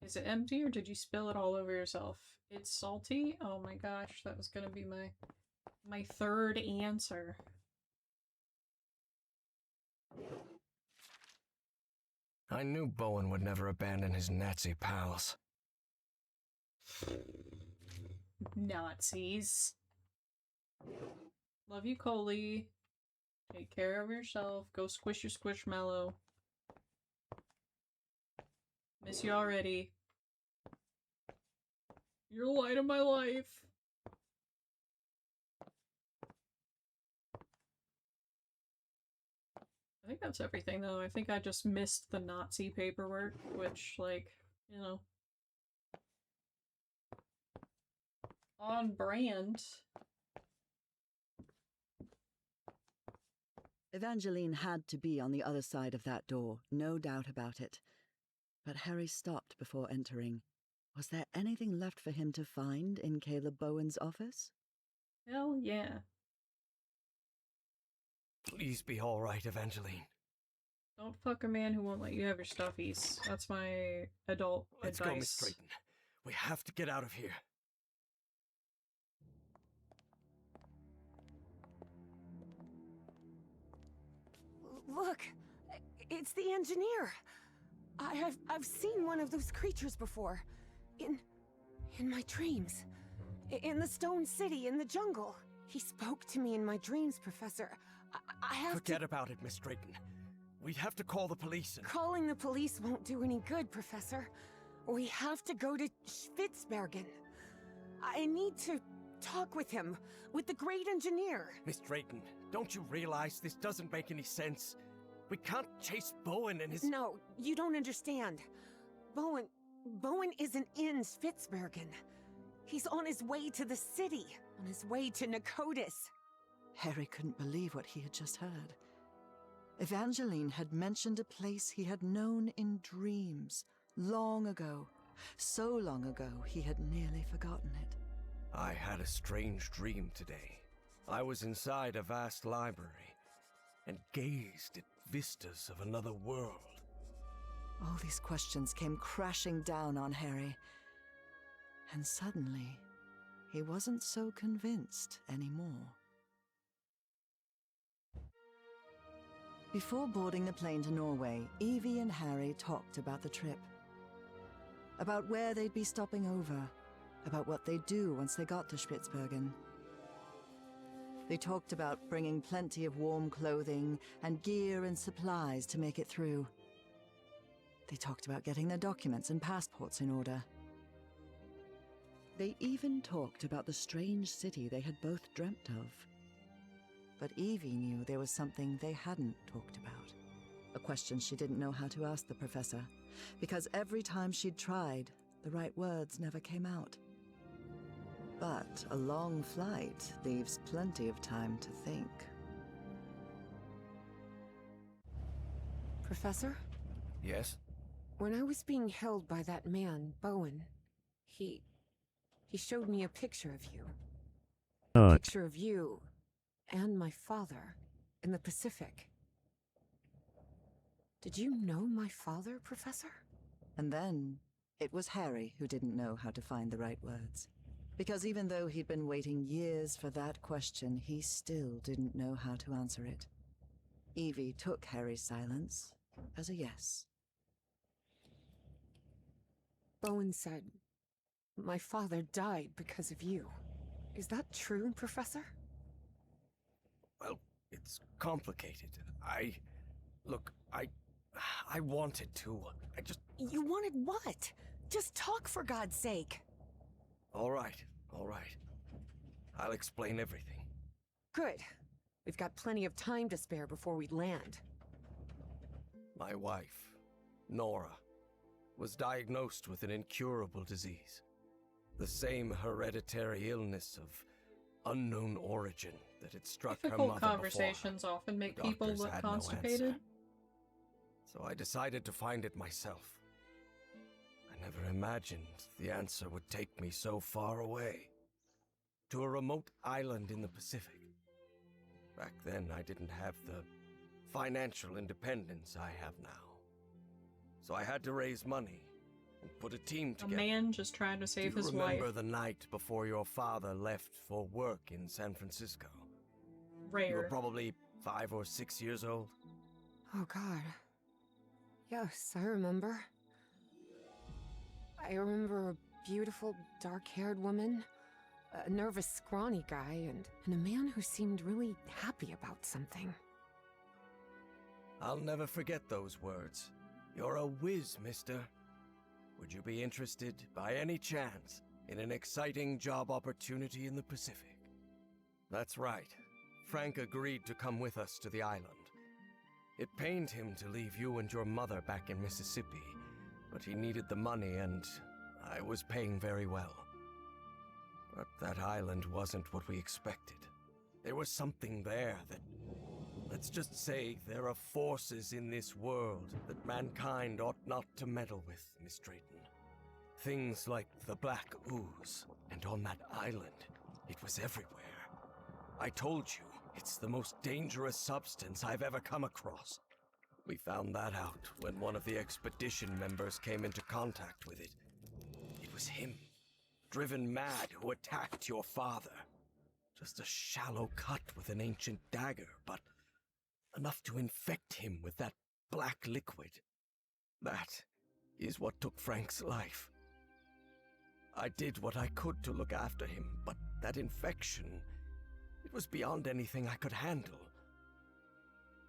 Is it empty or did you spill it all over yourself? It's salty? Oh my gosh, that was gonna be my third answer. I knew Bowen would never abandon his Nazi pals. Nazis. Love you, Coley. Take care of yourself. Go squish your squishmallow. Miss you already. You're the light of my life. I think that's everything, though. I think I just missed the Nazi paperwork, which, like, you know, on brand. Evangeline had to be on the other side of that door, no doubt about it. But Harry stopped before entering. Was there anything left for him to find in Caleb Bowen's office? Hell yeah. Please be all right, Evangeline. Don't fuck a man who won't let you have your stuffies. That's my adult Let's advice. go, Miss Drayton. We have to get out of here. Look, it's the engineer. I've seen one of those creatures before. In my dreams. In the Stone City, in the jungle. He spoke to me in my dreams, Professor. I have Forget about it, Miss Drayton. We'd have to call the police and... Calling the police won't do any good, Professor. We have to go to Spitsbergen. I need to talk with him, with the great engineer. Miss Drayton, don't you realize this doesn't make any sense? We can't chase Bowen and his... No, you don't understand. Bowen isn't in Spitsbergen. He's on his way to the city, on his way to Nakotis. Harry couldn't believe what he had just heard. Evangeline had mentioned a place he had known in dreams, long ago. So long ago, he had nearly forgotten it. I had a strange dream today. I was inside a vast library and gazed at vistas of another world. All these questions came crashing down on Harry. And suddenly, he wasn't so convinced anymore. Before boarding the plane to Norway, Evie and Harry talked about the trip. About where they'd be stopping over. About what they'd do once they got to Spitsbergen. They talked about bringing plenty of warm clothing and gear and supplies to make it through. They talked about getting their documents and passports in order. They even talked about the strange city they had both dreamt of. But Evie knew there was something they hadn't talked about. A question she didn't know how to ask the professor, because every time she'd tried, the right words never came out. But a long flight leaves plenty of time to think. Professor? Yes? When I was being held by that man, Bowen, he showed me a picture of you. A picture of you and my father in the Pacific. Did you know my father, Professor? And then, it was Harry who didn't know how to find the right words. Because even though he'd been waiting years for that question, he still didn't know how to answer it. Evie took Harry's silence as a yes. Bowen said, my father died because of you. Is that true, Professor? Well, it's complicated. Look, I wanted to. You wanted what? Just talk, for God's sake. All right. I'll explain everything. Good. We've got plenty of time to spare before we land. My wife, Nora, was diagnosed with an incurable disease. The same hereditary illness of unknown origin that had struck her Difficult mother conversations before. often make The people doctors look had no constipated. answer. So I decided to find it myself. I never imagined the answer would take me so far away. To a remote island in the Pacific. Back then, I didn't have the financial independence I have now. So I had to raise money and put a team A together. man just trying to save Do you his remember wife. the night before your father left for work in San Francisco? You were Rare. probably 5 or 6 years old. Oh, God. Yes, I remember. I remember a beautiful, dark-haired woman, a nervous, scrawny guy, and a man who seemed really happy about something. I'll never forget those words. You're a whiz, mister. Would you be interested, by any chance, in an exciting job opportunity in the Pacific? That's right. Frank agreed to come with us to the island. It pained him to leave you and your mother back in Mississippi, but he needed the money and I was paying very well. But that island wasn't what we expected. There was something there that... Let's just say there are forces in this world that mankind ought not to meddle with, Miss Drayton. Things like the Black Ooze, and on that island, it was everywhere. I told you, it's the most dangerous substance I've ever come across. We found that out when one of the expedition members came into contact with it. It was him, driven mad, who attacked your father. Just a shallow cut with an ancient dagger, but enough to infect him with that black liquid. That is what took Frank's life. I did what I could to look after him, but that infection, it was beyond anything I could handle.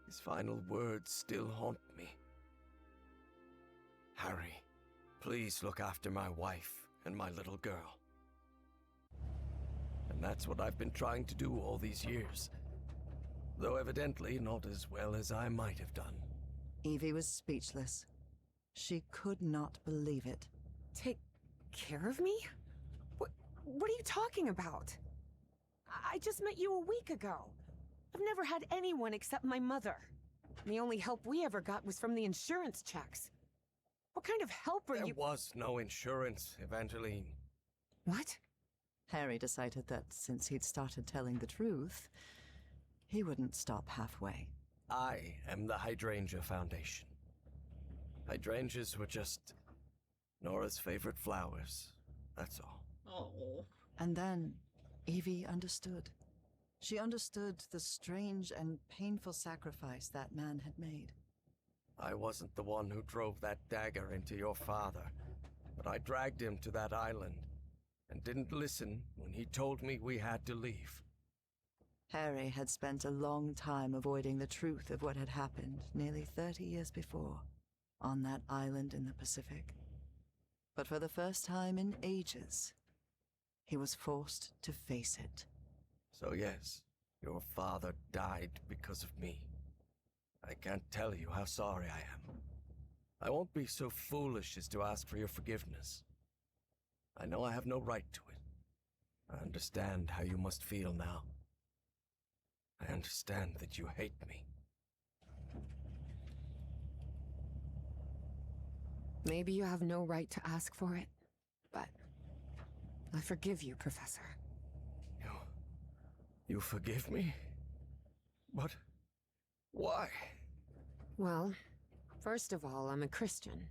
His final words still haunt me. Harry, please look after my wife and my little girl. And that's what I've been trying to do all these years. Though evidently not as well as I might have done. Evie was speechless. She could not believe it. Take care of me? What are you talking about? I just met you a week ago. I've never had anyone except my mother. And the only help we ever got was from the insurance checks. What kind of help are you— There was no insurance, Evangeline. What? Harry decided that since he'd started telling the truth, he wouldn't stop halfway. I am the Hydrangea Foundation. Hydrangeas were just Nora's favorite flowers, that's all. Oh. And then Evie understood. She understood the strange and painful sacrifice that man had made. I wasn't the one who drove that dagger into your father, but I dragged him to that island and didn't listen when he told me we had to leave. Harry had spent a long time avoiding the truth of what had happened nearly 30 years before, on that island in the Pacific. But for the first time in ages, he was forced to face it. So yes, your father died because of me. I can't tell you how sorry I am. I won't be so foolish as to ask for your forgiveness. I know I have no right to it. I understand how you must feel now. I understand that you hate me. Maybe you have no right to ask for it, but I forgive you, Professor. You forgive me? But why? Well, first of all, I'm a Christian,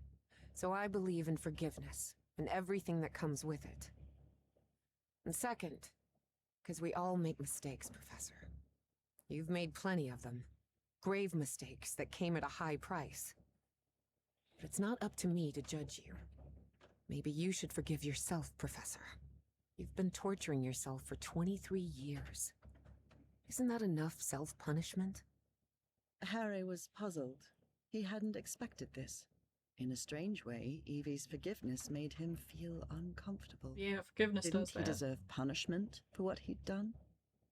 so I believe in forgiveness and everything that comes with it. And second, because we all make mistakes, Professor. You've made plenty of them. Grave mistakes that came at a high price. But it's not up to me to judge you. Maybe you should forgive yourself, Professor. You've been torturing yourself for 23 years. Isn't that enough self-punishment? Harry was puzzled. He hadn't expected this. In a strange way, Evie's forgiveness made him feel uncomfortable. Yeah, forgiveness Didn't does he that. deserve punishment for what he'd done?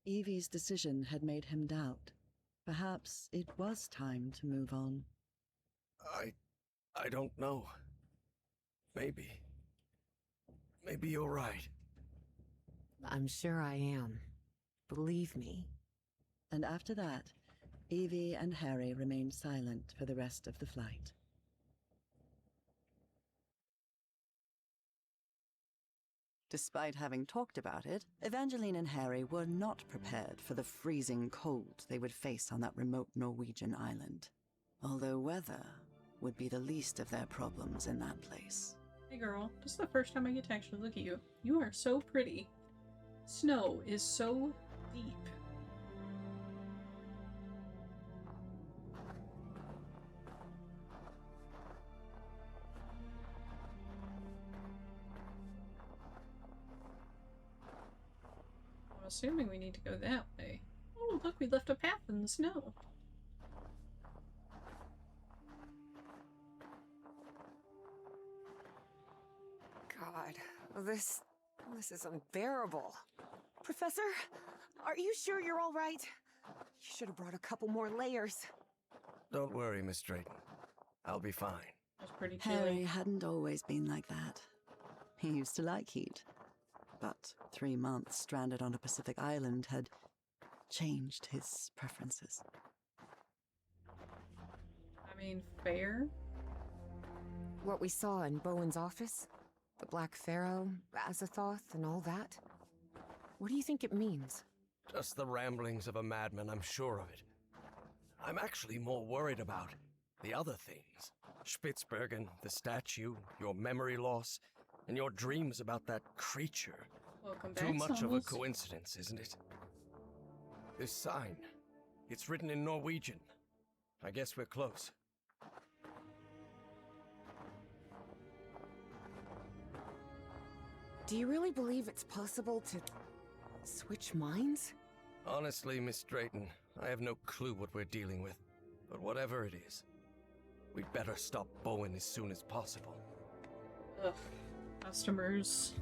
Evie's decision had made him doubt. Perhaps it was time to move on. I don't know. Maybe. Maybe you're right. I'm sure I am. Believe me. And after that, Evie and Harry remained silent for the rest of the flight. Despite having talked about it, Evangeline and Harry were not prepared for the freezing cold they would face on that remote Norwegian island. Although weather would be the least of their problems in that place. Hey girl, this is the first time I get to actually look at you. You are so pretty. Snow is so deep. I'm assuming we need to go that way. Oh, look, we left a path in the snow. God, this is unbearable. Professor, are you sure you're all right? You should have brought a couple more layers. Don't worry, Miss Drayton. I'll be fine. That's pretty Harry chilly. hadn't always been like that. He used to like heat. But 3 months stranded on a Pacific island had changed his preferences. I mean, fair? What we saw in Bowen's office? The Black Pharaoh, Azathoth, and all that? What do you think it means? Just the ramblings of a madman, I'm sure of it. I'm actually more worried about the other things. Spitsbergen, the statue, your memory loss, and your dreams about that creature. Welcome back, Too much of a Samus. coincidence, isn't it? This sign, it's written in Norwegian. I guess we're close. Do you really believe it's possible to switch minds? Honestly, Miss Drayton, I have no clue what we're dealing with. But whatever it is, we'd better stop Bowen as soon as possible. Ugh. Customers.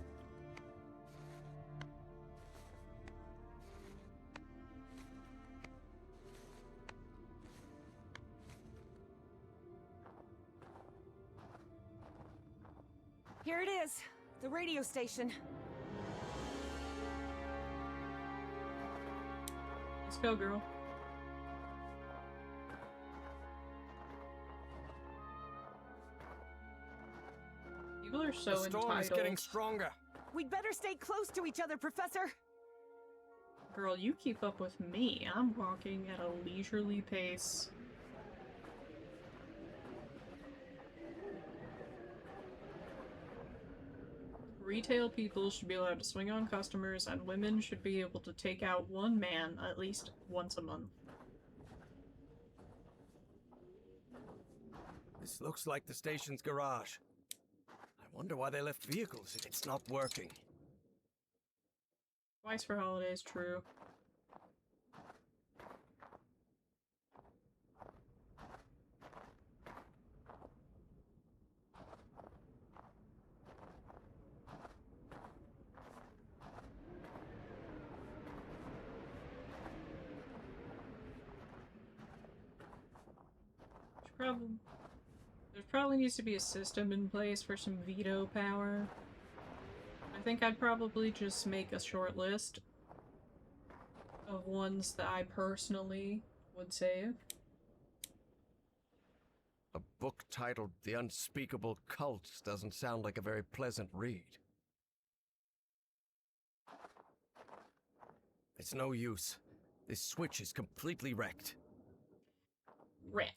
Here it is, the radio station. Let's go, girl. People are so The storm entitled. is getting stronger. We'd better stay close to each other, Professor. Girl, you keep up with me. I'm walking at a leisurely pace. Retail people should be allowed to swing on customers, and women should be able to take out one man at least once a month. This looks like the station's garage. I wonder why they left vehicles if it's not working. Twice for holidays, true. There probably needs to be a system in place for some veto power. I think I'd probably just make a short list of ones that I personally would save. A book titled The Unspeakable Cult doesn't sound like a very pleasant read. It's no use. This switch is completely wrecked. Wrecked.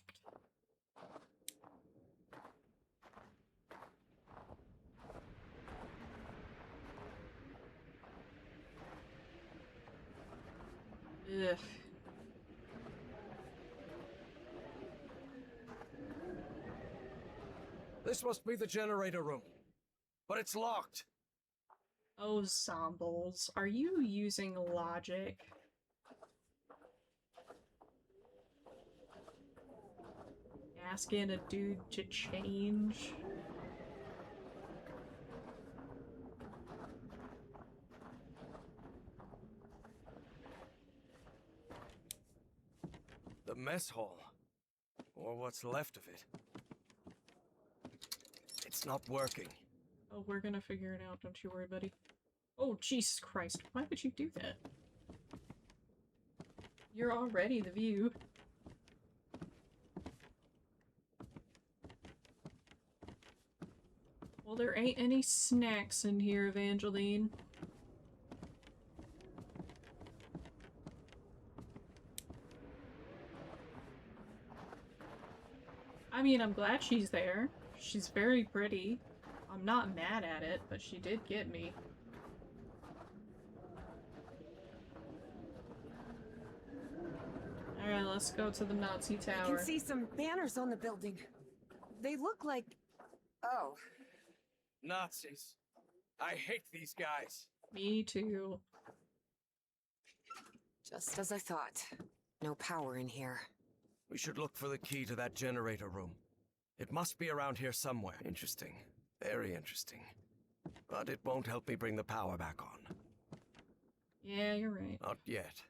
Ugh. This must be the generator room. But it's locked. Oh, Zombles. Are you using logic? asking a dude to change. The mess hall. Or what's left of it. It's not working. Oh, we're gonna figure it out, don't you worry, buddy. Oh, Jesus Christ. Why would you do that? You're already the view. Well, there ain't any snacks in here, Evangeline. I mean, I'm glad she's there. She's very pretty. I'm not mad at it, but she did get me. Alright, let's go to the Nazi I tower. can see some banners on the building. They look like... Oh. Nazis. I hate these guys. Me too. Just as I thought. No power in here. We should look for the key to that generator room. It must be around here somewhere. Interesting. Very interesting. But it won't help me bring the power back on. Yeah, you're right. Not yet.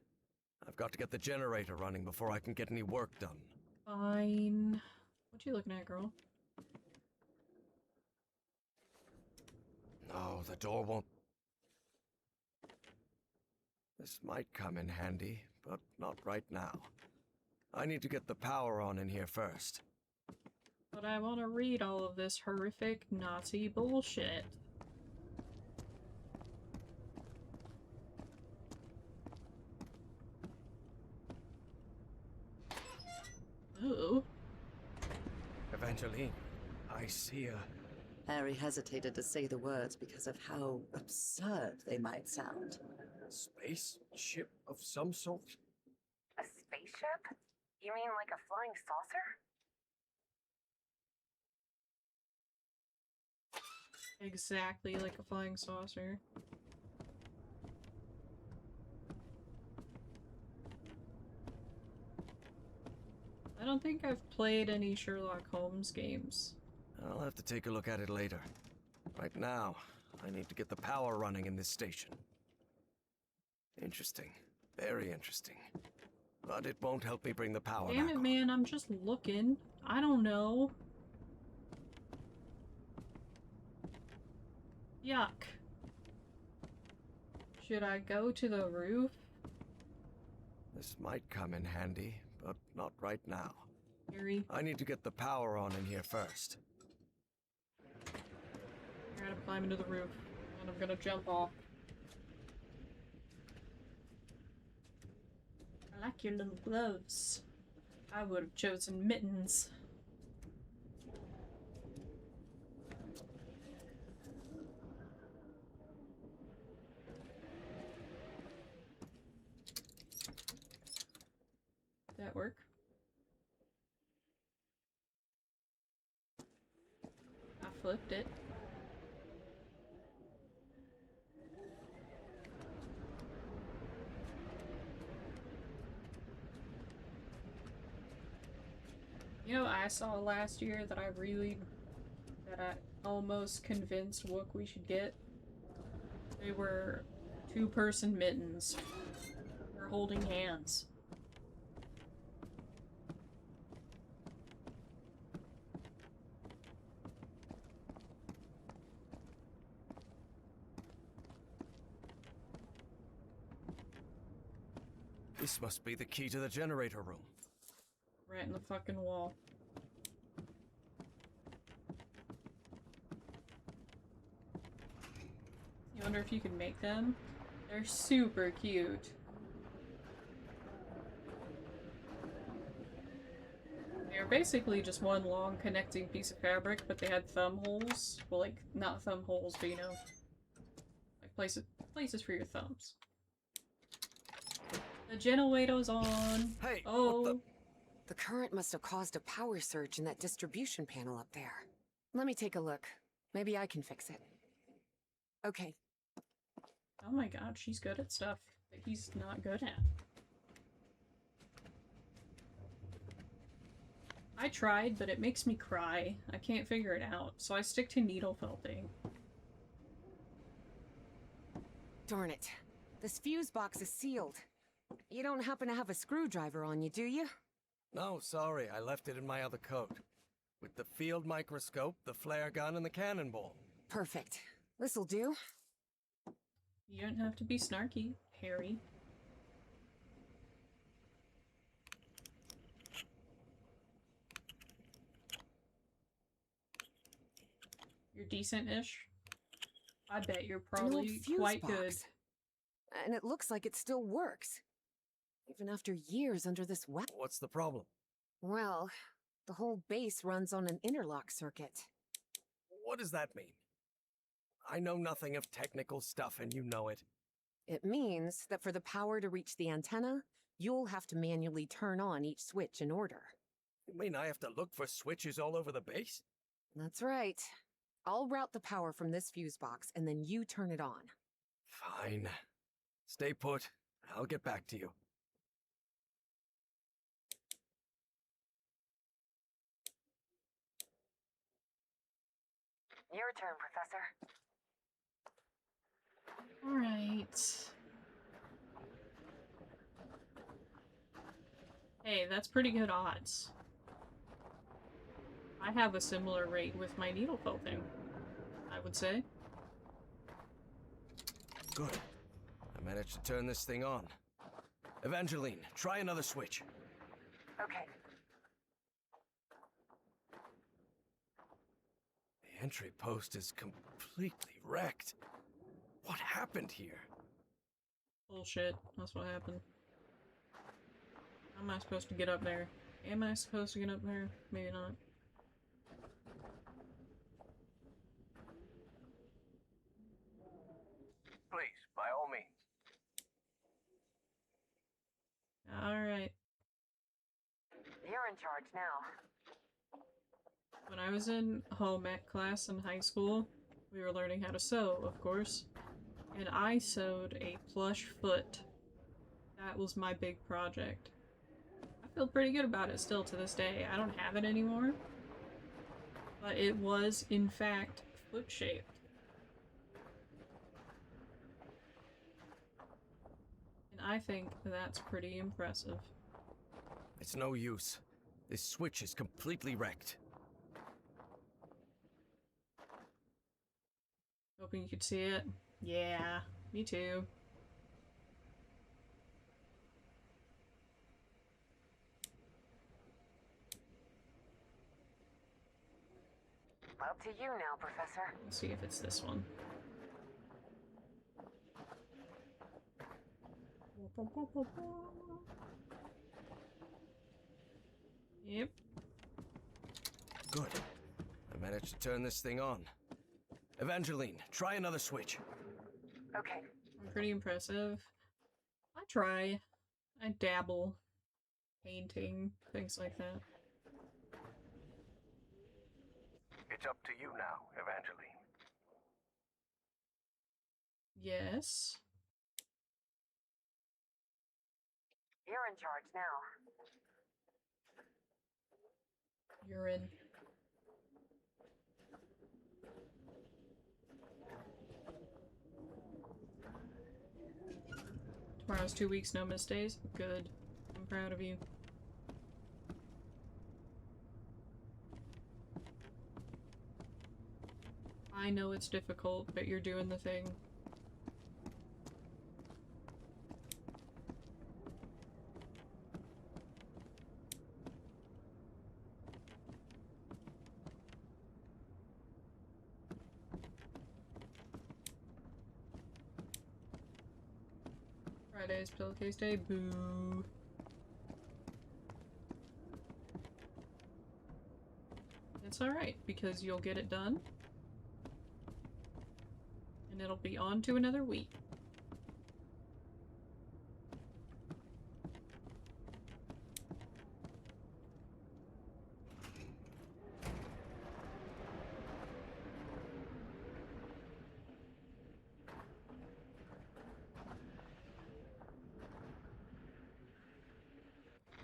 I've got to get the generator running before I can get any work done. Fine. What you looking at, girl? No, the door won't... This might come in handy, but not right now. I need to get the power on in here first. But I want to read all of this horrific Nazi bullshit. Ooh. Evangeline, I see a... Harry hesitated to say the words because of how absurd they might sound. space ship of some sort? A spaceship? You mean like a flying saucer? Exactly like a flying saucer. I don't think I've played any Sherlock Holmes games. I'll have to take a look at it later. Right now, I need to get the power running in this station. Interesting. Very interesting. But it won't help me bring the power back Damn it, on. man, I'm just looking. I don't know. Yuck. Should I go to the roof? This might come in handy, but not right now. Harry, I need to get the power on in here first. I gotta climb into the roof, and I'm gonna jump off. I like your little gloves. I would have chosen mittens. Did that work? I flipped it. You know, I saw last year that I almost convinced Wook we should get. They were two-person mittens. They're holding hands. This must be the key to the generator room. Right in the fucking wall. You wonder if you can make them? They're super cute. They're basically just one long connecting piece of fabric, but they had thumb holes. Well, like, not thumb holes, but you know, like places for your thumbs. The generator's on. Hey, oh. what the... The current must have caused a power surge in that distribution panel up there. Let me take a look. Maybe I can fix it. Okay. Oh my god, she's good at stuff that he's not good at. I tried, but it makes me cry. I can't figure it out, so I stick to needle felting. Darn it. This fuse box is sealed. You don't happen to have a screwdriver on you, do you? No, sorry, I left it in my other coat. With the field microscope, the flare gun, and the cannonball. Perfect. This'll do. You don't have to be snarky, Harry. You're decent-ish. I bet you're probably quite good. And it looks like it still works. Even after years under this weapon. What's the problem? Well, the whole base runs on an interlock circuit. What does that mean? I know nothing of technical stuff, and you know it. It means that for the power to reach the antenna, you'll have to manually turn on each switch in order. You mean I have to look for switches all over the base? That's right. I'll route the power from this fuse box, and then you turn it on. Fine. Stay put. I'll get back to you. Your turn, Professor. Alright. Hey, that's pretty good odds. I have a similar rate with my needle felting, I would say. Good. I managed to turn this thing on. Evangeline, try another switch. Okay. The entry post is completely wrecked. What happened here? Bullshit. That's what happened. How am I supposed to get up there? Am I supposed to get up there? Maybe not. Please, by all means. Alright. You're in charge now. When I was in home ec class in high school, we were learning how to sew, of course. And I sewed a plush foot. That was my big project. I feel pretty good about it still to this day. I don't have it anymore. But it was, in fact, foot-shaped. And I think that's pretty impressive. It's no use. This switch is completely wrecked. Hoping you could see it. Yeah, me too. Up to you now, Professor. Let's see if it's this one. Yep. Good. I managed to turn this thing on. Evangeline, try another switch. Okay. Pretty impressive. I try. I dabble. Painting, things like that. It's up to you now, Evangeline. Yes. You're in charge now. You're in. Tomorrow's 2 weeks, no miss days. Good. I'm proud of you. I know it's difficult, but you're doing the thing. Friday's pillowcase day. Boo. It's alright, because you'll get it done. And it'll be on to another week.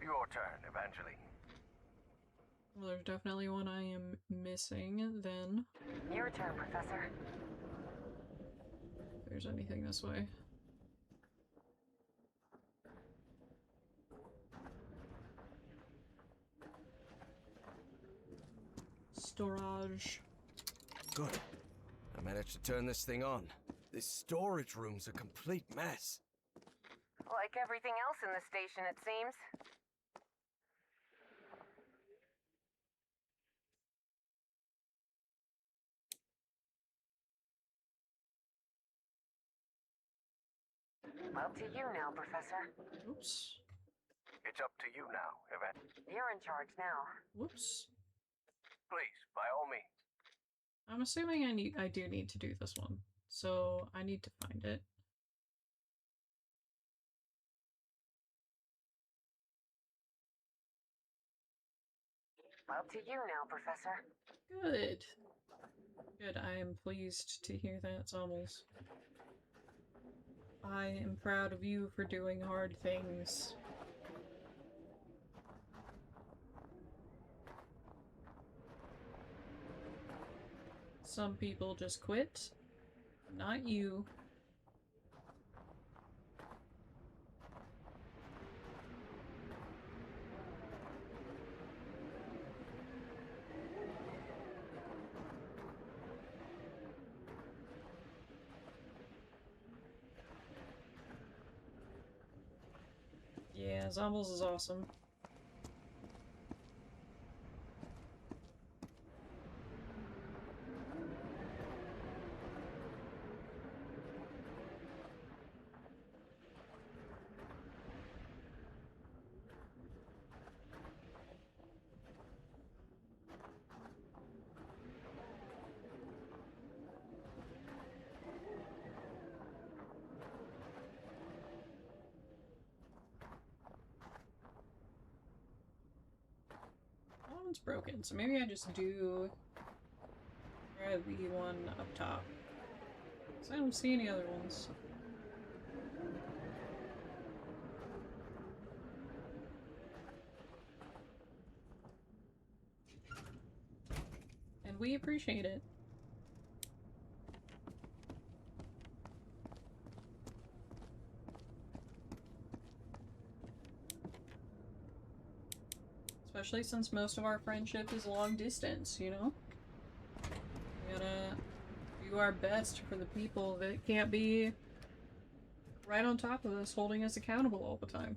Your turn, Evangeline. there's definitely one I am missing then. Your turn, Professor. If there's anything this way. Storage. Good. I managed to turn this thing on. This storage room's a complete mess. Like everything else in the station, it seems. Up to you now, Professor. Oops. It's up to you now, Yvette. You're in charge now. Whoops. Please, by all means. I'm assuming I do need to do this one. So I need to find it. Up to you now, Professor. Good. Good, I am pleased to hear that, Zommels. I am proud of you for doing hard things. Some people just quit. Not you. Yeah, Zombles is awesome. That one's broken, so maybe I just do grab the one up top. Because I don't see any other ones. And we appreciate it. Especially since most of our friendship is long distance, you know? We gotta do our best for the people that can't be right on top of us, holding us accountable all the time.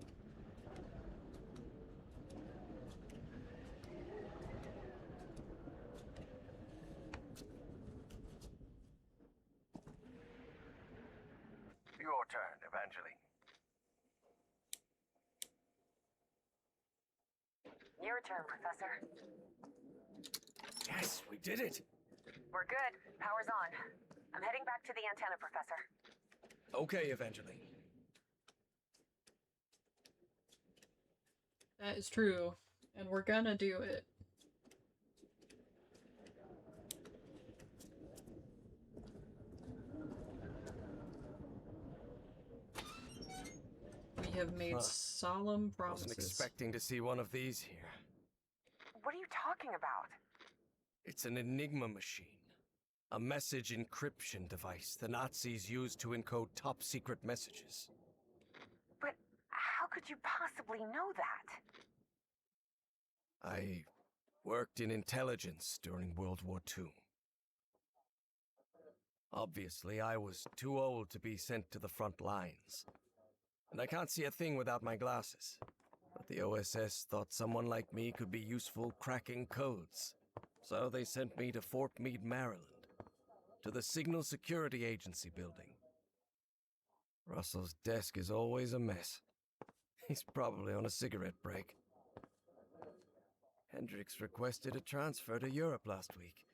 Your turn, Evangeline. Your turn, Professor. Yes, we did it! We're good. Power's on. I'm heading back to the antenna, Professor. Okay, Evangeline. That is true, and we're gonna do it. We have made solemn promises. Wasn't expecting to see one of these here. What are you talking about? It's an Enigma machine. A message encryption device the Nazis used to encode top-secret messages. But how could you possibly know that? I worked in intelligence during World War II. Obviously, I was too old to be sent to the front lines. And I can't see a thing without my glasses. But the OSS thought someone like me could be useful cracking codes. So they sent me to Fort Meade, Maryland, to the Signal Security Agency building. Russell's desk is always a mess. He's probably on a cigarette break. Hendricks requested a transfer to Europe last week.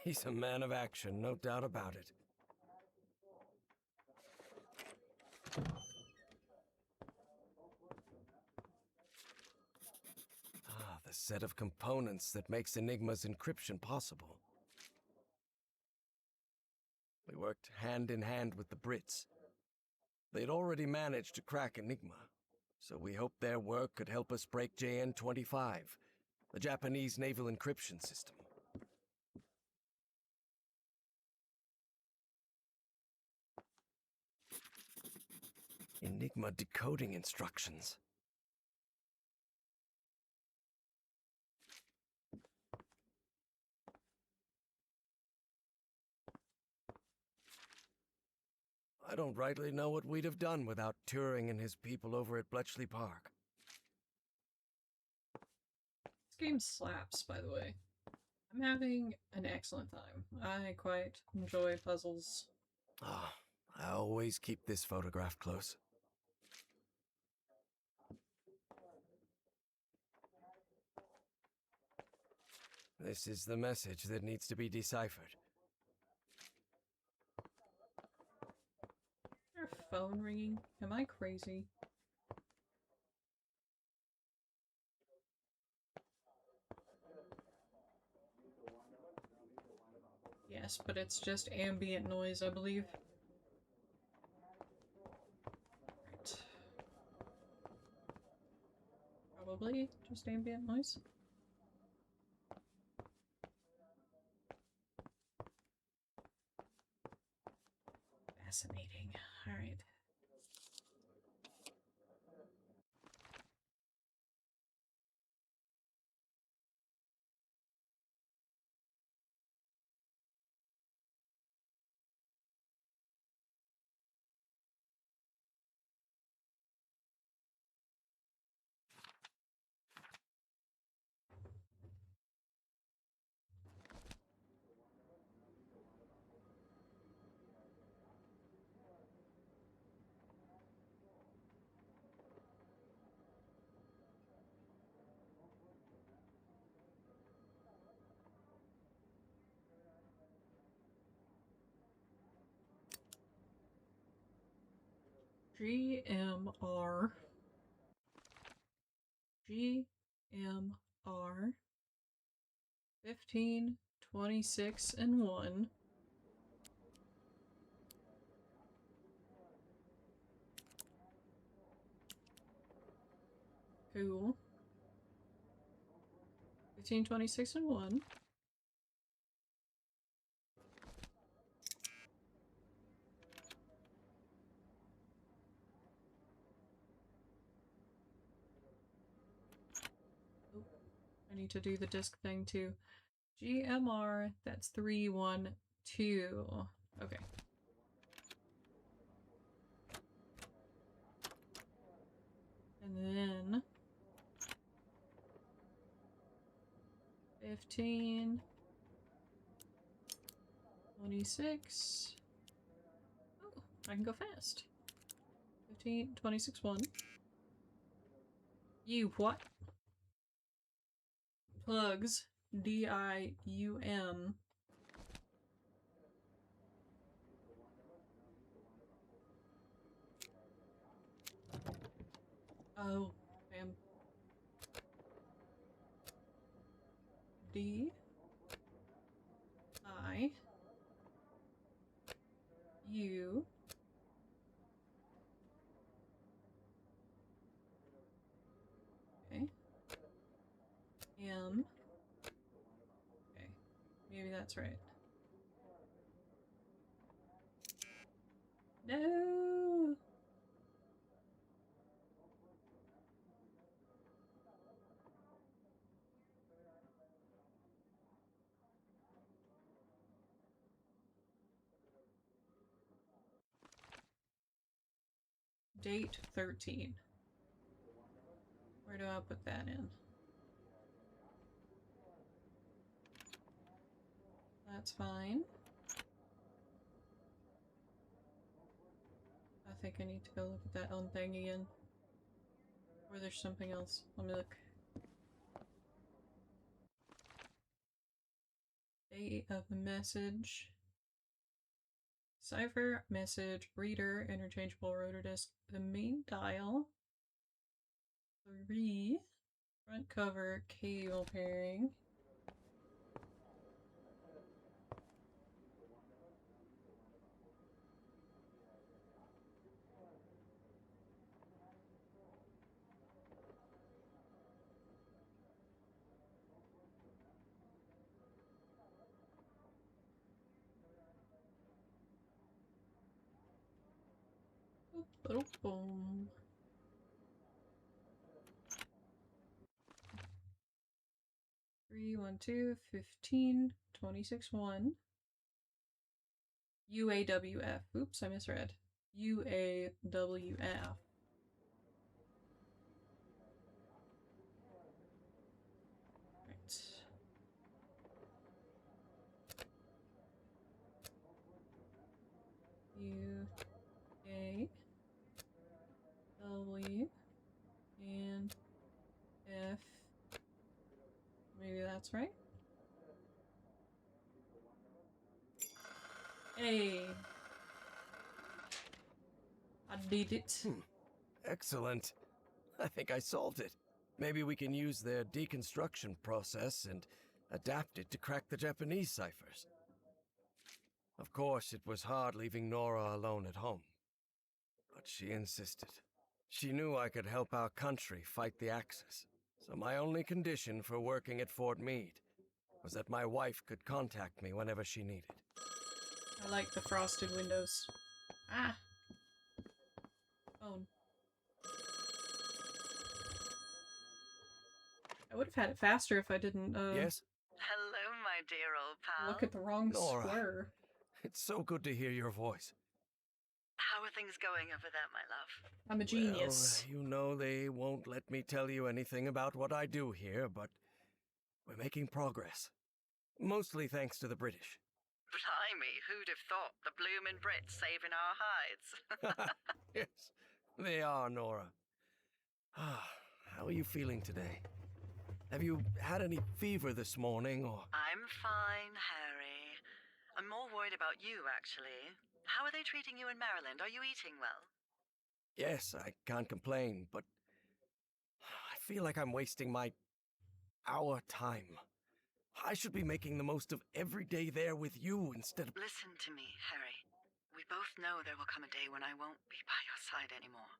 He's a man of action, no doubt about it. The set of components that makes Enigma's encryption possible. We worked hand in hand with the Brits. They'd already managed to crack Enigma, so we hoped their work could help us break JN-25 The Japanese naval encryption system. Enigma decoding instructions. I don't rightly know what we'd have done without Turing and his people over at Bletchley Park. This game slaps, by the way. I'm having an excellent time. I quite enjoy puzzles. Ah, I always keep this photograph close. This is the message that needs to be deciphered. Is there a phone ringing? Am I crazy? Yes, but it's just ambient noise, I believe. Right. Probably just ambient noise. Fascinating. Alright. GMR 15, 26, and 1. Cool. 15, 26, and 1. Oh, I need to do the disc thing too. GMR, that's 3, 1, 2. Okay. And then 15, 26. Oh, I can go fast. 15, 26, 1. You what? Plugs. DIUM. Oh, bam. D I U okay. M. Okay. Maybe that's right. No. Date 13. Where do I put that in? That's fine. I think I need to go look at that on thing again. Or there's something else. Let me look. Date of the message. Cipher, message, reader, interchangeable rotor disc, the main dial. 3. Front cover, cable pairing. Boom. 3, 1, 2, 15, 26, 1. UAWF. Oops, I misread. UAWF. Right. U A W and F. Maybe that's right. Hey. I did it. Excellent. I think I solved it. Maybe we can use their deconstruction process and adapt it to crack the Japanese ciphers. Of course, it was hard leaving Nora alone at home. But she insisted. She knew I could help our country fight the Axis. So my only condition for working at Fort Meade was that my wife could contact me whenever she needed. I like the frosted windows. Ah! Phone. I would have had it faster if I didn't, Yes? Hello, my dear old pal. look at the wrong Nora. square. It's so good to hear your voice. How are things going over there, my love? I'm a genius. Well, you know they won't let me tell you anything about what I do here, but we're making progress. Mostly thanks to the British. Blimey, who'd have thought the bloomin' Brits saving our hides? Yes, they are, Nora. How are you feeling today? Have you had any fever this morning, or...? I'm fine, Harry. I'm more worried about you, actually. How are they treating you in Maryland? Are you eating well? Yes, I can't complain, but I feel like I'm wasting our time. I should be making the most of every day there with you instead of... Listen to me, Harry. We both know there will come a day when I won't be by your side anymore.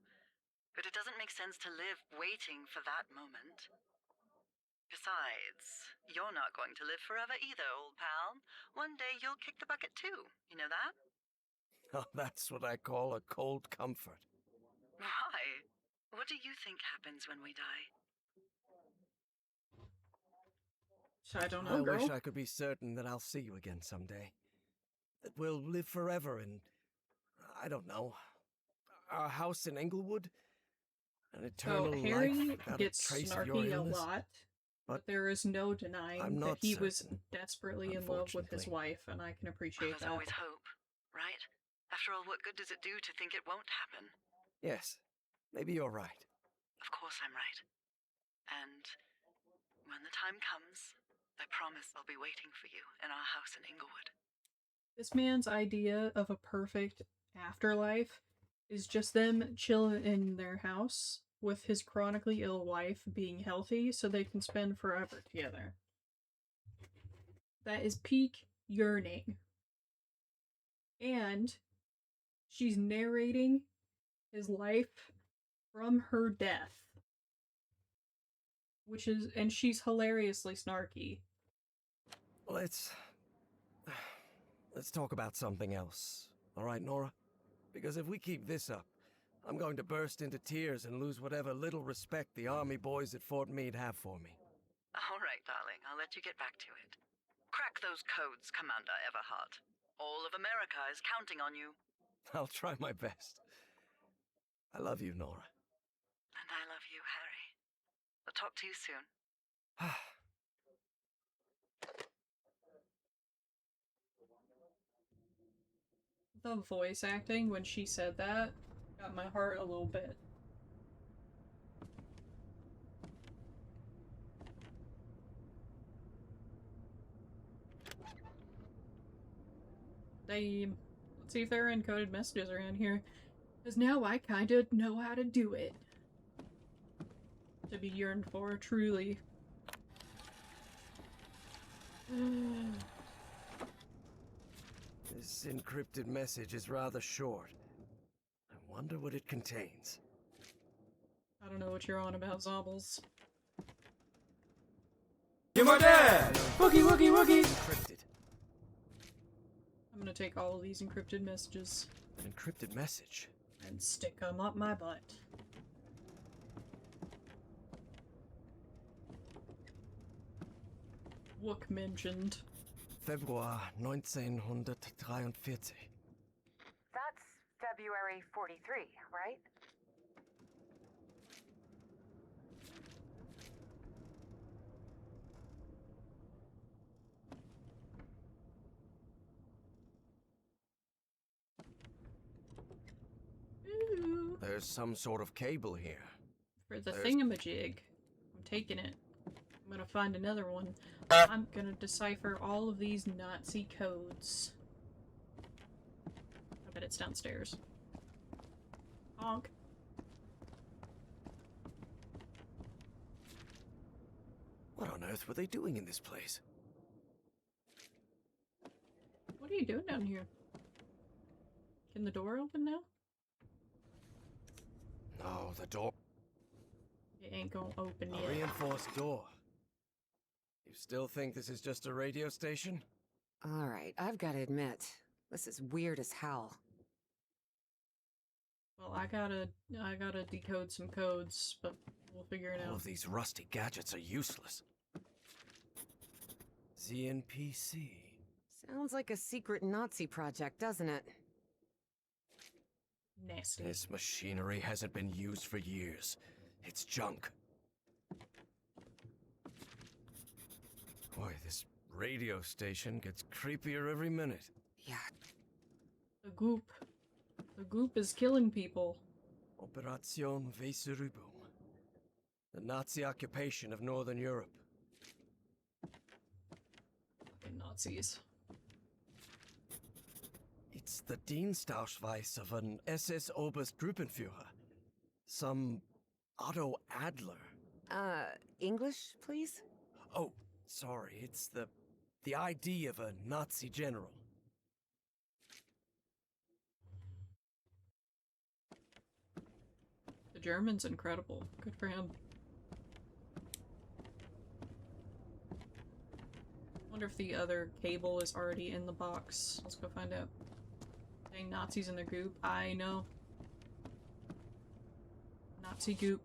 But it doesn't make sense to live waiting for that moment. Besides, you're not going to live forever either, old pal. One day you'll kick the bucket too. You know that? Oh, that's what I call a cold comfort. Why? What do you think happens when we die? I don't know, I girl. wish I could be certain that I'll see you again someday. That we'll live forever in, I don't know, our house in Englewood? An eternal So Harry life without gets a trace of your snarky a illness? lot, but But there is no denying I'm that not he was certain, desperately in love with his unfortunately. wife, and I can Well, appreciate there's that. always hope, right? After all, what good does it do to think it won't happen? Yes, maybe you're right. Of course I'm right. And when the time comes, I promise I'll be waiting for you in our house in Inglewood. This man's idea of a perfect afterlife is just them chilling in their house with his chronically ill wife being healthy so they can spend forever together. That is peak yearning. And she's narrating his life from her death. And she's hilariously snarky. Let's talk about something else. All right, Nora? Because if we keep this up, I'm going to burst into tears and lose whatever little respect the army boys at Fort Meade have for me. All right, darling, I'll let you get back to it. Crack those codes, Commander Everhart. All of America is counting on you. I'll try my best. I love you, Nora. And I love you, Harry. I'll talk to you soon. The voice acting when she said that got my heart a little bit. Let's see if there are encoded messages around here. Because now I kinda know how to do it. To be yearned for, truly. This encrypted message is rather short. I wonder what it contains. I don't know what you're on about, Zobbles. You're my dad! Wookie, wookie, wookie! Encrypted. I'm gonna take all of these encrypted messages. An encrypted message. and stick them up my butt. Wook mentioned. Februar 1943. That's February 43, right? Ooh. There's some sort of cable here. For the thingamajig. I'm taking it. I'm gonna find another one. I'm gonna decipher all of these Nazi codes. I bet it's downstairs. Honk. What on earth were they doing in this place? What are you doing down here? Can the door open now? No, the door. It ain't gonna open A yet. reinforced door. You still think this is just a radio station? Alright, I've gotta admit, this is weird as hell. Well, I gotta decode some codes, but we'll figure it All out. of these rusty gadgets are useless. ZNPC. Sounds like a secret Nazi project, doesn't it? Nasty. This machinery hasn't been used for years. It's junk. Boy, this radio station gets creepier every minute. Yeah. The goop. The goop is killing people. Operation Weserübung. The Nazi occupation of Northern Europe. Fucking Nazis. It's the Dienstausweis of an SS Oberstgruppenführer. Some Otto Adler. English, please? Oh, sorry, it's the ID of a Nazi general. The German's incredible. Good for him. Wonder if the other cable is already in the box. Let's go find out. Dang Nazis in the goop. I know. Nazi goop.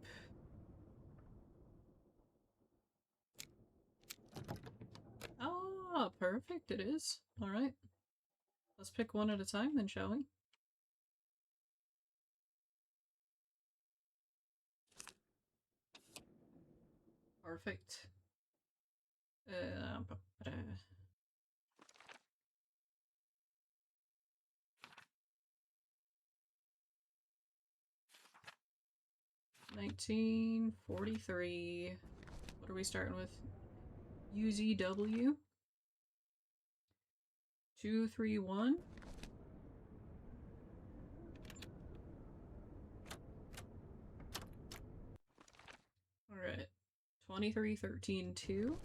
Ah, perfect it is. Alright. Let's pick one at a time then, shall we? Perfect. Ba-ba-da. 1943. What are we starting with? UZW 231. All right. 2313-2.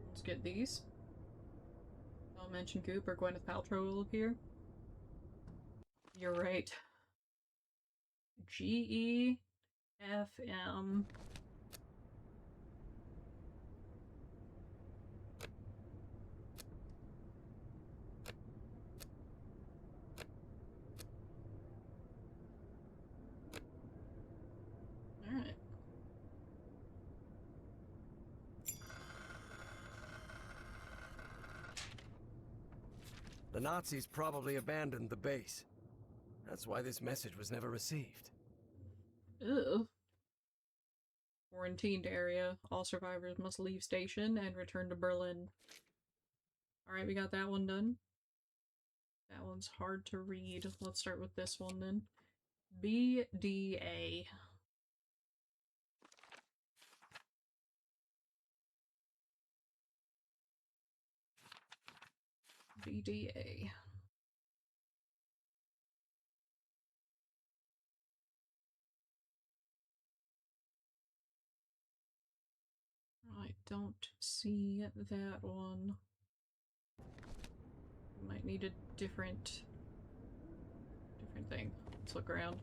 Let's get these. I'll mention Goop or Gwyneth Paltrow will appear. You're right. GEFM. Alright. The Nazis probably abandoned the base. That's why this message was never received. Ew. Quarantined area. All survivors must leave station and return to Berlin. Alright, we got that one done. That one's hard to read. Let's start with this one then. BDA. BDA. I don't see that one. Might need a different thing. Let's look around.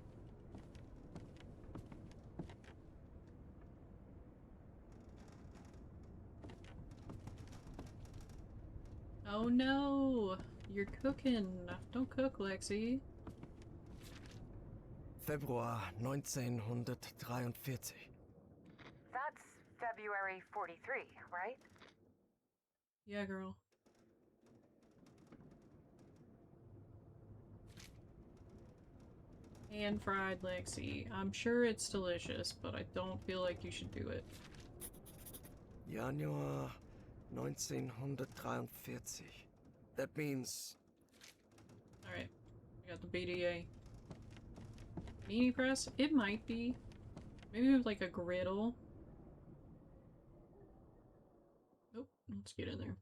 Oh no! You're cooking. Don't cook, Lexi. Februar 1943. That's February 43, right? Yeah, girl. Pan-fried Lexi. I'm sure it's delicious, but I don't feel like you should do it. Januar 1943. That means... Alright. I got the BDA. Mini press? It might be. Maybe with like a griddle. Nope. Let's get in there.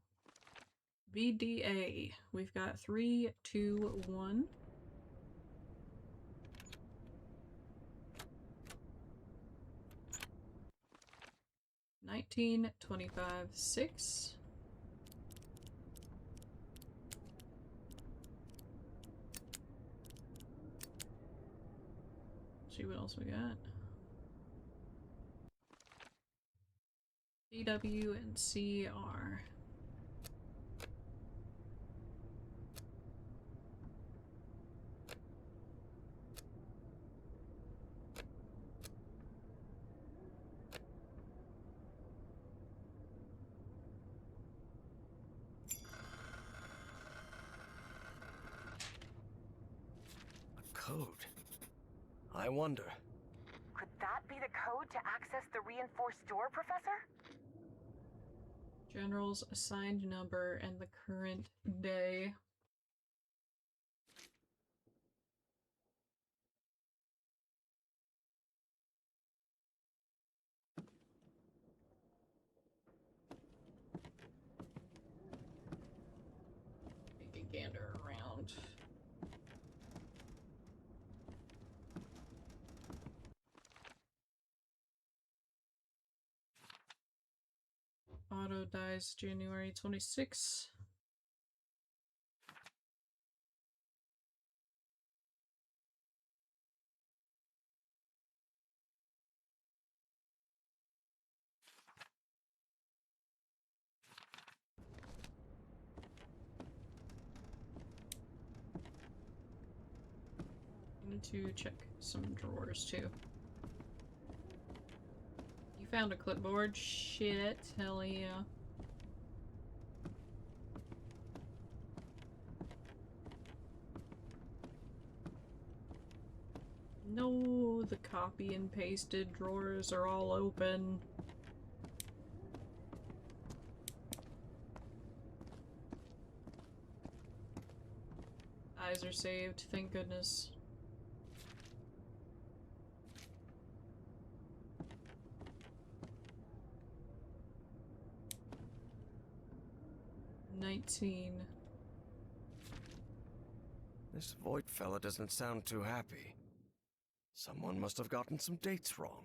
BDA. We've got 3, 2, 1. $19.25, 6. See what else we got. DW and CR. Code. I wonder. Could that be the code to access the reinforced door, Professor? General's assigned number and the current day. Take a gander around. Otto dies January 26th. I need to check some drawers too. You found a clipboard? Shit, hell yeah. No, the copy and pasted drawers are all open. Eyes are saved, thank goodness. This Voight fella doesn't sound too happy. Someone must have gotten some dates wrong.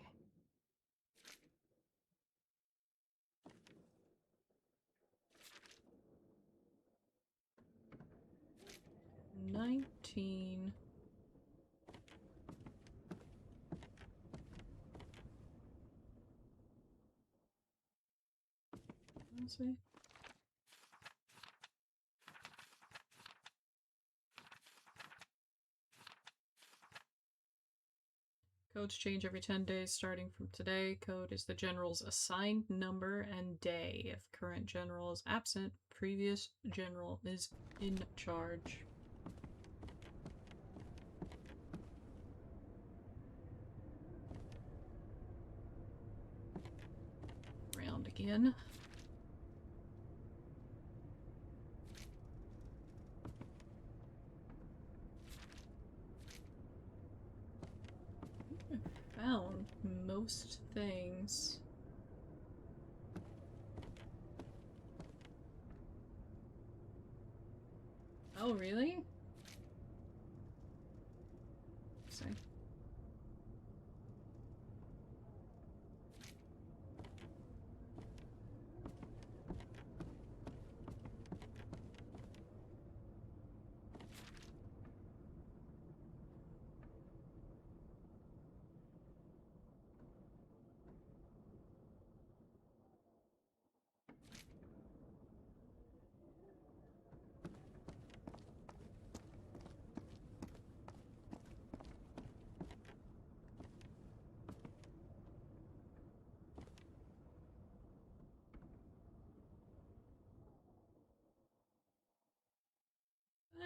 Let's see. Codes change every 10 days starting from today. Code is the general's assigned number and day. If current general is absent, previous general is in charge. Round again. Found most things. Oh, really? Let's see.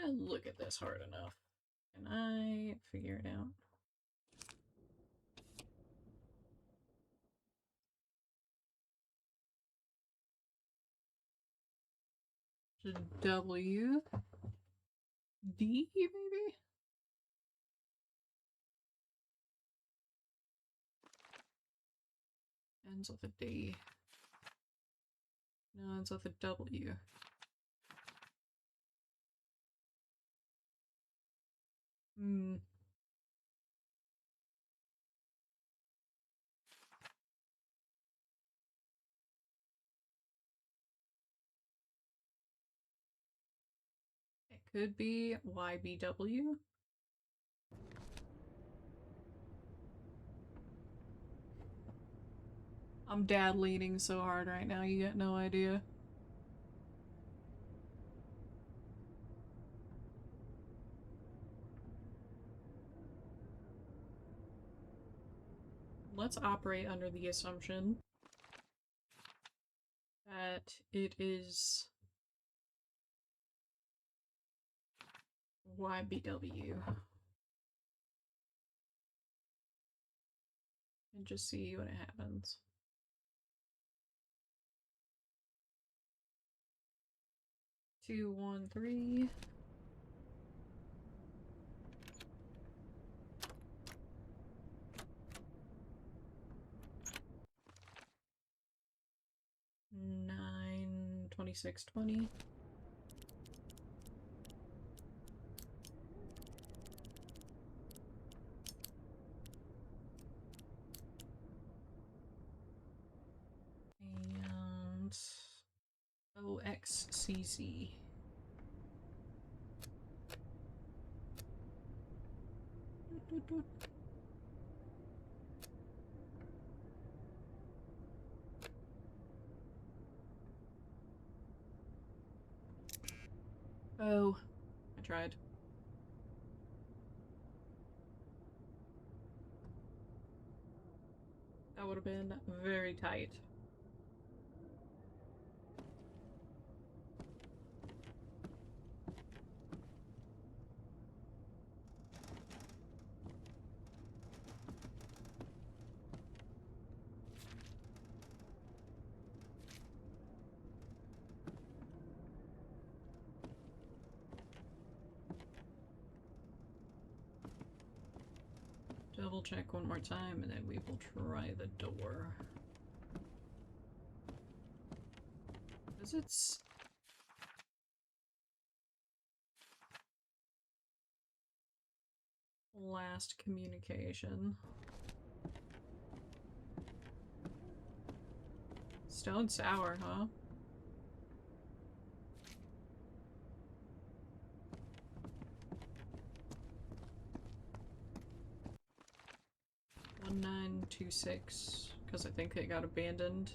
I look at this hard enough? Can I figure it out? W D maybe? Ends with a D. No, ends with a W. Hmm. It could be YBW. I'm dad leaning so hard right now, you got no idea. Let's operate under the assumption that it is YBW. And just see what happens. Two, one, three. Nine, 26, 20. And OXCZ. Oh, I tried. That would have been very tight. Double check one more time and then we will try the door. Because it's... last communication. Stone sour, huh? $1926, because I think it got abandoned.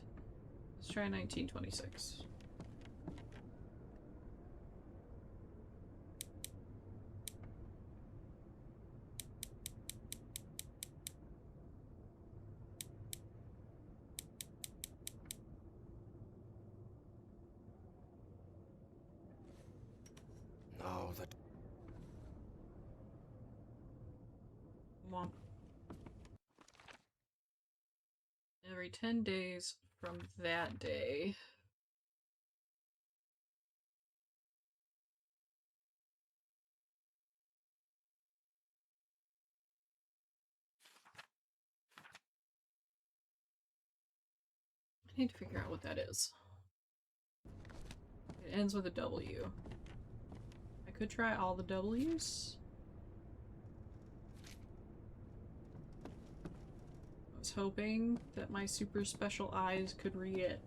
Let's try 1926. No, that... Womp. Every 10 days from that day. I need to figure out what that is. It ends with a W. I could try all the W's. I was hoping that my super special eyes could read it.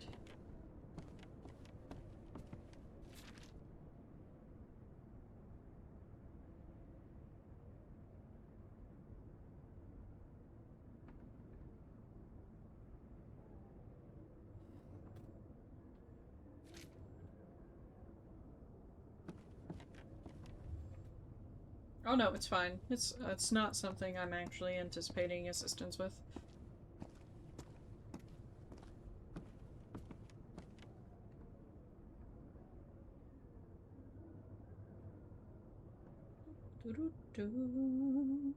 Oh no, it's fine. It's not something I'm actually anticipating assistance with. Doo-doo-doo.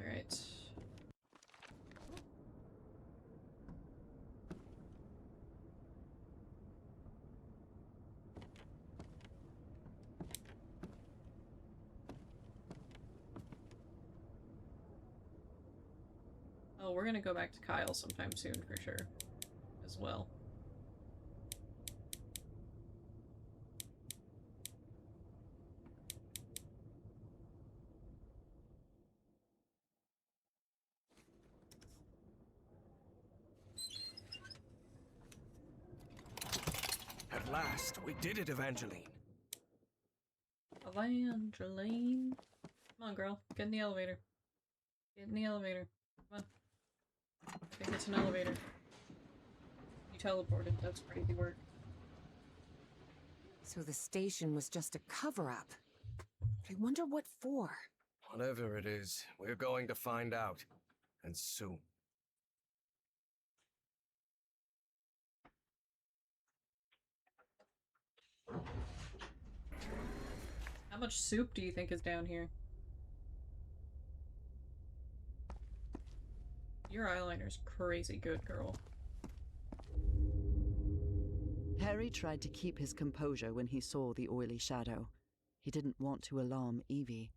All right. Oh, we're gonna go back to Kyle sometime soon for sure, as well. At last, we did it, Evangeline. Evangeline. Come on, girl. Get in the elevator. Get in the elevator. Come on. I think it's an elevator. You teleported. That's crazy work. So the station was just a cover-up. I wonder what for. Whatever it is, we're going to find out. And soon. How much soup do you think is down here? Your eyeliner's crazy good, girl. Harry tried to keep his composure when he saw the oily shadow. He didn't want to alarm Evie.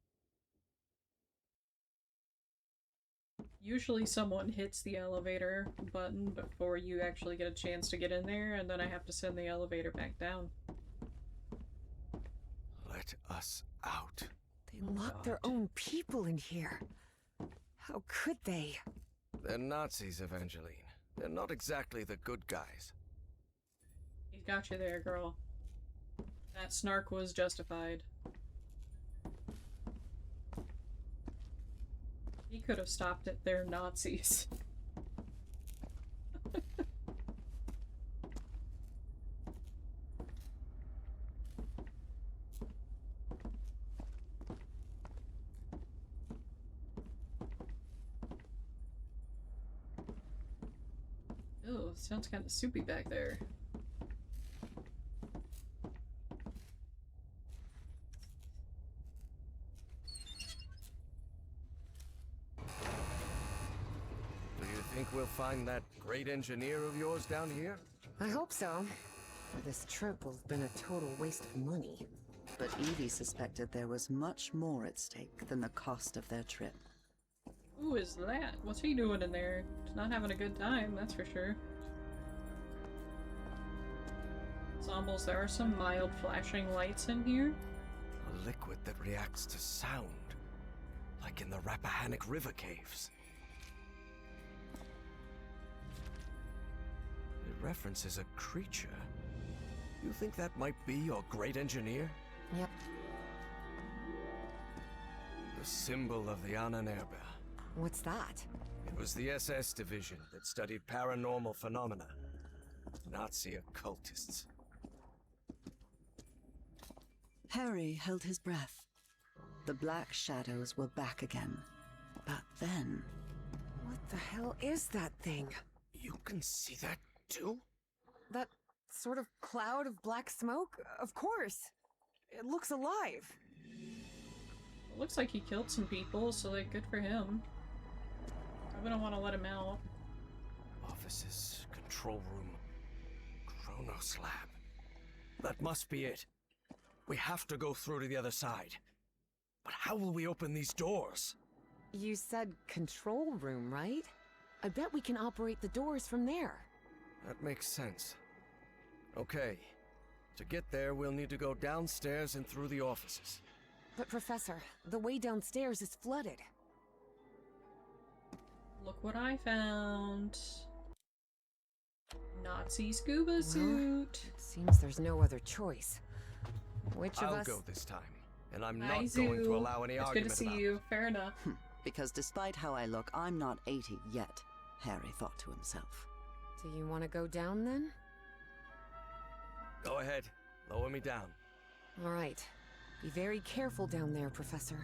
Usually someone hits the elevator button before you actually get a chance to get in there, and then I have to send the elevator back down. Let us out. They locked their own people in here. How could they? They're Nazis, Evangeline. They're not exactly the good guys. He's got you there, girl. That snark was justified. He could have stopped it. They're Nazis. Ew, sounds kind of soupy back there. Do you think we'll find that great engineer of yours down here? I hope so. This trip will have been a total waste of money. But Evie suspected there was much more at stake than the cost of their trip. Who is that? What's he doing in there? He's not having a good time, that's for sure. Zombles, there are some mild flashing lights in here. A liquid that reacts to sound. Like in the Rappahannock River caves. It references a creature. You think that might be your great engineer? Yep. The symbol of the Ahnenerbe. What's that? It was the SS division that studied paranormal phenomena. Nazi occultists. Harry held his breath. The black shadows were back again. But then... What the hell is that thing? You can see that too? That sort of cloud of black smoke? Of course. It looks alive. It looks like he killed some people, so like, good for him. I wouldn't want to let him out. Offices, control room, Chronos lab. That must be it. We have to go through to the other side. But how will we open these doors? You said control room, right? I bet we can operate the doors from there. That makes sense. Okay. To get there, we'll need to go downstairs and through the offices. But Professor, the way downstairs is flooded. Look what I found. Nazi scuba suit. It seems there's no other choice. Which of I'll us... go this time. and I'm Hi, not going to Zoo. allow any It's good to argument see about you. Fair enough. Because despite how I look, I'm not 80 yet, Harry thought to himself. Do you want to go down then? Go ahead. Lower me down. All right. Be very careful down there, Professor.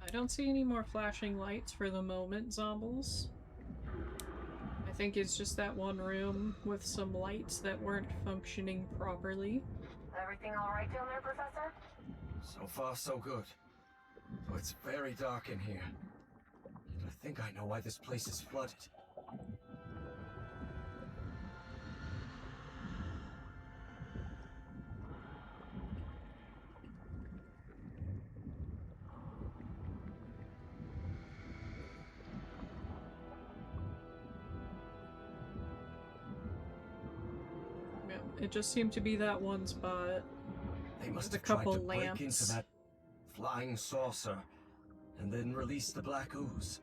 I don't see any more flashing lights for the moment, Zombles. I think it's just that one room with some lights that weren't functioning properly. Everything all right down there, Professor? So far, so good. Though it's very dark in here. And I think I know why this place is flooded. Yeah, it just seemed to be that one spot. They must With a have tried couple to break into lamps. that flying saucer and then release the black ooze.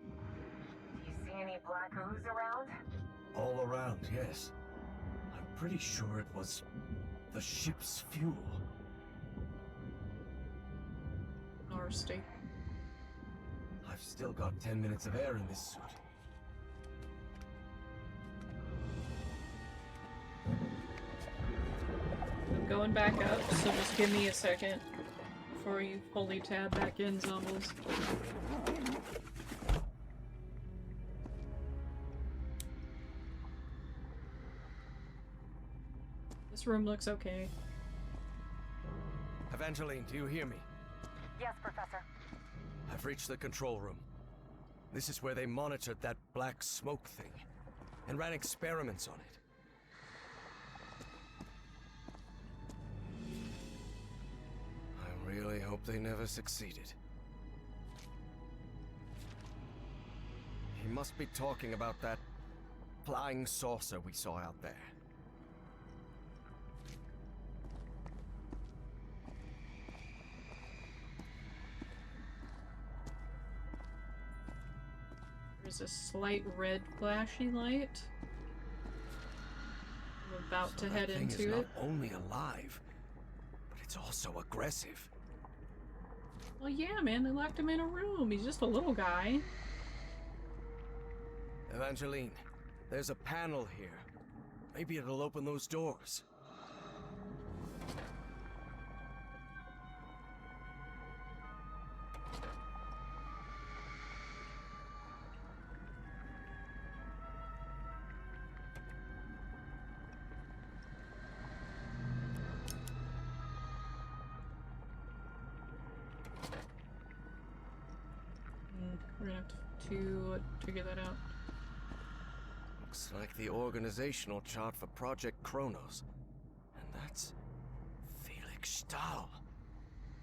Do you see any black ooze around? All around, yes. I'm pretty sure it was the ship's fuel. Nasty. I've still got 10 minutes of air in this suit. I'm going back up, so just give me a second before you fully tab back in, Zombles. This room looks okay. Evangeline, do you hear me? Yes, Professor. I've reached the control room. This is where they monitored that black smoke thing and ran experiments on it. I really hope they never succeeded. He must be talking about that flying saucer we saw out there. There's a slight red flashy light. I'm about to head That thing is into not it. only alive, but it's also aggressive. Well, yeah, man, they locked him in a room. He's just a little guy. Evangeline, there's a panel here. Maybe it'll open those doors. We're gonna have to figure that out. Looks like the organizational chart for Project Kronos. And that's Felix Stahl.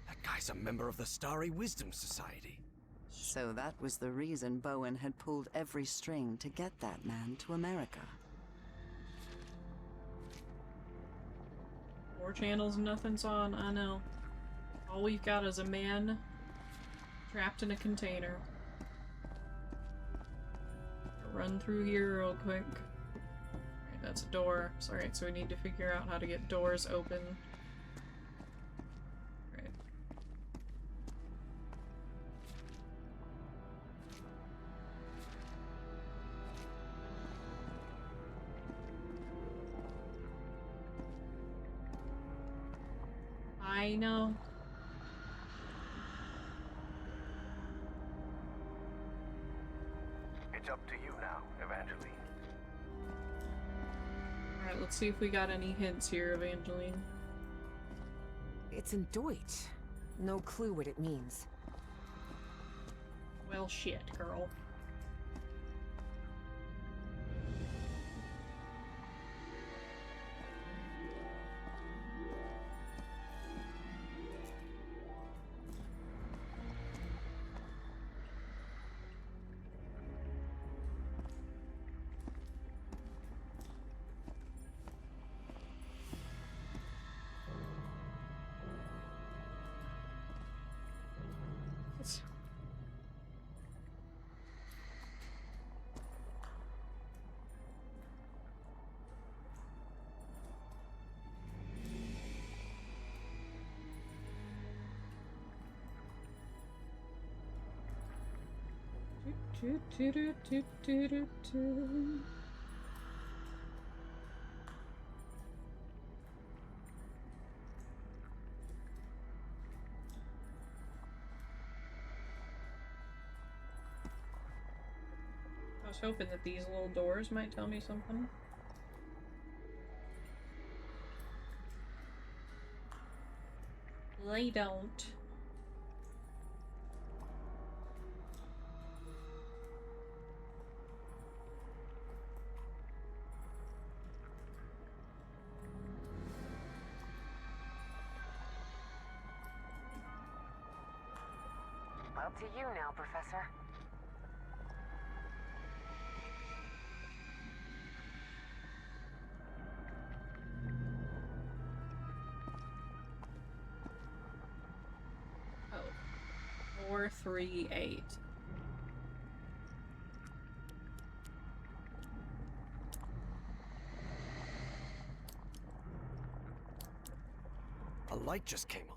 That guy's a member of the Starry Wisdom Society. So that was the reason Bowen had pulled every string to get that man to America. 4 channels, nothing's on, I know. All we've got is a man trapped in a container. Run through here real quick. Alright, that's a door. Alright, so we need to figure out how to get doors open. Right. I know. It's up to you now, Evangeline. Alright, let's see if we got any hints here, Evangeline. It's in Deutsch. No clue what it means. Well, shit, girl. Do, do, do, do, do, do, do. I was hoping that these little doors might tell me something. They don't. Up to you now, Professor. Oh. 438. A light just came on.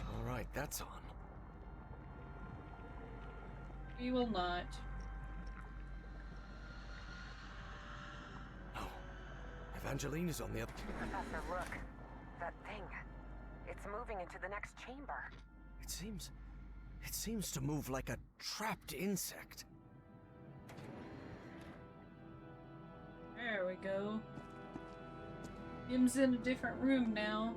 All right, that's on. We will not. No. Evangeline is on the other. Professor, look. That thing. It's moving into the next chamber. It seems to move like a trapped insect. There we go. Him's in a different room now.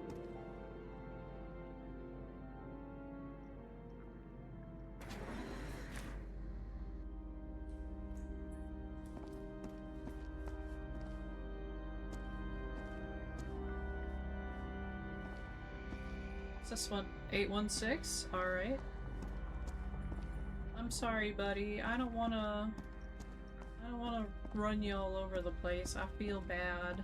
What's this one? 816? Alright. I'm sorry, buddy. I don't wanna run you all over the place. I feel bad.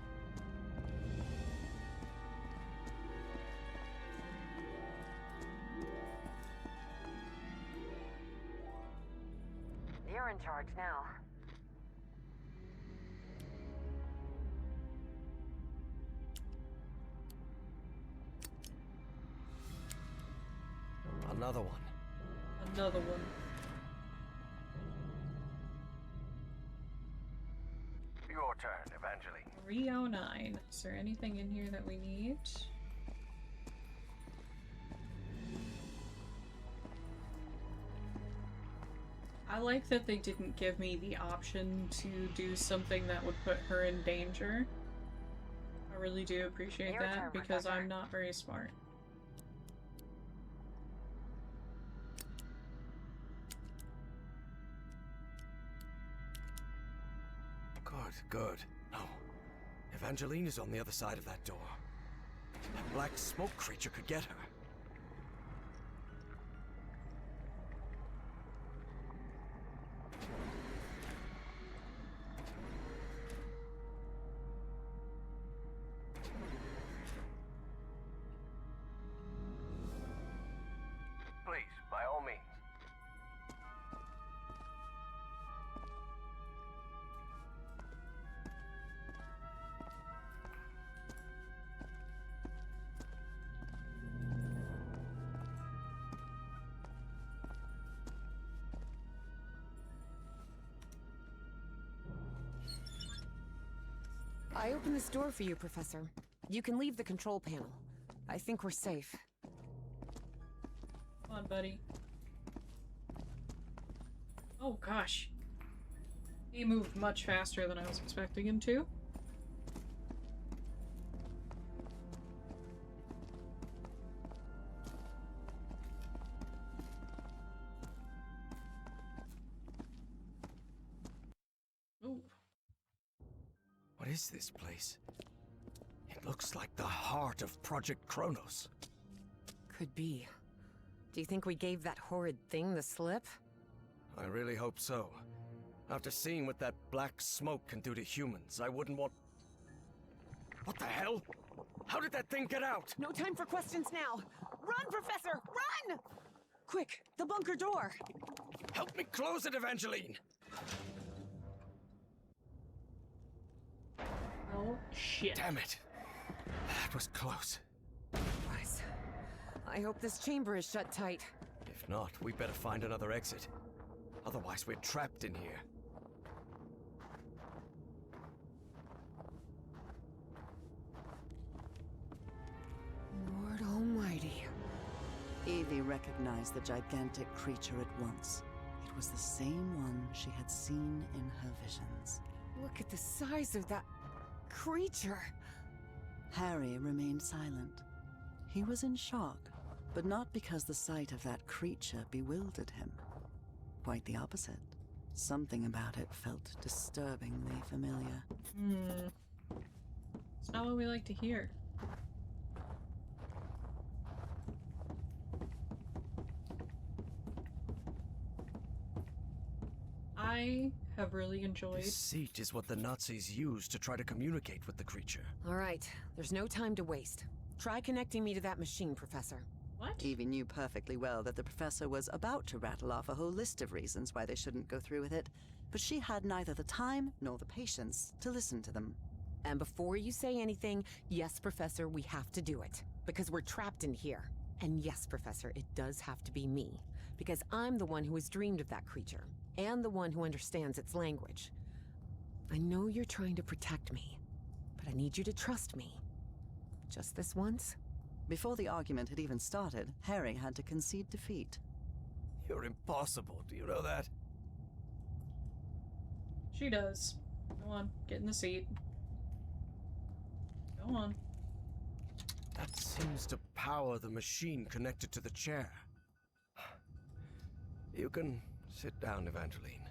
You're in charge now. Another one. Another one. Your turn, Evangeline. 309. Is there anything in here that we need? I like that they didn't give me the option to do something that would put her in danger. I really do appreciate that because I'm not very smart. Good. No. Evangeline is on the other side of that door. That black smoke creature could get her. Please, by all means. I opened this door for you, Professor. You can leave the control panel. I think we're safe. Come on, buddy. Oh, gosh. He moved much faster than I was expecting him to. Ooh. What is this place? It looks like the heart of Project Kronos. Could be. Do you think we gave that horrid thing the slip? I really hope so. After seeing what that black smoke can do to humans, I wouldn't want... What the hell? How did that thing get out? No time for questions now. Run, Professor! Run! Quick, the bunker door. Help me close it, Evangeline! Oh, shit. Damn it. That was close. Guys, I hope this chamber is shut tight. If not, we better find another exit. Otherwise, we're trapped in here. Lord Almighty. Evie recognized the gigantic creature at once. It was the same one she had seen in her visions. Look at the size of that creature. Harry remained silent. He was in shock, but not because the sight of that creature bewildered him. Quite the opposite. Something about it felt disturbingly familiar. It's not what we like to hear. I have really enjoyed. This seat is what the Nazis used to try to communicate with the creature. All right, there's no time to waste. Try connecting me to that machine, Professor. What? Evie knew perfectly well that the professor was about to rattle off a whole list of reasons why they shouldn't go through with it, but she had neither the time nor the patience to listen to them. And before you say anything, yes, Professor, we have to do it. Because we're trapped in here. And yes, Professor, it does have to be me. Because I'm the one who has dreamed of that creature. And the one who understands its language. I know you're trying to protect me, but I need you to trust me. Just this once? Before the argument had even started, Harry had to concede defeat. You're impossible, do you know that? She does. Go on, get in the seat. Go on. That seems to power the machine connected to the chair. You can sit down, Evangeline.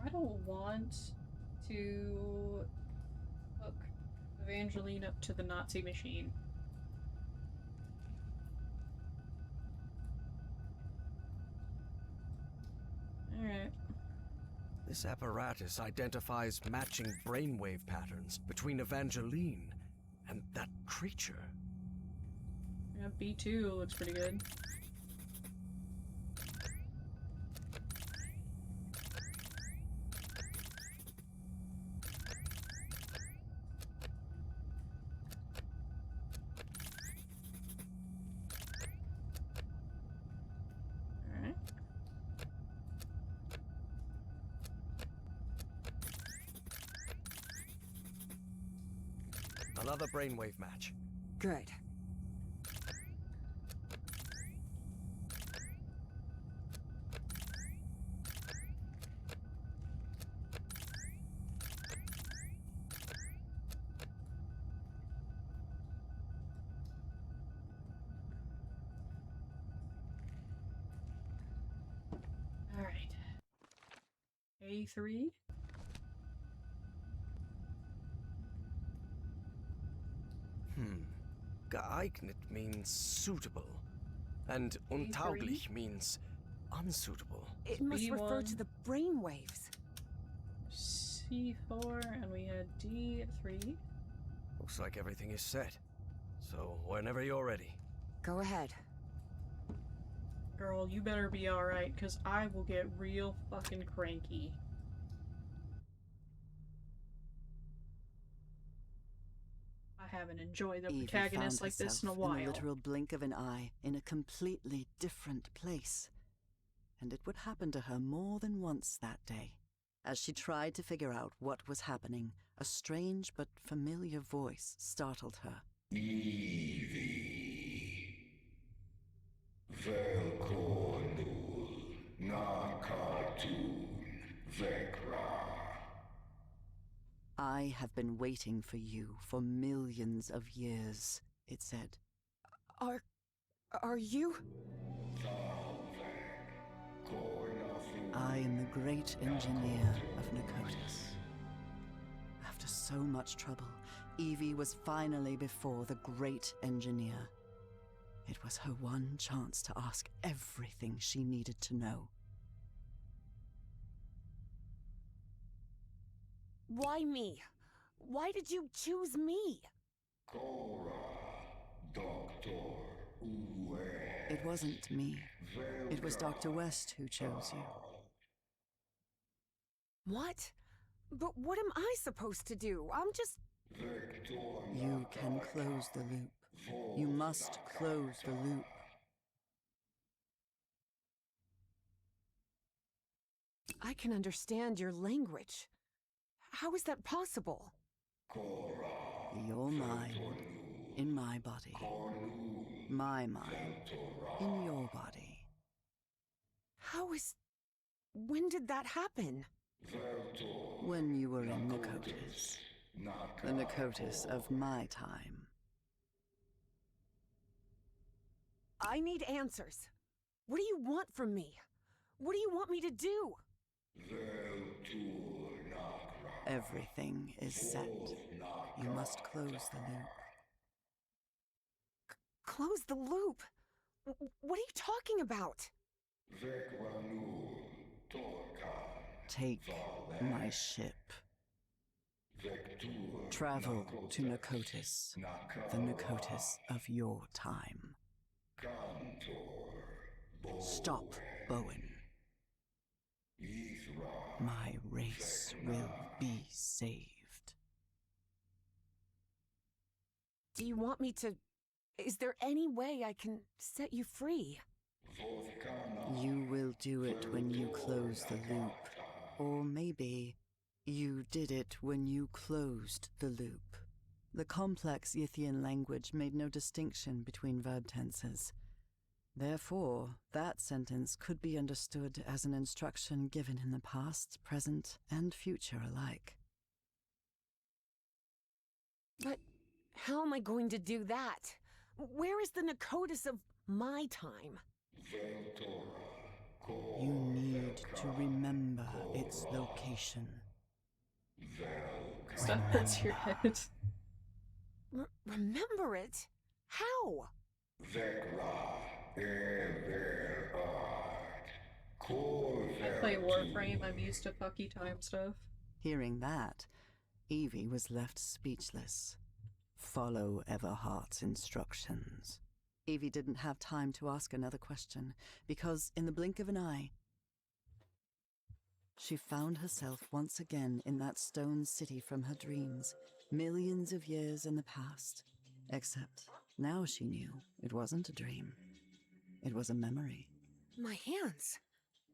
I don't want to hook Evangeline up to the Nazi machine. Alright. This apparatus identifies matching brainwave patterns between Evangeline and that creature. Yeah, B2 looks pretty good. Alright. Another brainwave match. Good. Alright. A3? Geeignet means suitable, and untauglich means unsuitable. It must refer B1. to the brainwaves. C4, and we had D3. Looks like everything is set. So, whenever you're ready. Go ahead. Girl, you better be alright, because I will get real fucking cranky. I haven't enjoyed a Evie protagonist found like this in a herself while. in the literal blink of an eye, in a completely different place. And it would happen to her more than once that day. As she tried to figure out what was happening, a strange but familiar voice startled her. Evie. Velkornul. Nakatun. Vekra. I have been waiting for you for millions of years, it said. Are you? I am the great engineer of Nakotis. After so much trouble, Evie was finally before the great engineer. It was her one chance to ask everything she needed to know. Why me? Why did you choose me? It wasn't me. It was Dr. West who chose you. What? But what am I supposed to do? I'm just... You can close the loop. You must close the loop. I can understand your language. How is that possible? Your mind in my body. My mind in your body. How is... When did that happen? When you were in Nicotis. The Nicotis of my time. I need answers. What do you want from me? What do you want me to do? Everything is set. You must close the loop. Close the loop? What are you talking about? Take my ship. Travel to Nicotis, the Nicotis of your time. Stop, Bowen. My race will be saved. Do you want me to... Is there any way I can set you free? You will do it when you close the loop. Or maybe you did it when you closed the loop. The complex Yithian language made no distinction between verb tenses. Therefore, that sentence could be understood as an instruction given in the past, present, and future alike. But how am I going to do that? Where is the Nicotis of my time? You need to remember its location. Stuff that's your head. Remember it? How? I play Warframe, I'm used to fucky time stuff. Hearing that, Evie was left speechless. Follow Everhart's instructions. Evie didn't have time to ask another question, because in the blink of an eye, she found herself once again in that stone city from her dreams, millions of years in the past. Except now she knew it wasn't a dream. It was a memory. My hands!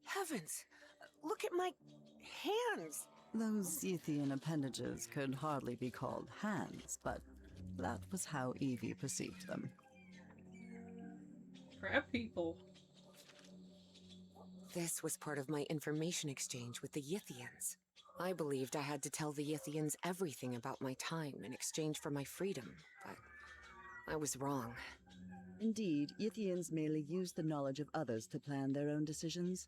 Heavens! Look at my hands! Those Yithian appendages could hardly be called hands, but that was how Evie perceived them. Crab people. This was part of my information exchange with the Yithians. I believed I had to tell the Yithians everything about my time in exchange for my freedom, but I was wrong. Indeed, Yithians merely use the knowledge of others to plan their own decisions.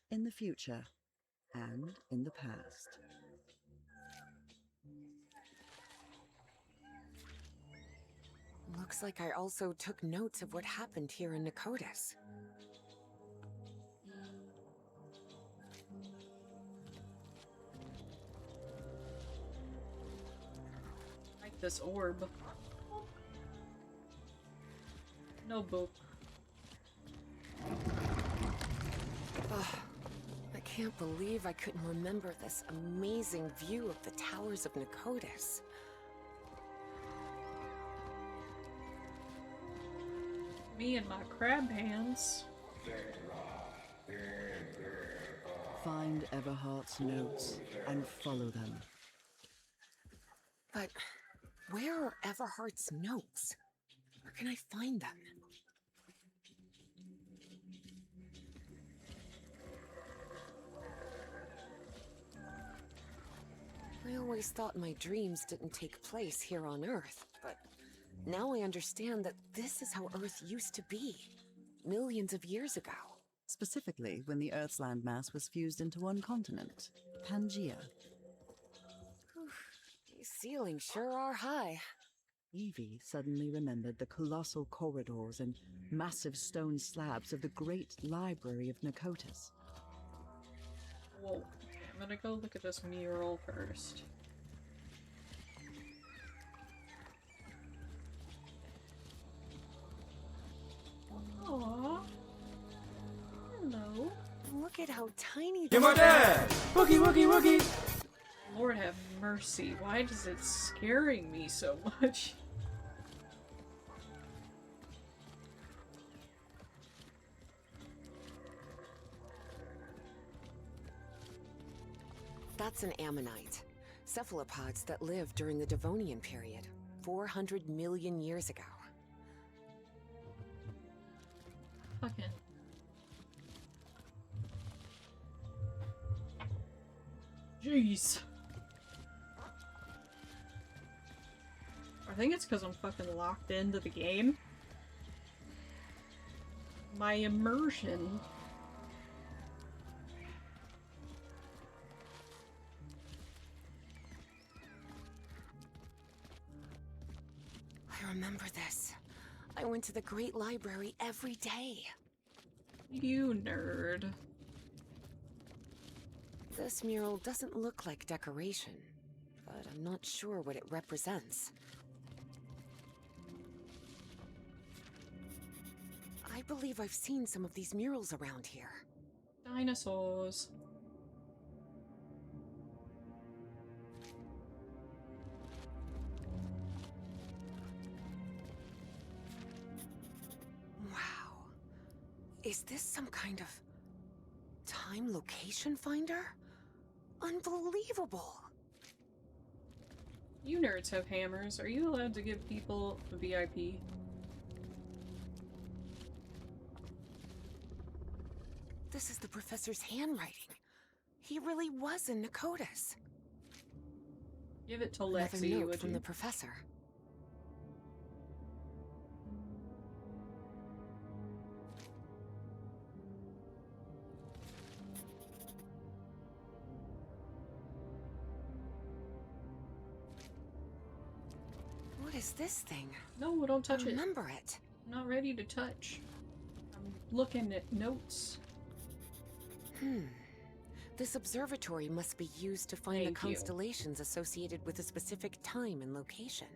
In the future, and in the past. Looks like I also took notes of what happened here in Nicotis. Like this orb. No book. I can't believe I couldn't remember this amazing view of the towers of Nicotis. Me and my crab hands. Find Everhart's notes and follow them. But where are Everhart's notes? Where can I find them? I always thought my dreams didn't take place here on Earth, but now I understand that this is how Earth used to be, millions of years ago. Specifically, when the Earth's landmass was fused into one continent, Pangaea. These ceilings sure are high. Evie suddenly remembered the colossal corridors and massive stone slabs of the great library of Nicotis. Whoa. I'm gonna go look at this mural first. Aww. Hello. Look at how tiny You're my dad! Wookie, wookie, wookie! Lord have mercy. Why is it scaring me so much? That's an ammonite. Cephalopods that lived during the Devonian period, 400 million years ago. Fucking. Jeez. I think it's because I'm fucking locked into the game. My immersion. I remember this. I went to the Great Library every day. You nerd. This mural doesn't look like decoration, but I'm not sure what it represents. I believe I've seen some of these murals around here. Dinosaurs. Wow. Is this some kind of time location finder? Unbelievable! You nerds have hammers. Are you allowed to give people a VIP? This is the professor's handwriting. He really was in Nakotas. Give it to Another Lexi, note would from you? the professor. What is this thing? No, don't touch it. Remember it. I'm not ready to touch. I'm looking at notes. This observatory must be used to find the Thank you. constellations associated with a specific time and location.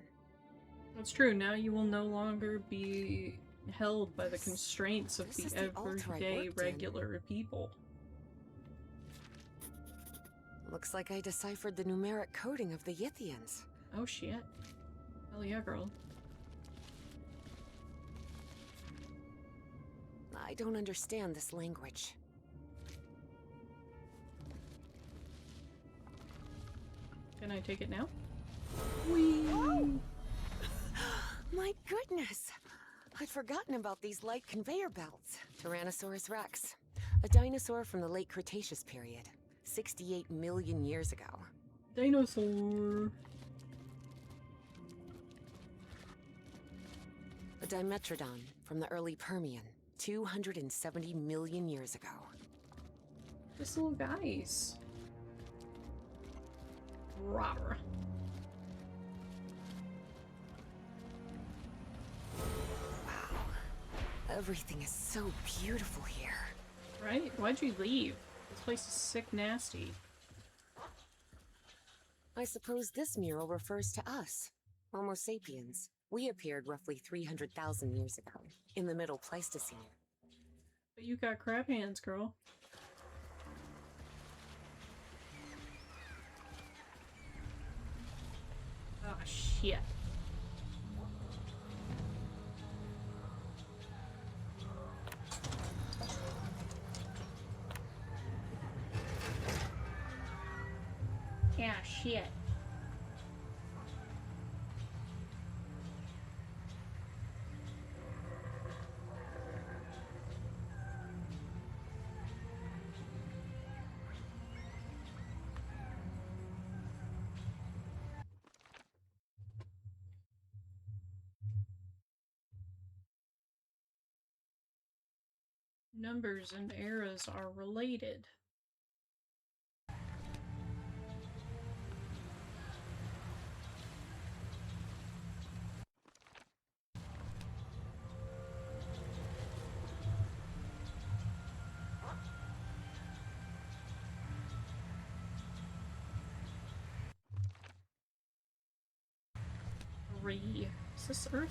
That's true. Now you will no longer be held by the constraints of This the is the altar I everyday worked in. regular people. Looks like I deciphered the numeric coding of the Yithians. Oh shit. Hell yeah, girl. I don't understand this language. Can I take it now? Oh! My goodness! I'd forgotten about these light conveyor belts. Tyrannosaurus rex. A dinosaur from the late Cretaceous period. 68 million years ago. Dinosaur. A Dimetrodon from the early Permian. 270 million years ago. This little guys. Rawr. Wow. Everything is so beautiful here. Right? Why'd you leave? This place is sick nasty. I suppose this mural refers to us, Homo sapiens. We appeared roughly 300,000 years ago, in the Middle Pleistocene. But you got crab hands, girl. Ah, shit. Yeah, shit. Numbers and eras are related. Is this Earth?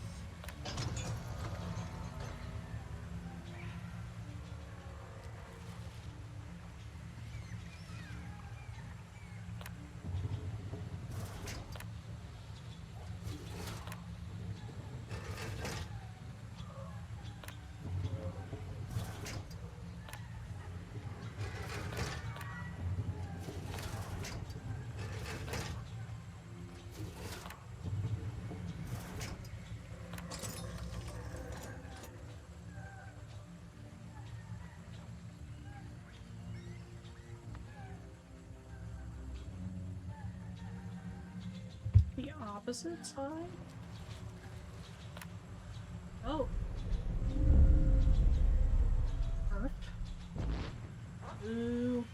the opposite side? Oh. Perfect. Ooh.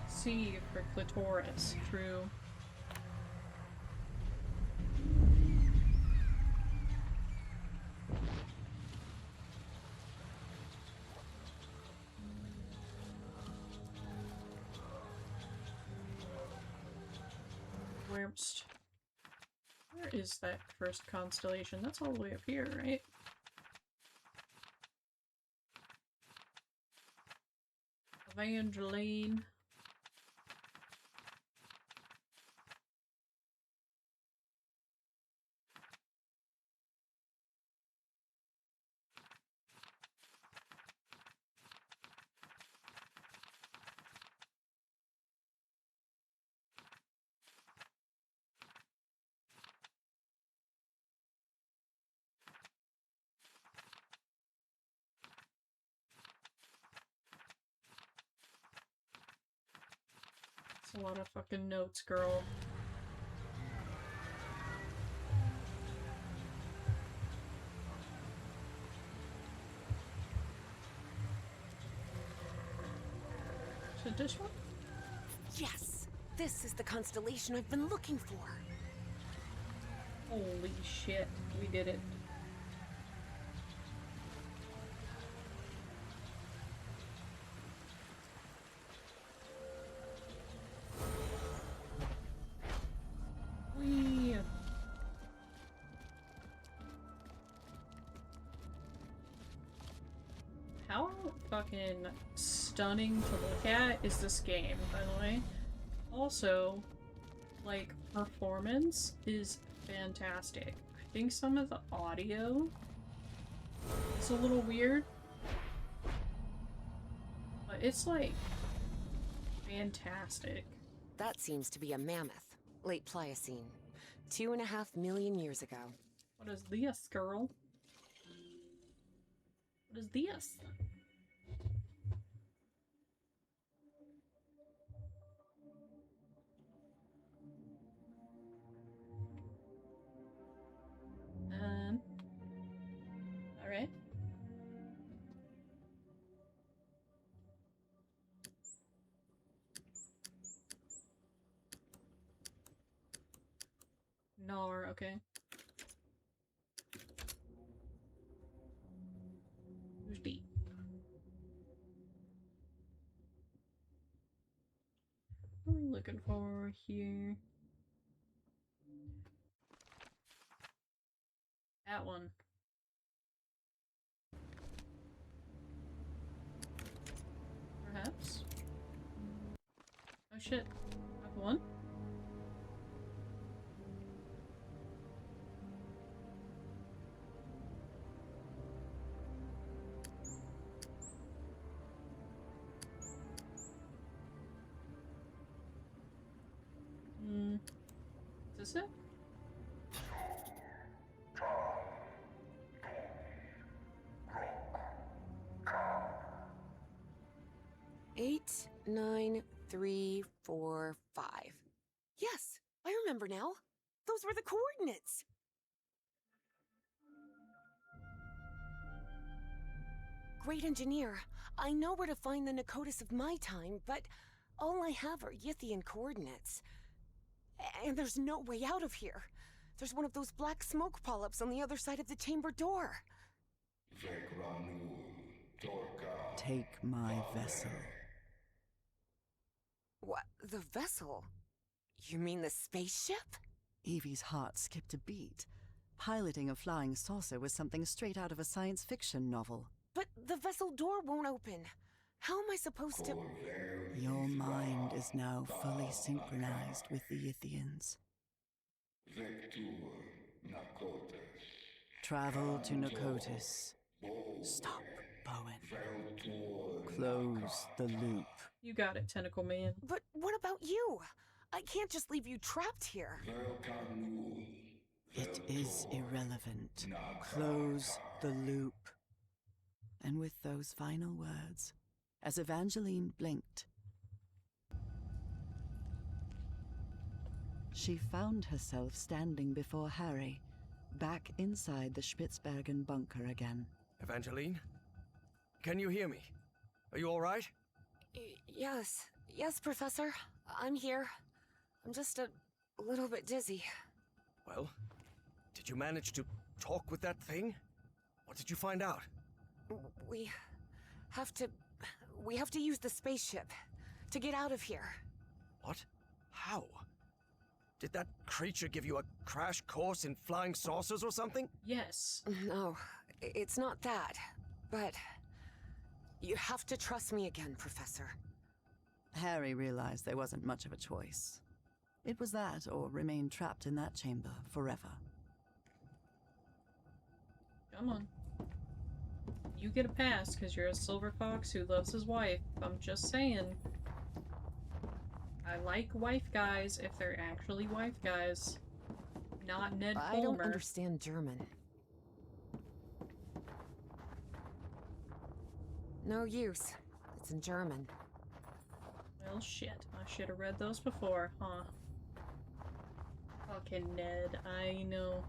C for clitoris, true. Where is that first constellation? That's all the way up here, right? Evangeline. That's a lot of fucking notes, girl. So this one? Yes! This is the constellation I've been looking for. Holy shit, we did it. Whee! How fucking stunning to look at is this game, by the way? Also, like, performance is fantastic. I think some of the audio is a little weird, but it's, like, fantastic. That seems to be a mammoth. Late Pliocene. 2.5 million years ago. What is this, girl? What is this? Alright. Nar, okay. Who's D? What are we looking for here? That one. Perhaps? Oh shit. I've won? Is this it? Eight, 9, 3, 4, 5. Yes, I remember now. Those were the coordinates. Great engineer. I know where to find the Nakotis of my time, but all I have are Yithian coordinates. And there's no way out of here. There's one of those black smoke polyps on the other side of the chamber door. Take my vessel. What? The vessel? You mean the spaceship? Evie's heart skipped a beat. Piloting a flying saucer was something straight out of a science fiction novel. But the vessel door won't open. How am I supposed to... Your mind is now fully synchronized with the Yithians. Travel to Nakotis. Stop, Bowen. Close the loop. You got it, Tentacle Man. But what about you? I can't just leave you trapped here. It is irrelevant. Close the loop. And with those final words, as Evangeline blinked. She found herself standing before Harry, back inside the Spitzbergen bunker again. Evangeline? Can you hear me? Are you all right? Yes. Yes, Professor. I'm here. I'm just a little bit dizzy. Well, did you manage to talk with that thing? What did you find out? We have to use the spaceship to get out of here. What? How? Did that creature give you a crash course in flying saucers or something? Yes. No, it's not that. But you have to trust me again, Professor. Harry realized there wasn't much of a choice. It was that or remain trapped in that chamber forever. Come on. You get a pass because you're a silver fox who loves his wife. I'm just saying. I like wife guys if they're actually wife guys. Not Ned Fulmer. I don't understand German. No use. It's in German. Well, shit. I should have read those before, huh? Fucking Ned, I know.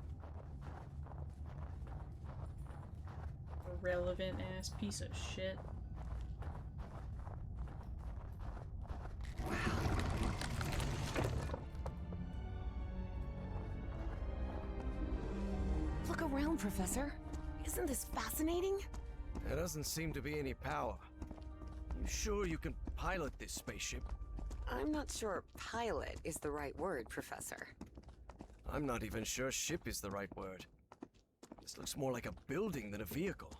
Irrelevant ass piece of shit. Wow. Look around, Professor. Isn't this fascinating? There doesn't seem to be any power. You sure you can pilot this spaceship? I'm not sure pilot is the right word, Professor. I'm not even sure ship is the right word. This looks more like a building than a vehicle.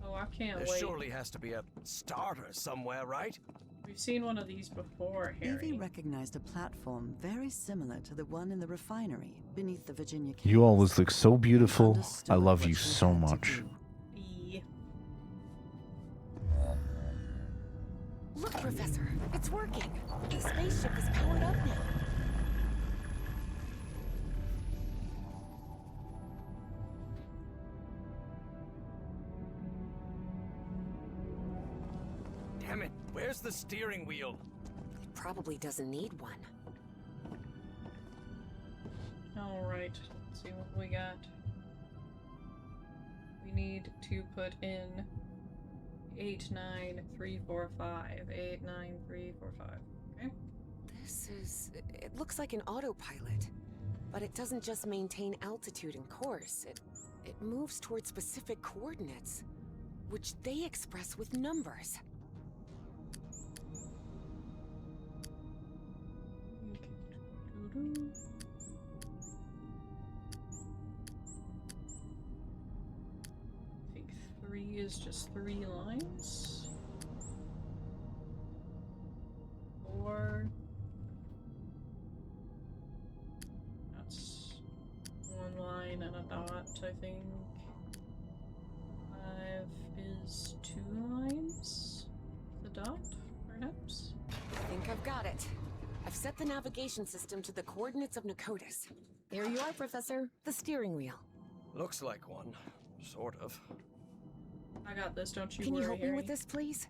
Oh, I can't There wait. surely has to be a starter somewhere, right? We've seen one of these before, Harry. Evie recognized a platform very similar to the one in the refinery beneath the Virginia caves. You always look so beautiful. I Understood love what you she so had to much. do. Look, Professor. It's working. The spaceship is powered up now. Damn it, where's the steering wheel? It probably doesn't need one. Alright, let's see what we got. We need to put in 89345. 89345. Okay. This is... It looks like an autopilot. But it doesn't just maintain altitude and course. It moves toward specific coordinates, which they express with numbers. I think 3 is just 3 lines. 4. That's 1 line and a dot, I think. 5 is 2 lines. The dot, perhaps? I think I've got it. I've set the navigation system to the coordinates of Nakotis. There you are, Professor. The steering wheel. Looks like one. Sort of. I got this, don't you Can worry, you help Harry. me with this, please?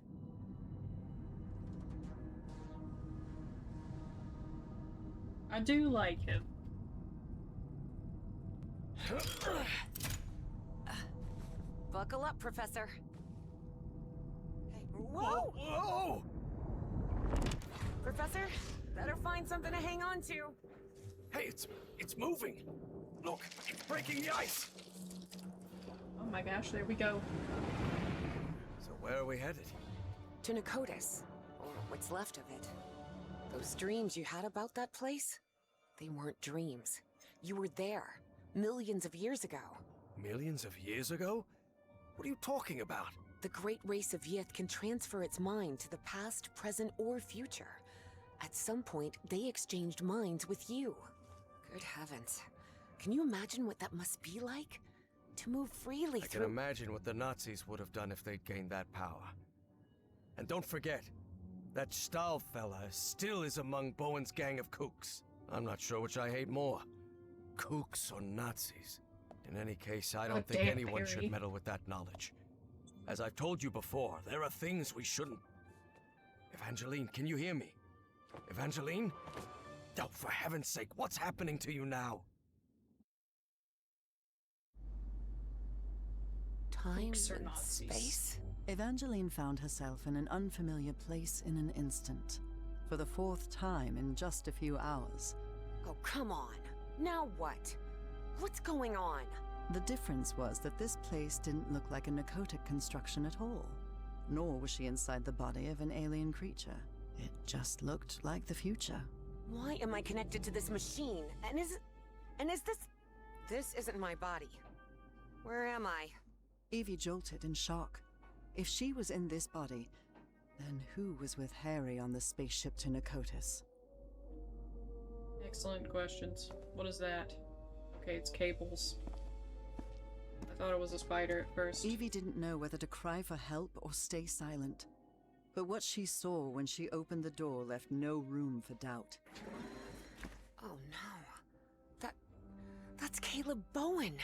I do like him. Buckle up, Professor. Hey, Whoa! Whoa! Professor, better find something to hang on to. Hey, it's moving. Look, it's breaking the ice. Oh my gosh, there we go. So where are we headed? To Nakotis, or what's left of it. Those dreams you had about that place? They weren't dreams. You were there, millions of years ago. Millions of years ago? What are you talking about? The great race of Yith can transfer its mind to the past, present, or future. At some point, they exchanged minds with you. Good heavens. Can you imagine what that must be like? To move freely I through... can imagine what the Nazis would have done if they'd gained that power. And don't forget, that Stahl fella still is among Bowen's gang of kooks. I'm not sure which I hate more, kooks or Nazis. In any case, I don't think damn, anyone Harry. should meddle with that knowledge. As I've told you before, there are things we shouldn't... Evangeline, can you hear me? Evangeline? Oh, for heaven's sake, what's happening to you now? Time Folks are and Nazis. space? Evangeline found herself in an unfamiliar place in an instant. For the fourth time in just a few hours. Oh, come on. Now what? What's going on? The difference was that this place didn't look like a narcotic construction at all. Nor was she inside the body of an alien creature. It just looked like the future. Why am I connected to this machine? And is this... This isn't my body. Where am I? Evie jolted in shock. If she was in this body, then who was with Harry on the spaceship to Narcotis? Excellent questions. What is that? Okay, it's cables. I thought it was a spider at first. Evie didn't know whether to cry for help or stay silent. But what she saw when she opened the door left no room for doubt. Oh no. That's Caleb Bowen.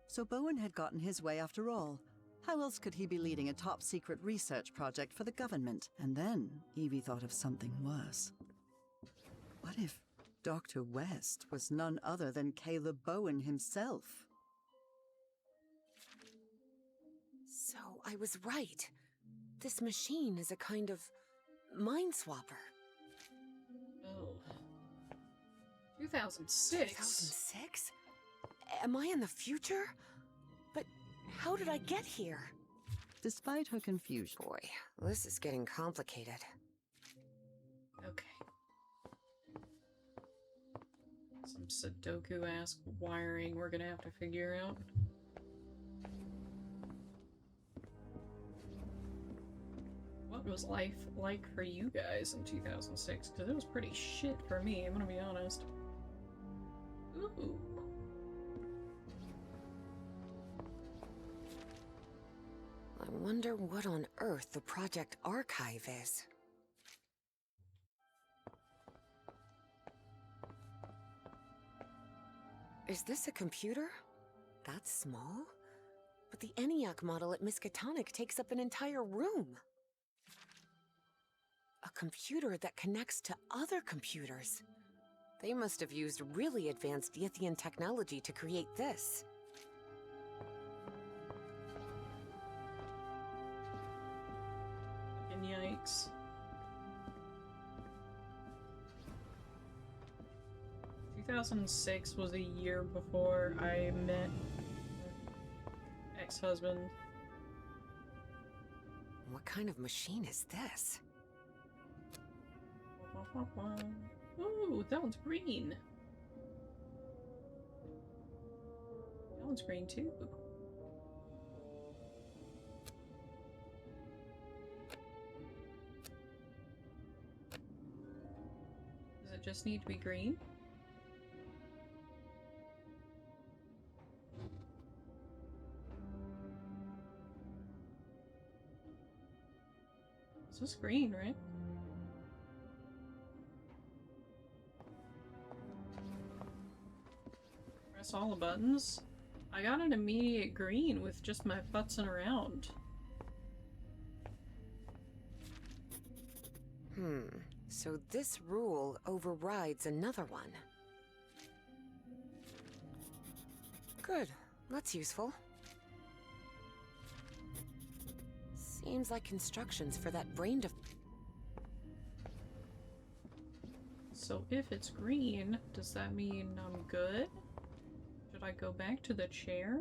So Bowen had gotten his way after all. How else could he be leading a top-secret research project for the government? And then Evie thought of something worse. What if Dr. West was none other than Caleb Bowen himself? So I was right. This machine is a kind of mind swapper. Oh. 2006? 2006? Am I in the future? But how did I get here? Despite her confusion. Boy, this is getting complicated. Okay. Some Sudoku-esque wiring we're gonna have to figure out. What was life like for you guys in 2006? Because it was pretty shit for me, I'm gonna be honest. Ooh. I wonder what on earth the project archive is. Is this a computer? That's small? But the ENIAC model at Miskatonic takes up an entire room. A computer that connects to other computers. They must have used really advanced Yithian technology to create this. And yikes. Two 2006 was a year before I met my ex-husband. What kind of machine is this? Ooh, that one's green. That one's green too. Does it just need to be green? It's just green, right? Press all the buttons. I got an immediate green with just my futzing around. So this rule overrides another one. Good, that's useful. Seems like instructions for that brain So if it's green, does that mean I'm good? Should I go back to the chair?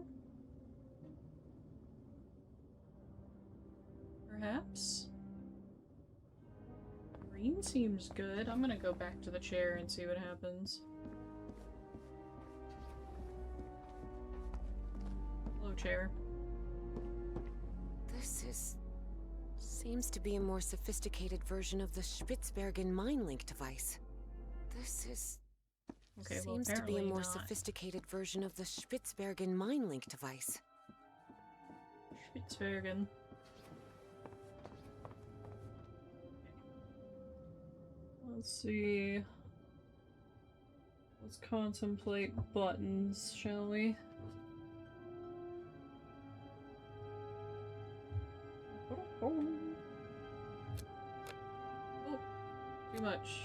Perhaps? Green seems good. I'm gonna go back to the chair and see what happens. Hello, chair. This seems to be a more sophisticated version of the Spitsbergen mind link device. Okay, well, Seems to be a apparently more not. sophisticated version of the Spitsbergen mind link device. Spitsbergen. Let's see. Let's contemplate buttons, shall we? Oh, too much.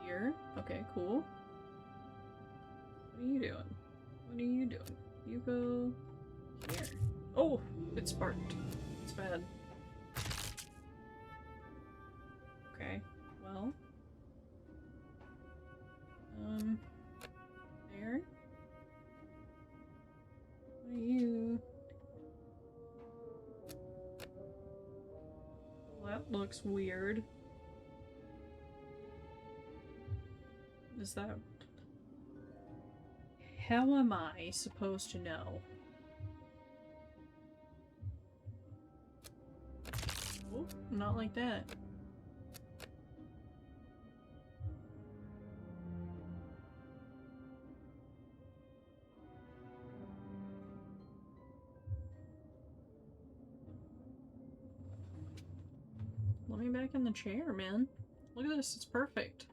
Here. Okay, cool. What are you doing? What are you doing? You go here. Oh, it sparked. It's bad. Okay, well. There. What are you? Well, that looks weird. Is that... How am I supposed to know? Oh, not like that. Let me back in the chair, man. Look at this, it's perfect.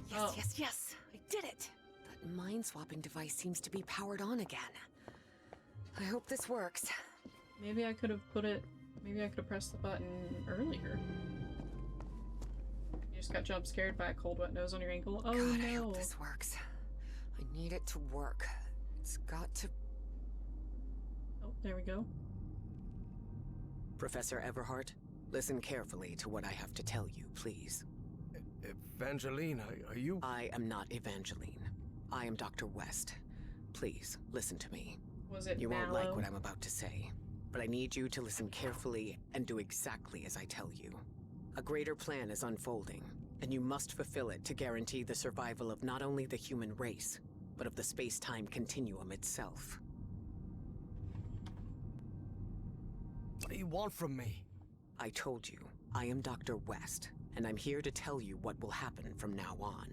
Yes, yes, yes! I did it! That mind-swapping device seems to be powered on again. I hope this works. Maybe I could have put it... Maybe I could have pressed the button earlier. You just got jump scared by a cold wet nose on your ankle. Oh God, no! I hope this works. I need it to work. It's got to... Oh, there we go. Professor Everhart, listen carefully to what I have to tell you, please. Evangeline, are you... I am not Evangeline. I am Dr. West. Please, listen to me. Was it You Mallow? won't like what I'm about to say, but I need you to listen carefully and do exactly as I tell you. A greater plan is unfolding, and you must fulfill it to guarantee the survival of not only the human race, but of the space-time continuum itself. What do you want from me? I told you, I am Dr. West, and I'm here to tell you what will happen from now on.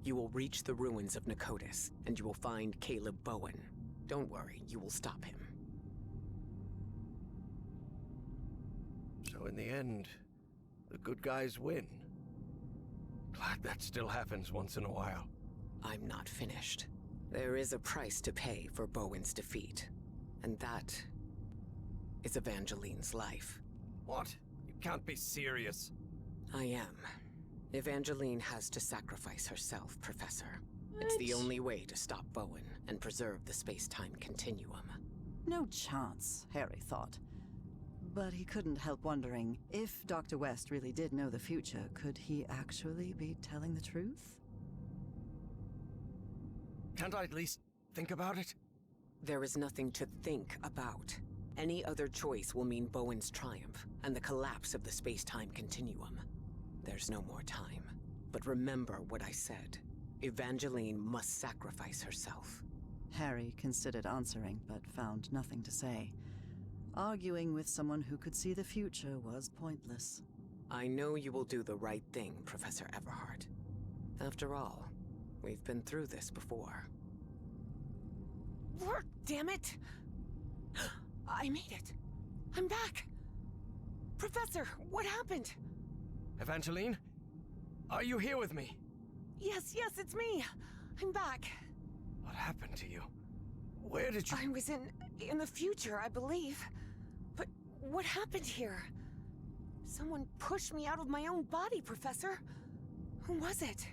You will reach the ruins of Nicotis, and you will find Caleb Bowen. Don't worry, you will stop him. So in the end, the good guys win. Glad that still happens once in a while. I'm not finished. There is a price to pay for Bowen's defeat, and that is Evangeline's life. What? You can't be serious. I am. Evangeline has to sacrifice herself, Professor. What? It's the only way to stop Bowen and preserve the space-time continuum. No chance, Harry thought. But he couldn't help wondering, if Dr. West really did know the future, could he actually be telling the truth? Can't I at least think about it? There is nothing to think about. Any other choice will mean Bowen's triumph and the collapse of the space-time continuum. There's no more time. But remember what I said. Evangeline must sacrifice herself. Harry considered answering, but found nothing to say. Arguing with someone who could see the future was pointless. I know you will do the right thing, Professor Everhart. After all, we've been through this before. Work, damn it! I made it. I'm back. Professor, what happened? Evangeline? Are you here with me? Yes, it's me. I'm back. What happened to you? Where did you... I was in the future, I believe. But what happened here? Someone pushed me out of my own body, Professor. Who was it?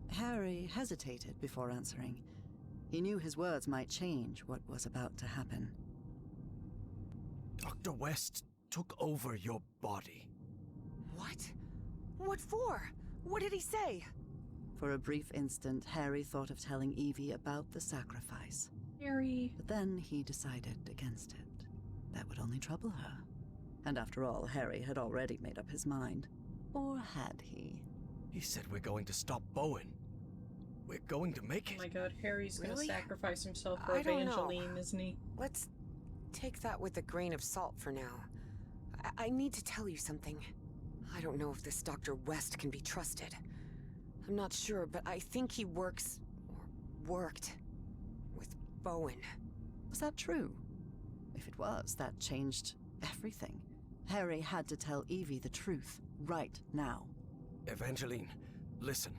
Harry hesitated before answering. He knew his words might change what was about to happen. Dr. West took over your body. What? What for? What did he say? For a brief instant, Harry thought of telling Evie about the sacrifice. Harry. But then he decided against it. That would only trouble her. And after all, Harry had already made up his mind. Or had he? He said we're going to stop Bowen. We're going to make it. Oh my god, Harry's gonna Really? sacrifice himself for I don't know. Evangeline, isn't he? Let's take that with a grain of salt for now. I need to tell you something. I don't know if this Dr. West can be trusted. I'm not sure, but I think he works, or worked, with Bowen. Was that true? If it was, that changed everything. Harry had to tell Evie the truth, right now. Evangeline, listen.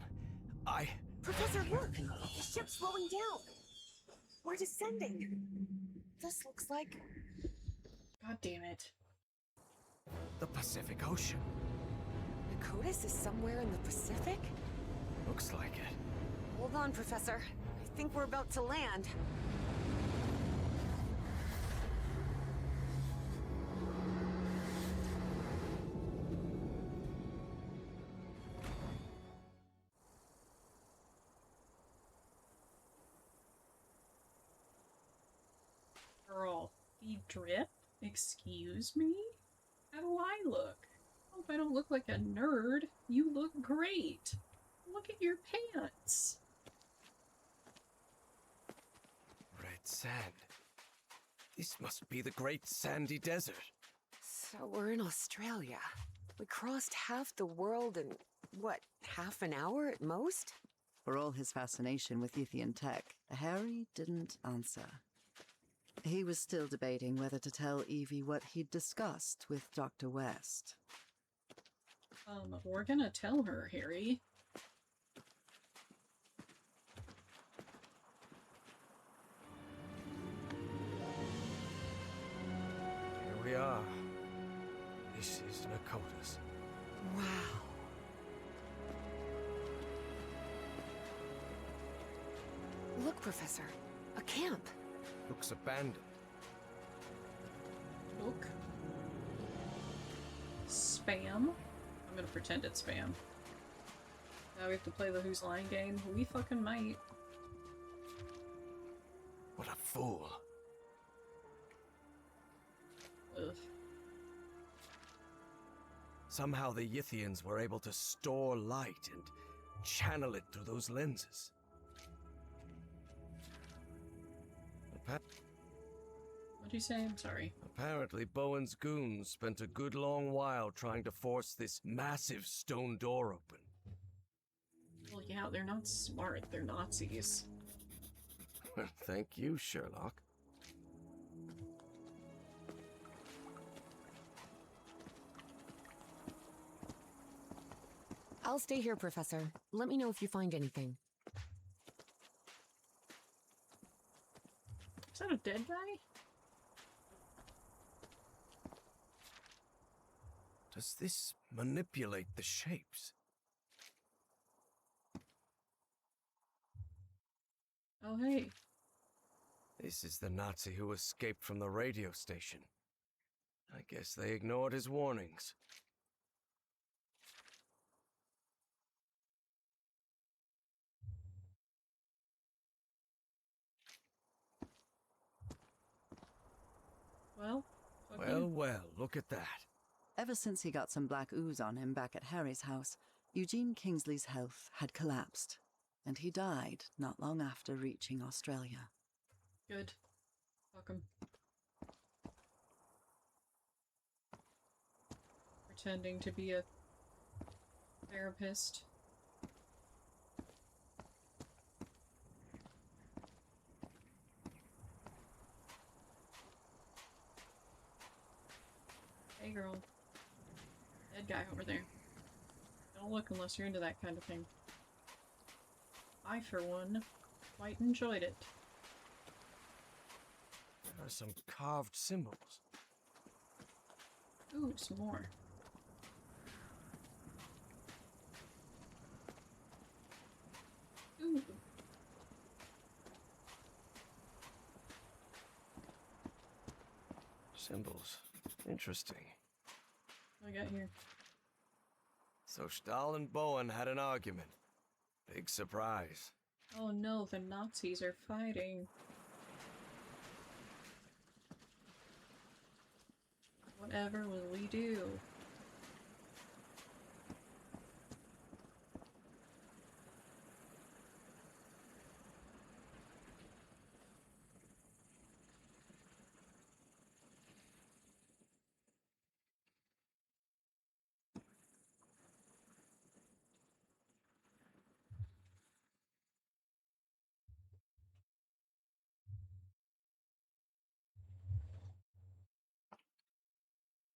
Professor, look! The ship's slowing down! We're descending! This looks like God damn it. The Pacific Ocean. Dakotas is somewhere in the Pacific? Looks like it. Hold on, Professor. I think we're about to land. Girl, the drip? Excuse me? How do I look? I hope I don't look like a nerd. You look great. Look at your pants. Red sand. This must be the Great Sandy Desert. So we're in Australia. We crossed half the world in, what, half an hour at most? For all his fascination with Ythian tech, Harry didn't answer. He was still debating whether to tell Evie what he'd discussed with Dr. West. We're gonna tell her, Harry. Here we are. This is Dakotas. Wow. Look, Professor. A camp. Looks abandoned. Look. Spam? I'm gonna pretend it's spam. Now we have to play the Who's Line game. We fucking might. What a fool. Ugh. Somehow the Ythians were able to store light and channel it through those lenses. What'd you say? I'm sorry. Apparently, Bowen's goons spent a good long while trying to force this massive stone door open. Well, yeah, they're not smart. They're Nazis. Thank you, Sherlock. I'll stay here, Professor. Let me know if you find anything. Is that a dead guy? Does this manipulate the shapes? Oh, hey. This is the Nazi who escaped from the radio station. I guess they ignored his warnings. Well, okay. Well, look at that. Ever since he got some black ooze on him back at Harry's house, Eugene Kingsley's health had collapsed, and he died not long after reaching Australia. Good. Fuck him. Pretending to be a therapist. Hey girl. Dead guy over there. Don't look unless you're into that kind of thing. I, for one, quite enjoyed it. There are some carved symbols. Ooh, some more. Ooh. Symbols. Interesting. What I got here? So Stahl and Bowen had an argument. Big surprise. Oh no, the Nazis are fighting. Whatever will we do?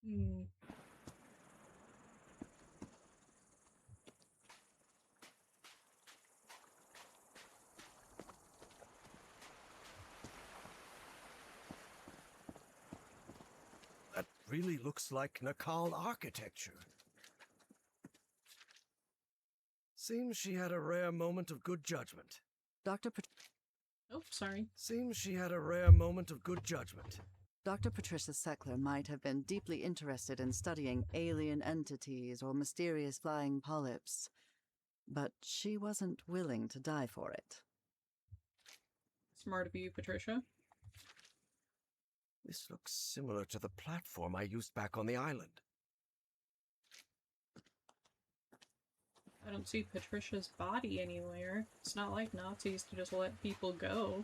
Hmm. really looks like Nakal architecture. Seems she had a rare moment of good judgment. Oh, sorry. Seems she had a rare moment of good judgment. Dr. Patricia Seckler might have been deeply interested in studying alien entities or mysterious flying polyps, but she wasn't willing to die for it. Smart of you, Patricia. This looks similar to the platform I used back on the island. I don't see Patricia's body anywhere. It's not like Nazis to just let people go.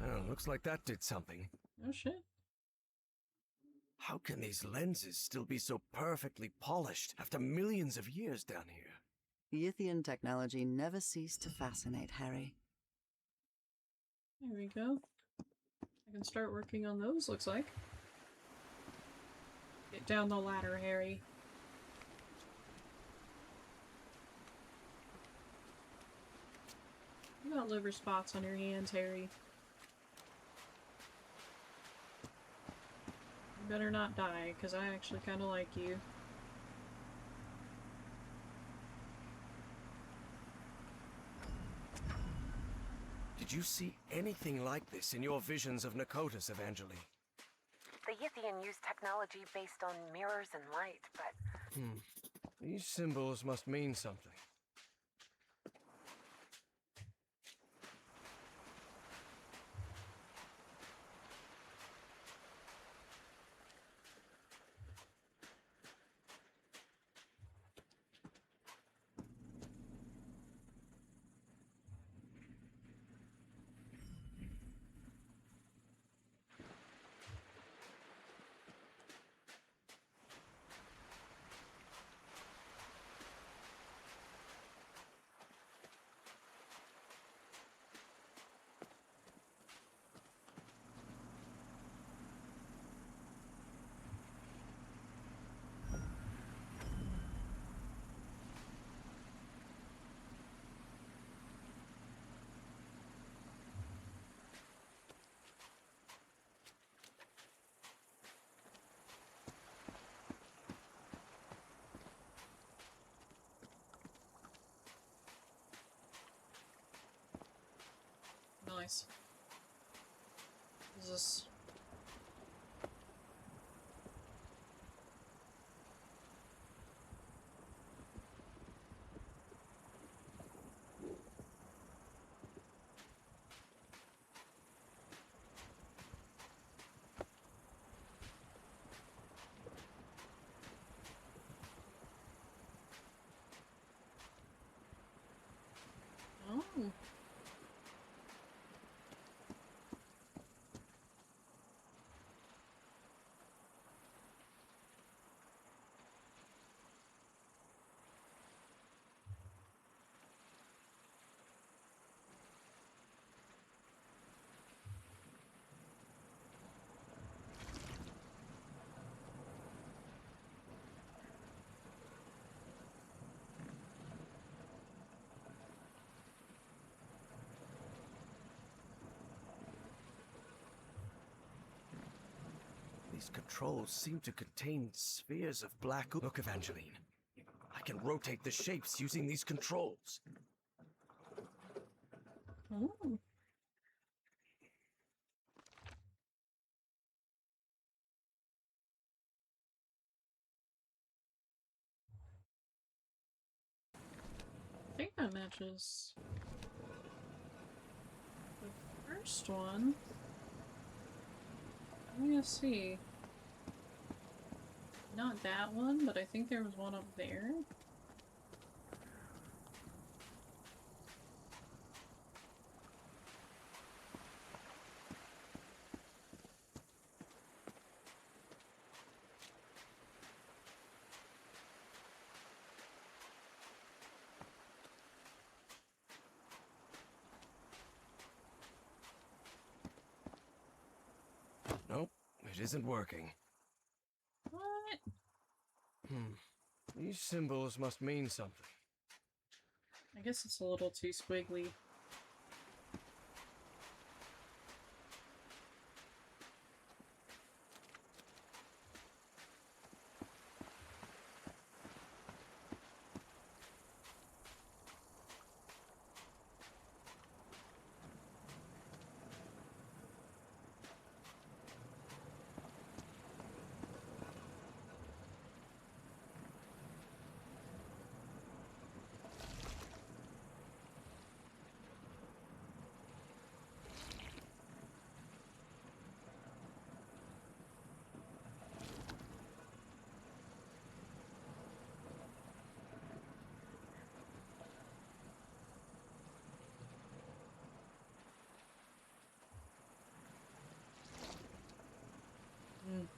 Well, looks like that did something. Oh shit. How can these lenses still be so perfectly polished after millions of years down here? Yithian technology never ceased to fascinate Harry. There we go. I can start working on those, looks like. Get down the ladder, Harry. You got liver spots on your hands, Harry. You better not die, because I actually kind of like you. Did you see anything like this in your visions of Nakotas, Evangeline? The Yithian use technology based on mirrors and light, but... These symbols must mean something. Nice. Is this... Oh. These controls seem to contain spheres of black... Look, Evangeline. I can rotate the shapes using these controls. Oh. I think that matches the first one. I'm gonna see. Not that one, but I think there was one up there. Nope, it isn't working. What? These symbols must mean something. I guess it's a little too squiggly.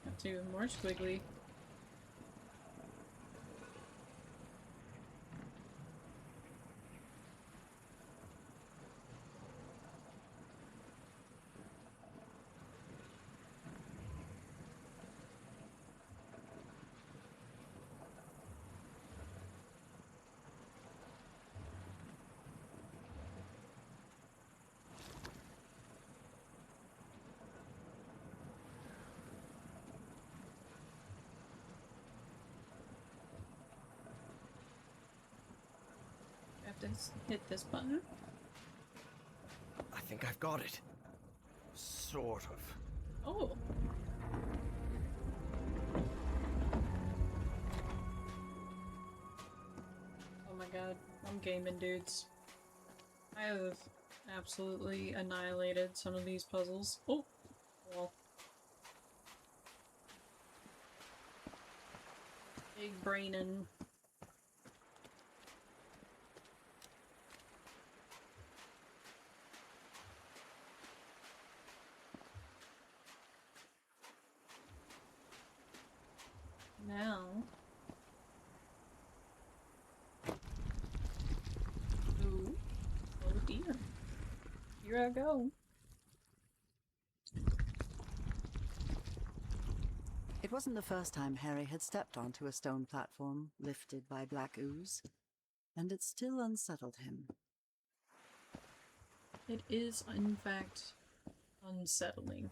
That's even more squiggly. I have to hit this button. I think I've got it. Sort of. Oh. Oh my god, I'm gaming, dudes. I have absolutely annihilated some of these puzzles. Oh! Well. Big brainin'. Now... Ooh. Oh dear. Here I go. It wasn't the first time Harry had stepped onto a stone platform lifted by black ooze, and it still unsettled him. It is, in fact, unsettling.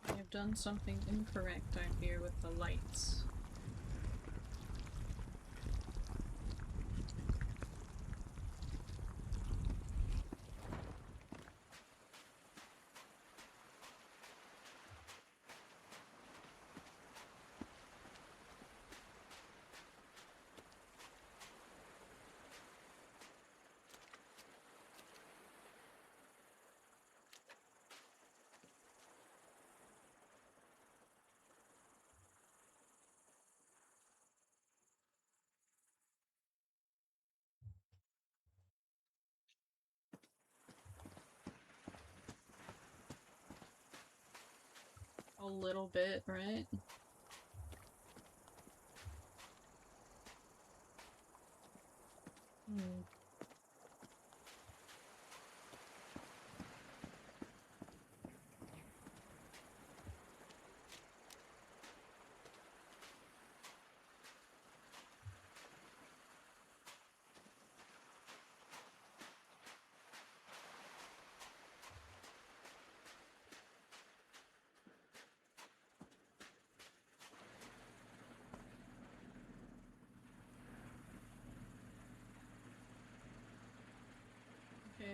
I have done something incorrect, I fear, with the lights. A little bit, right?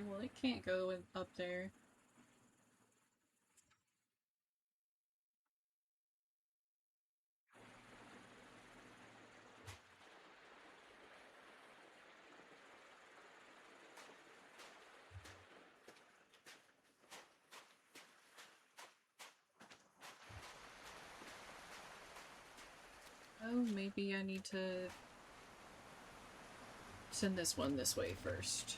Okay, well it can't go up there. Oh, maybe I need to send this one this way first.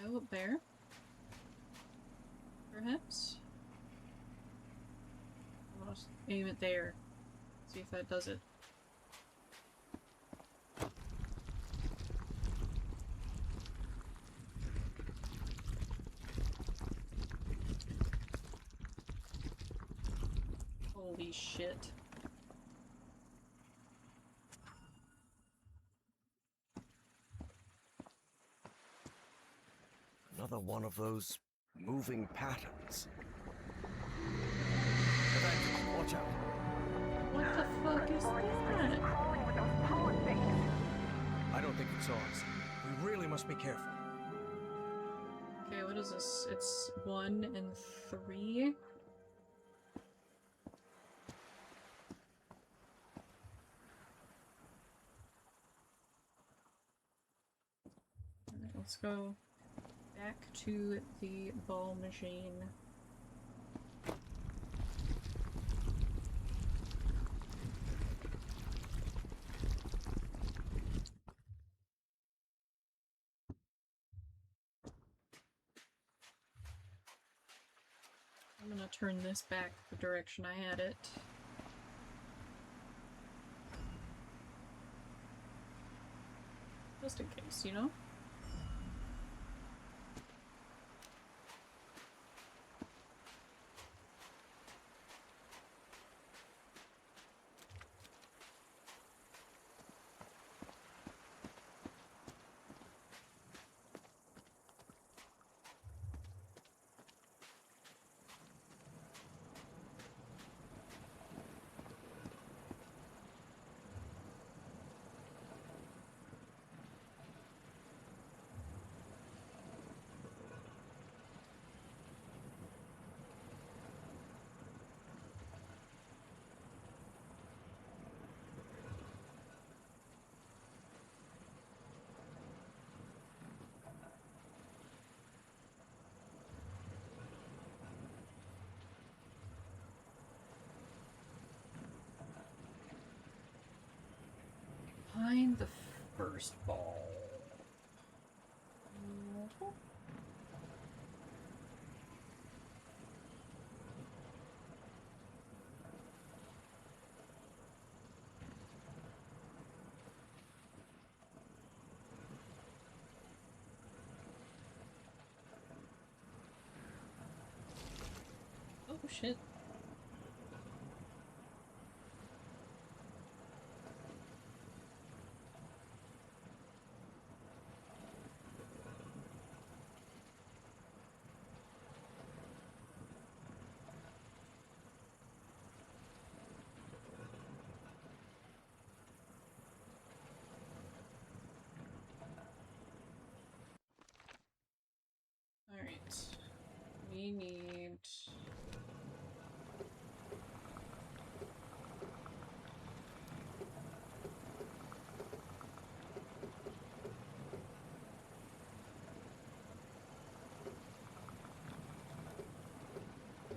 Oh, up there? Perhaps? I'll just aim it there. See if that does it. Holy shit. Another one of those moving patterns. Watch out. What the fuck is that? Crawling with those pollen things. I don't think it's ours. We really must be careful. Okay, what is this? It's 1 and 3. Alright, let's go back to the ball machine. I'm gonna turn this back the direction I had it. Just in case, you know? Find the first ball. Oh shit. Alright. We need...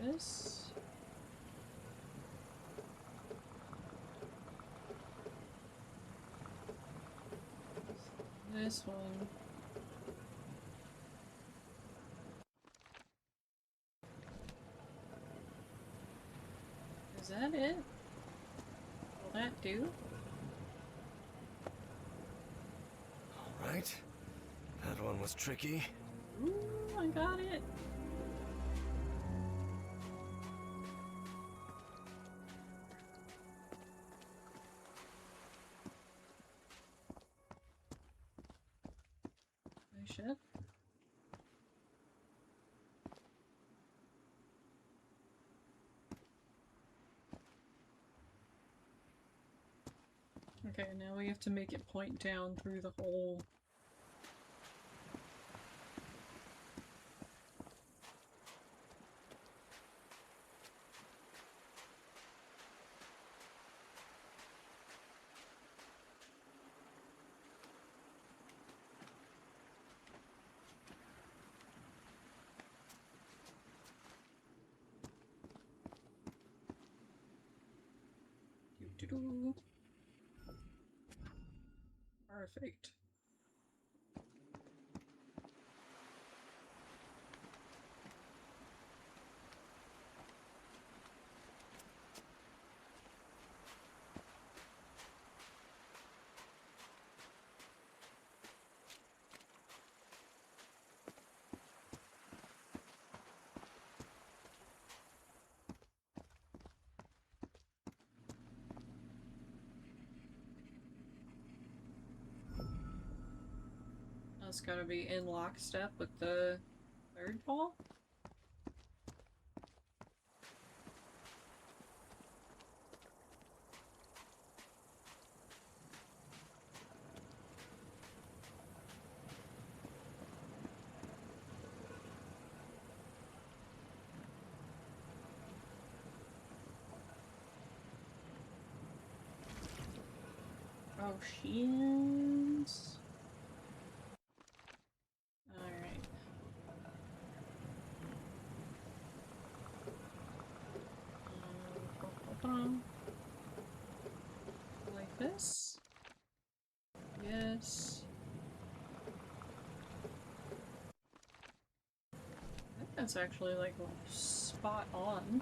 this. This one. Is that it? Will that do? Alright. That one was tricky. Ooh, I got it. shit. Okay, now we have to make it point down through the hole. Doo-doo-doo. Perfect. That's gotta be in lockstep with the third ball. Oh, she's... Alright. Like this? Yes. I think that's actually like spot on.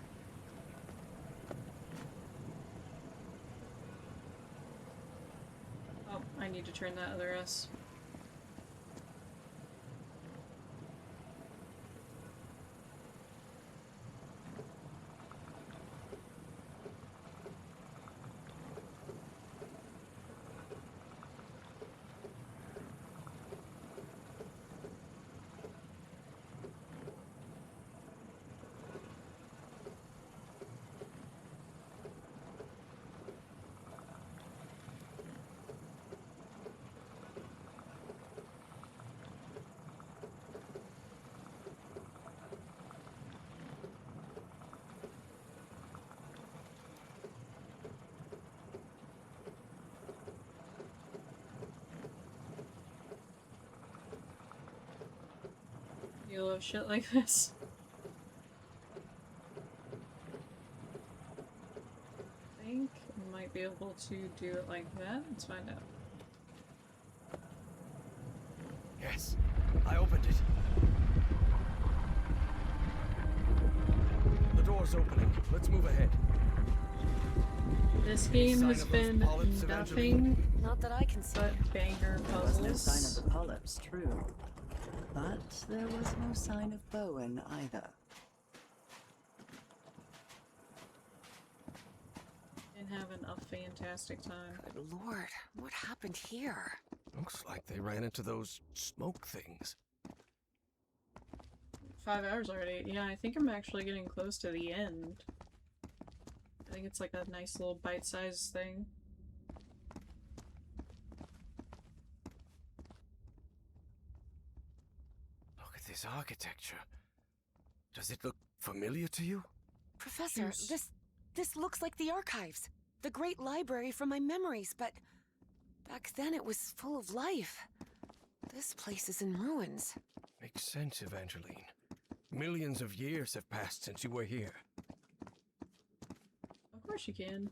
Oh, I need to turn that other S. You love shit like this. I think I might be able to do it like that. Let's find out. Yes, I opened it. The door's opening. Let's move ahead. This game has been nothing Not that I can see. but banger There was no puzzles. sign of the polyps, true. But there was no sign of Bowen either. Been having a fantastic time. Good lord, what happened here? Looks like they ran into those smoke things. 5 hours already. Yeah, I think I'm actually getting close to the end. I think it's like a nice little bite-sized thing. Look at this architecture. Does it look familiar to you? Professor, Juice. this looks like the archives. The great library from my memories, but back then it was full of life. This place is in ruins. Makes sense, Evangeline. Millions of years have passed since you were here. Of course you can.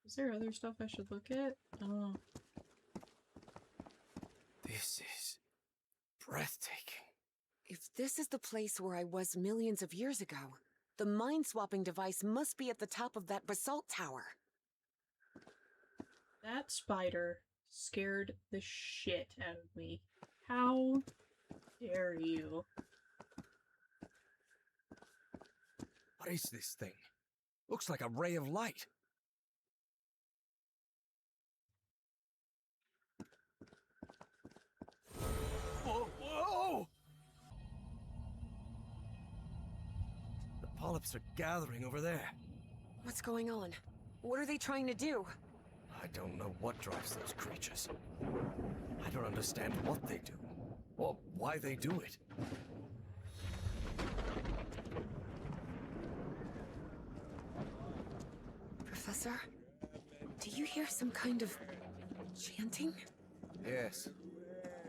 Is there other stuff I should look at? Oh. This is breathtaking. If this is the place where I was millions of years ago, the mind-swapping device must be at the top of that basalt tower. That spider scared the shit out of me. How dare you? What is this thing? Looks like a ray of light. Whoa, whoa! The polyps are gathering over there. What's going on? What are they trying to do? I don't know what drives those creatures. I don't understand what they do, or why they do it. Professor? Do you hear some kind of chanting? Yes,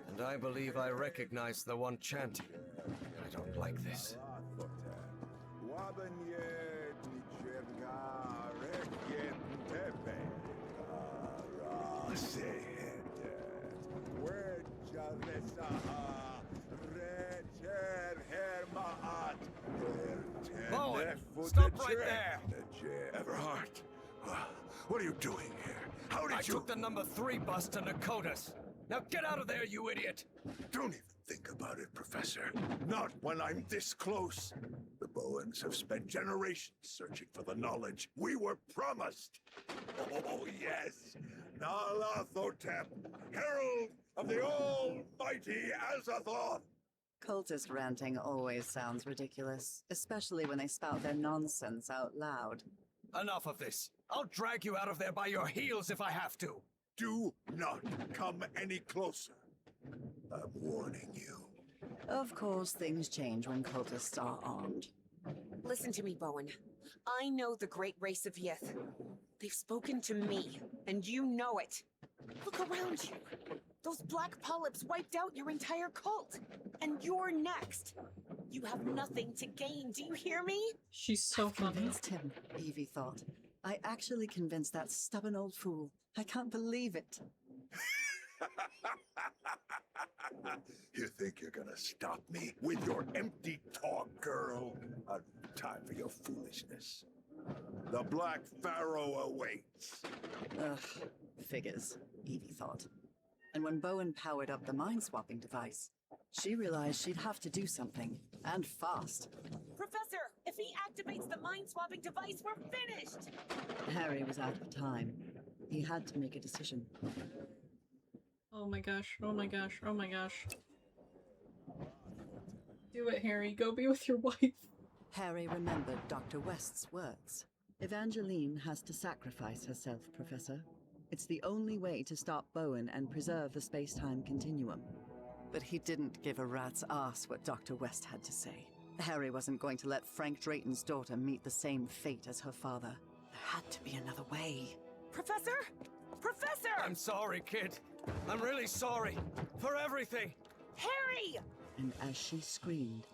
and I believe I recognize the one chanting. I don't like this. Bowen, stop right there! Everhart, what are you doing here? How did I took the number 3 bus to Nakotas. Now get out of there, you idiot! Don't even think about it, Professor. Not when I'm this close. The Bowens have spent generations searching for the knowledge we were promised. Oh, yes. Nyarlathotep, herald of the almighty Azathoth. Cultist ranting always sounds ridiculous, especially when they spout their nonsense out loud. Enough of this. I'll drag you out of there by your heels if I have to. Do not come any closer. I'm warning you. Of course, things change when cultists are armed. Listen to me, Bowen. I know the great race of Yith. They've spoken to me, and you know it. Look around you. Those black polyps wiped out your entire cult. And you're next. You have nothing to gain, do you hear me? She's so funny. Convinced him, Evie thought. I actually convinced that stubborn old fool. I can't believe it. You think you're gonna stop me with your empty talk, girl? Time for your foolishness. The Black Pharaoh awaits. Ugh, figures, Evie thought. And when Bowen powered up the mind-swapping device, she realized she'd have to do something, and fast. Professor, if he activates the mind-swapping device, we're finished! Harry was out of time. He had to make a decision. Oh my gosh, oh my gosh, oh my gosh. Do it, Harry. Go be with your wife. Harry remembered Dr. West's words. Evangeline has to sacrifice herself, Professor. It's the only way to stop Bowen and preserve the space-time continuum. But he didn't give a rat's ass what Dr. West had to say. Harry wasn't going to let Frank Drayton's daughter meet the same fate as her father. There had to be another way. Professor? Professor! I'm sorry, kid. I'm really sorry. For everything. Harry! And as she screamed,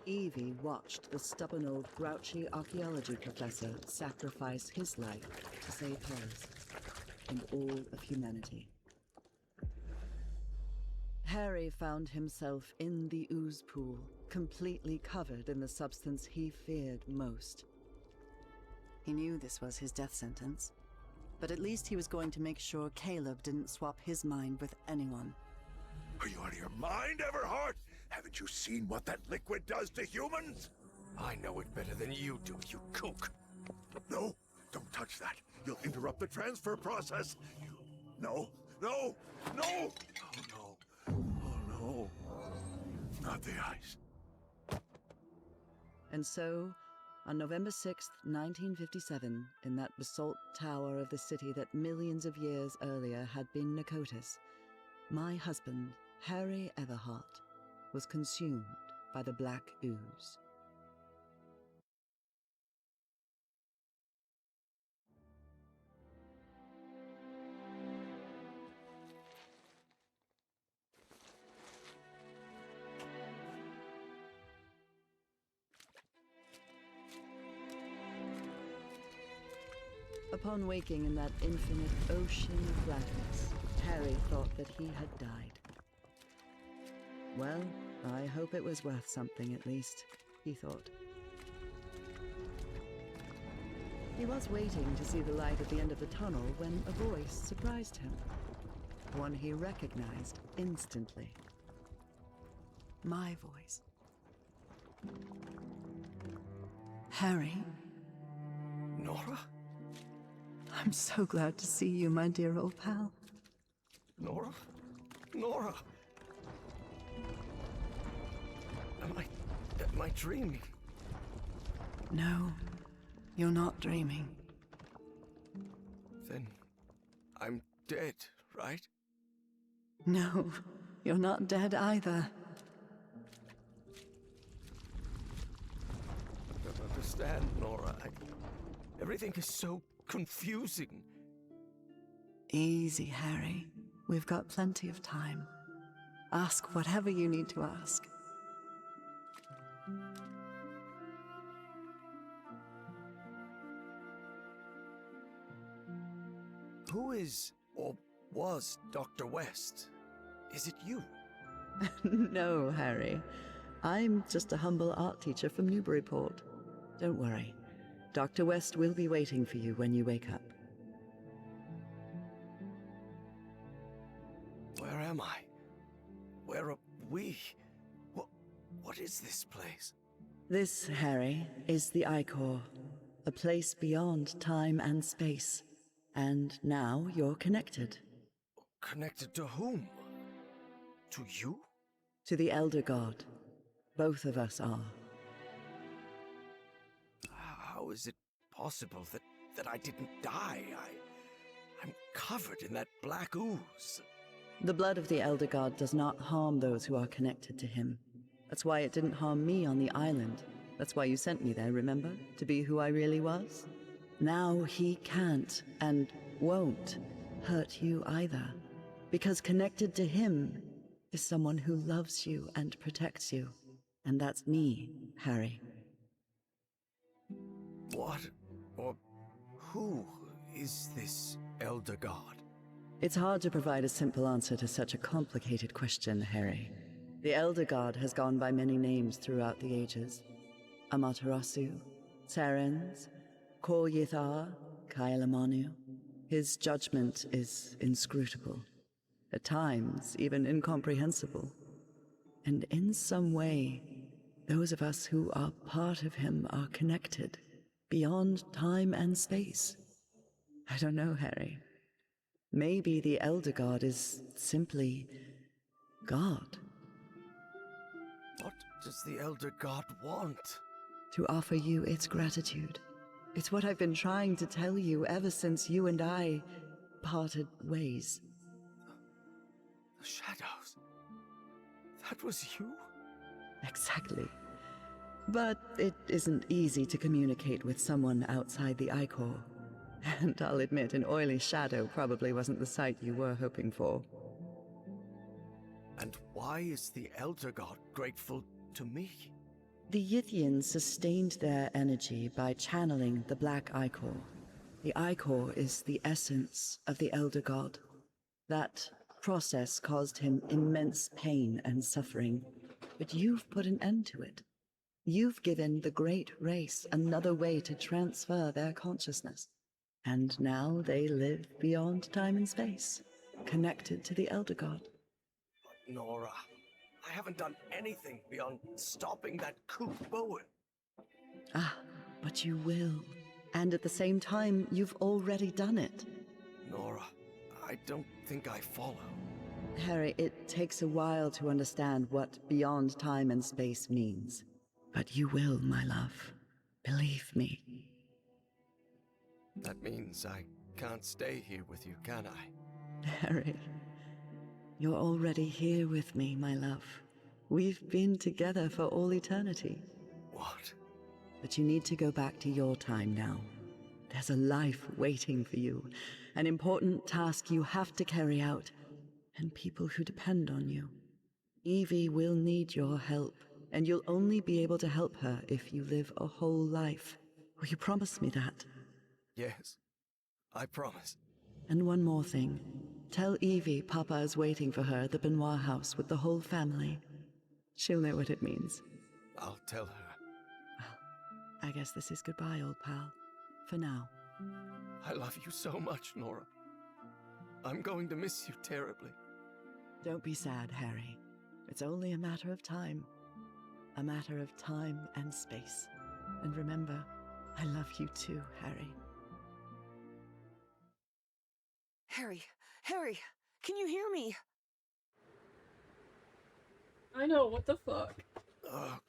Evie watched the stubborn old grouchy archaeology professor sacrifice his life to save hers and all of humanity. Harry found himself in the ooze pool, completely covered in the substance he feared most. He knew this was his death sentence, but at least he was going to make sure Caleb didn't swap his mind with anyone. Are you out of your mind, Everhart? Haven't you seen what that liquid does to humans? I know it better than you do, you kook. No, don't touch that. You'll interrupt the transfer process. No, no, no! Oh no, oh no. Not the ice. And so, on November 6th, 1957, in that basalt tower of the city that millions of years earlier had been Nakotas, my husband, Harry Everhart, was consumed by the black ooze. Upon waking in that infinite ocean of blackness, Harry thought that he had died. Well, I hope it was worth something at least, he thought. He was waiting to see the light at the end of the tunnel when a voice surprised him. One he recognized instantly. My voice. Harry? Nora? I'm so glad to see you, my dear old pal. Nora? Nora! Am I dreaming? No, you're not dreaming. Then I'm dead, right? No, you're not dead either. I don't understand, Nora. Everything is so confusing. Easy, Harry. We've got plenty of time. Ask whatever you need to ask. Who is, or was, Dr. West? Is it you? No, Harry. I'm just a humble art teacher from Newburyport. Don't worry. Dr. West will be waiting for you when you wake up. Where am I? Where are we? What is this place? This, Harry, is the Icor, a place beyond time and space. And now you're connected. Connected to whom? To you? To the Elder God. Both of us are. How is it possible that I didn't die? I'm covered in that black ooze. The blood of the Elder God does not harm those who are connected to him. That's why it didn't harm me on the island. That's why you sent me there, remember? To be who I really was? Now he can't, and won't, hurt you either. Because connected to him is someone who loves you and protects you. And that's me, Harry. What, or who is this Elder God? It's hard to provide a simple answer to such a complicated question, Harry. The Elder God has gone by many names throughout the ages. Amaterasu, Terrans, Kor Yithar, Kailamanu. His judgment is inscrutable, at times even incomprehensible. And in some way, those of us who are part of him are connected, beyond time and space. I don't know, Harry. Maybe the Elder God is simply God. What does the Elder God want? To offer you its gratitude. It's what I've been trying to tell you ever since you and I parted ways. The shadows. That was you? Exactly. But it isn't easy to communicate with someone outside the Icor. And I'll admit, an oily shadow probably wasn't the sight you were hoping for. And why is the Elder God grateful to me? The Yithians sustained their energy by channeling the Black Icor. The Icor is the essence of the Elder God. That process caused him immense pain and suffering, but you've put an end to it. You've given the Great Race another way to transfer their consciousness. And now they live beyond time and space, connected to the Elder God. But Nora, I haven't done anything beyond stopping that kook Bowen. Ah, but you will. And at the same time, you've already done it. Nora, I don't think I follow. Harry, it takes a while to understand what beyond time and space means. But you will, my love. Believe me. That means I can't stay here with you, can I? Harry, you're already here with me, my love. We've been together for all eternity. What? But you need to go back to your time now. There's a life waiting for you, an important task you have to carry out, and people who depend on you. Evie will need your help, and you'll only be able to help her if you live a whole life. Will you promise me that? Yes, I promise. And one more thing. Tell Evie Papa is waiting for her at the Benoit house with the whole family. She'll know what it means. I'll tell her. Well, I guess this is goodbye, old pal. For now. I love you so much, Nora. I'm going to miss you terribly. Don't be sad, Harry. It's only a matter of time. A matter of time and space. And remember, I love you too, Harry. Harry, can you hear me? I know, what the fuck? Oh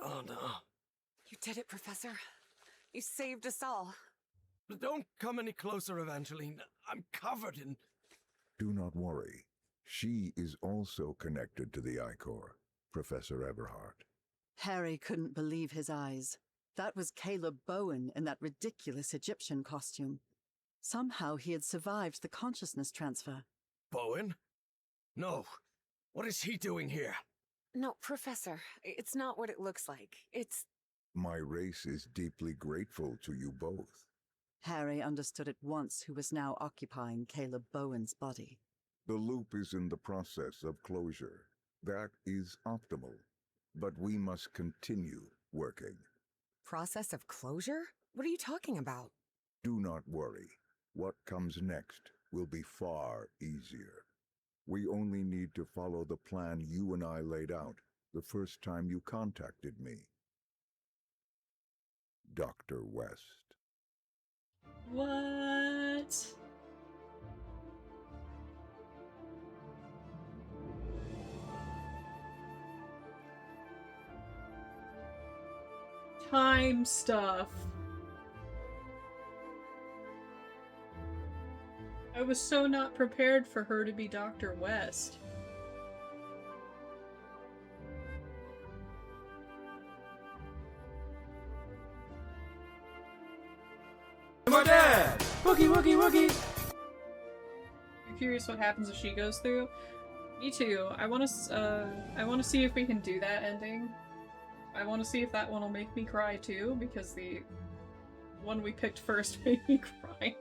no. You did it, Professor. You saved us all. Don't come any closer, Evangeline. I'm covered in... Do not worry. She is also connected to the Icor, Professor Everhart. Harry couldn't believe his eyes. That was Caleb Bowen in that ridiculous Egyptian costume. Somehow he had survived the consciousness transfer. Bowen? No. What is he doing here? No, Professor, it's not what it looks like. It's... My race is deeply grateful to you both. Harry understood at once who was now occupying Caleb Bowen's body. The loop is in the process of closure. That is optimal. But we must continue working. Process of closure? What are you talking about? Do not worry. What comes next will be far easier. We only need to follow the plan you and I laid out the first time you contacted me. Dr. West. What? Time stuff. I was so not prepared for her to be Dr. West. My dad! Wookie, wookie, wookie! You're curious what happens if she goes through? Me too. I want to see if we can do that ending. I want to see if that one will make me cry too, because the one we picked first made me cry.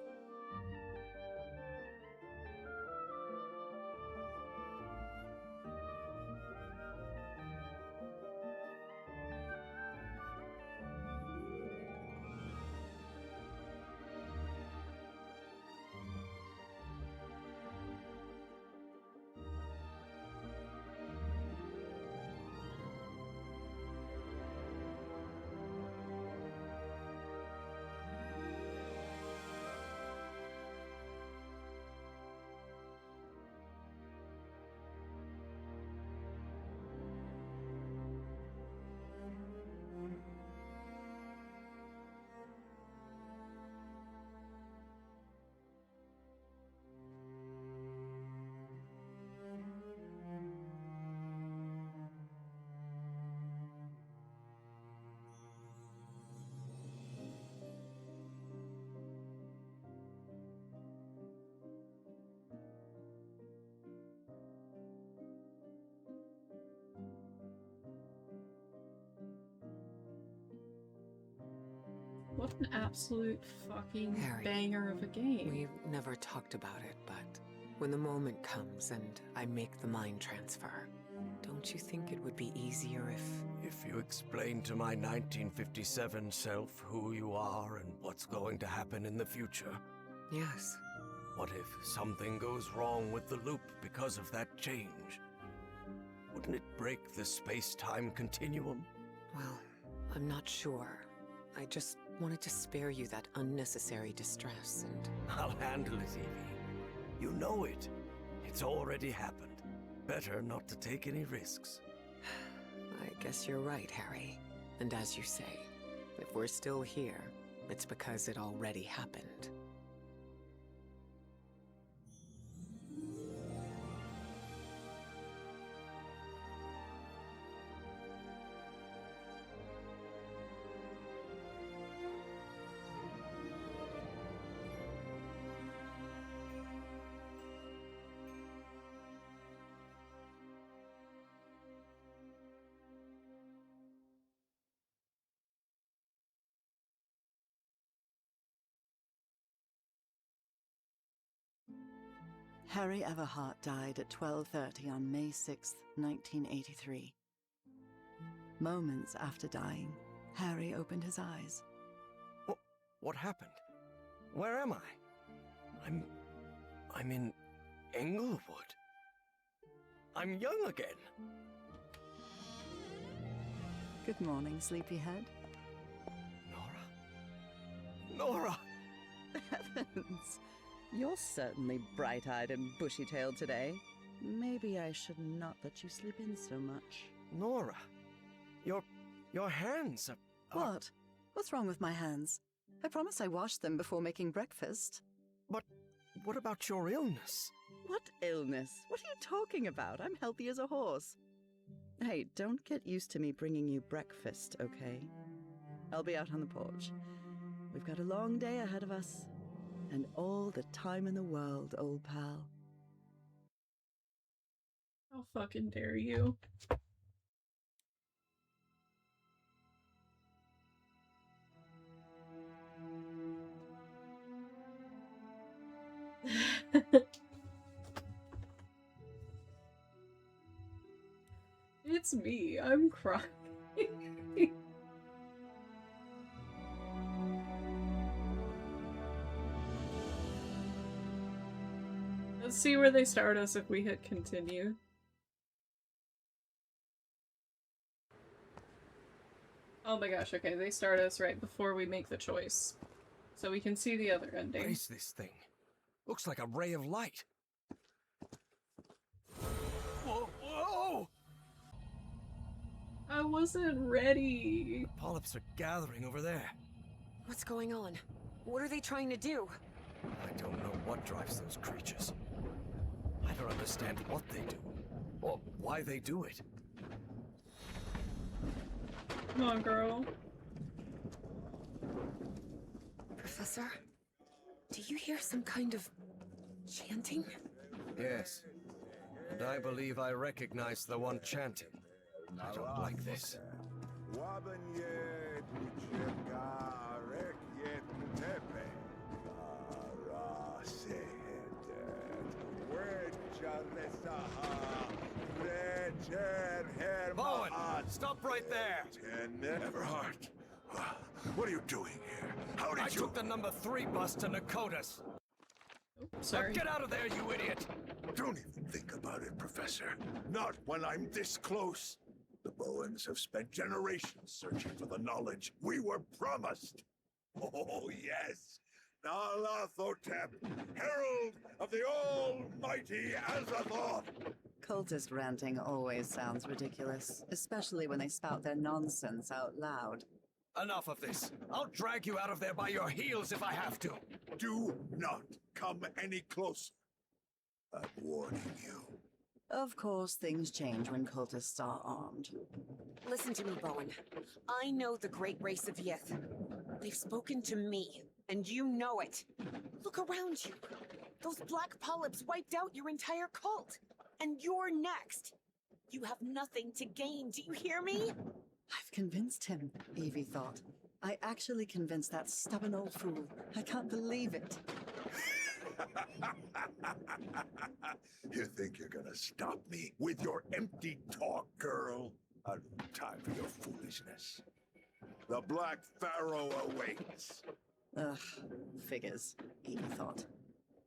What an absolute fucking Harry, banger of a game. We've never talked about it, but when the moment comes and I make the mind transfer, don't you think it would be easier if... If you explain to my 1957 self who you are and what's going to happen in the future? Yes. What if something goes wrong with the loop because of that change? Wouldn't it break the space-time continuum? Well, I'm not sure. I just wanted to spare you that unnecessary distress and... I'll handle it, Evie. You know it. It's already happened. Better not to take any risks. I guess you're right, Harry. And as you say, if we're still here, it's because it already happened. Harry Everhart died at 12:30 on May 6, 1983. Moments after dying, Harry opened his eyes. What happened? Where am I? I'm in Englewood. I'm young again. Good morning, sleepyhead. Nora! Heavens! You're certainly bright-eyed and bushy-tailed today. Maybe I should not let you sleep in so much. Nora! Your hands are... What? What's wrong with my hands? I promise I washed them before making breakfast. But what about your illness? What illness? What are you talking about? I'm healthy as a horse. Hey, don't get used to me bringing you breakfast, okay? I'll be out on the porch. We've got a long day ahead of us. And all the time in the world, old pal. How fucking dare you? It's me. I'm crying. Let's see where they start us if we hit continue. Oh my gosh, okay, they start us right before we make the choice. So we can see the other ending. What is this thing? Looks like a ray of light. Whoa! Whoa! I wasn't ready. The polyps are gathering over there. What's going on? What are they trying to do? I don't know what drives those creatures. I don't understand what they do, or why they do it. Come on, girl. Professor? Do you hear some kind of chanting? Yes, and I believe I recognize the one chanting. I don't like this. Bowen, stop right there! Everhart, what are you doing here? How did I took the number 3 bus to Nakotas. Sorry. Now get out of there, you idiot! Don't even think about it, Professor. Not when I'm this close. The Bowens have spent generations searching for the knowledge we were promised. Oh, yes. Nyarlathotep, herald of the almighty Azathoth. Cultist ranting always sounds ridiculous, especially when they spout their nonsense out loud. Enough of this. I'll drag you out of there by your heels if I have to. Do not come any closer. I'm warning you. Of course, things change when cultists are armed. Listen to me, Bowen. I know the great race of Yith. They've spoken to me, and you know it. Look around you. Those black polyps wiped out your entire cult. And you're next. You have nothing to gain, do you hear me? I've convinced him, Evie thought. I actually convinced that stubborn old fool. I can't believe it. You think you're gonna stop me with your empty talk, girl? I've no time for your foolishness. The Black Pharaoh awaits. Ugh, figures, Evie thought.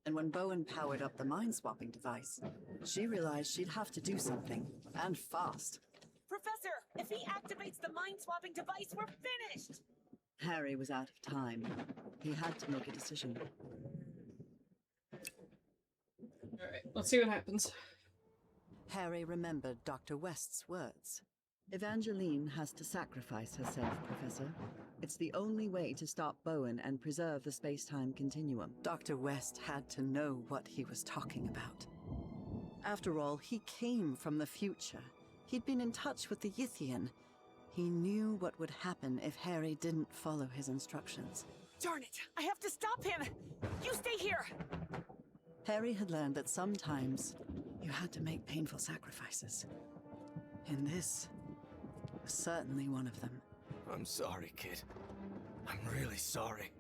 And when Bowen powered up the mind-swapping device, she realized she'd have to do something, and fast. Professor, if he activates the mind-swapping device, we're finished! Harry was out of time. He had to make a decision. Alright, let's see what happens. Harry remembered Dr. West's words. Evangeline has to sacrifice herself, Professor. It's the only way to stop Bowen and preserve the space-time continuum. Dr. West had to know what he was talking about. After all, he came from the future. He'd been in touch with the Yithian. He knew what would happen if Harry didn't follow his instructions. Darn it! I have to stop him! You stay here! Harry had learned that sometimes you had to make painful sacrifices. And this was certainly one of them. I'm sorry, kid. I'm really sorry.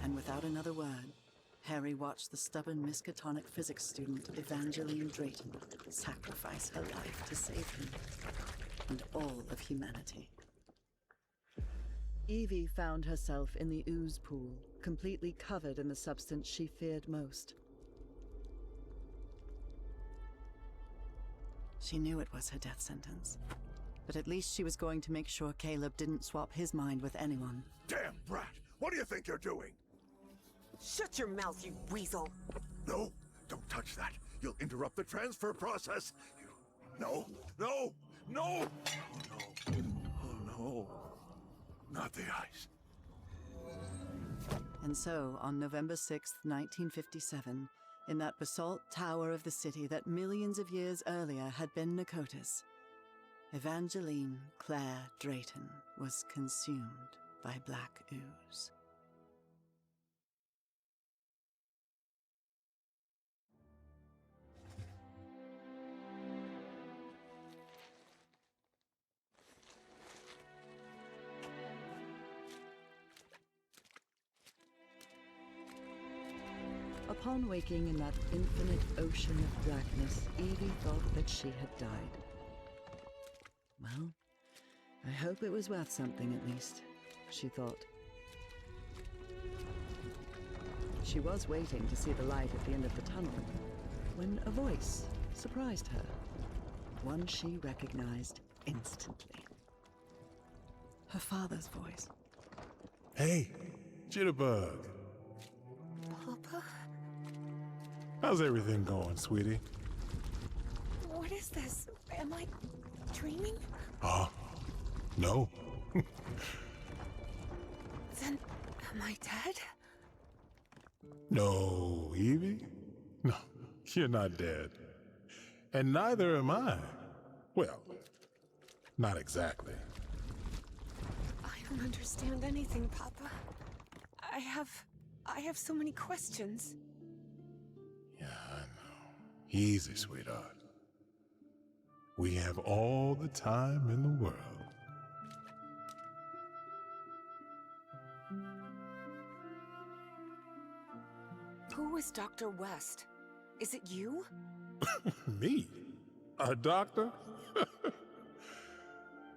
And without another word, Harry watched the stubborn Miskatonic physics student Evangeline Drayton sacrifice her life to save him and all of humanity. Evie found herself in the ooze pool, completely covered in the substance she feared most. She knew it was her death sentence, but at least she was going to make sure Caleb didn't swap his mind with anyone. Damn brat! What do you think you're doing? Shut your mouth, you weasel! No, don't touch that. You'll interrupt the transfer process. No, no, no! Oh no, not the ice. And so, on November 6th, 1957, in that basalt tower of the city that millions of years earlier had been Nakota's, Evangeline Claire Drayton was consumed by black ooze. Upon waking in that infinite ocean of blackness, Evie thought that she had died. Well, I hope it was worth something at least, she thought. She was waiting to see the light at the end of the tunnel when a voice surprised her, one she recognized instantly. Her father's voice. Hey, Jitterbug. Papa? How's everything going, sweetie? What is this? Am I dreaming? No. Then, am I dead? No, Evie. No, you're not dead. And neither am I. Well, not exactly. I don't understand anything, Papa. I have so many questions. Yeah, I know. Easy, sweetheart. We have all the time in the world. Who is Dr. West? Is it you? Me? A doctor?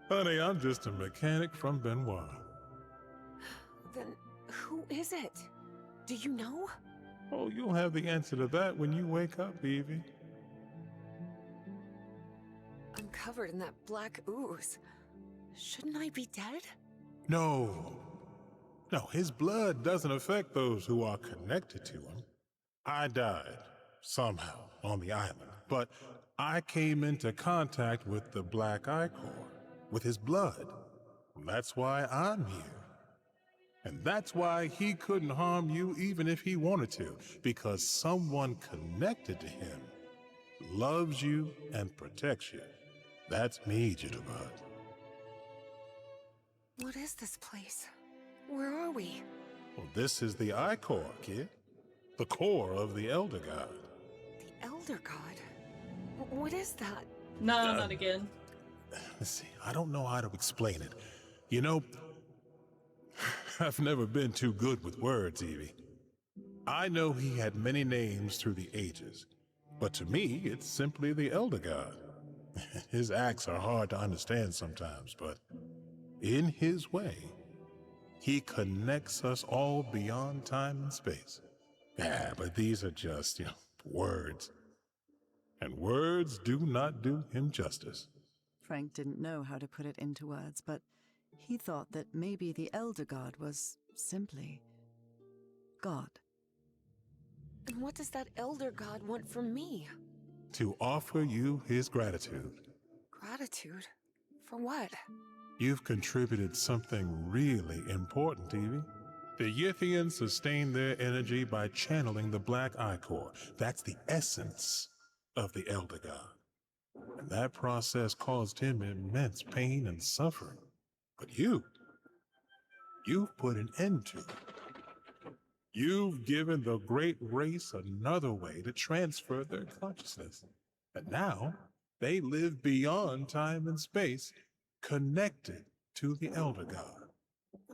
Honey, I'm just a mechanic from Benoit. Then who is it? Do you know? Oh, you'll have the answer to that when you wake up, Evie. I'm covered in that black ooze. Shouldn't I be dead? No. No, his blood doesn't affect those who are connected to him. I died, somehow, on the island, but I came into contact with the Black Ichor, with his blood. That's why I'm here. And that's why he couldn't harm you even if he wanted to, because someone connected to him loves you and protects you. That's me, Jitterbug. What is this place? Where are we? Well, this is the Ichor, kid. The core of the Elder God. The Elder God? What is that? No, not again. Let's see, I don't know how to explain it. You know, I've never been too good with words, Evie. I know he had many names through the ages, but to me, it's simply the Elder God. His acts are hard to understand sometimes, but in his way, he connects us all beyond time and space. Yeah, but these are just, words. And words do not do him justice. Frank didn't know how to put it into words, but he thought that maybe the Elder God was simply God. And what does that Elder God want from me? To offer you his gratitude. Gratitude? For what? You've contributed something really important, Evie. The Yithians sustain their energy by channeling the Black Ichor. That's the essence of the Elder God. And that process caused him immense pain and suffering. But you've put an end to it. You've given the great race another way to transfer their consciousness. And now, they live beyond time and space, connected to the Elder God.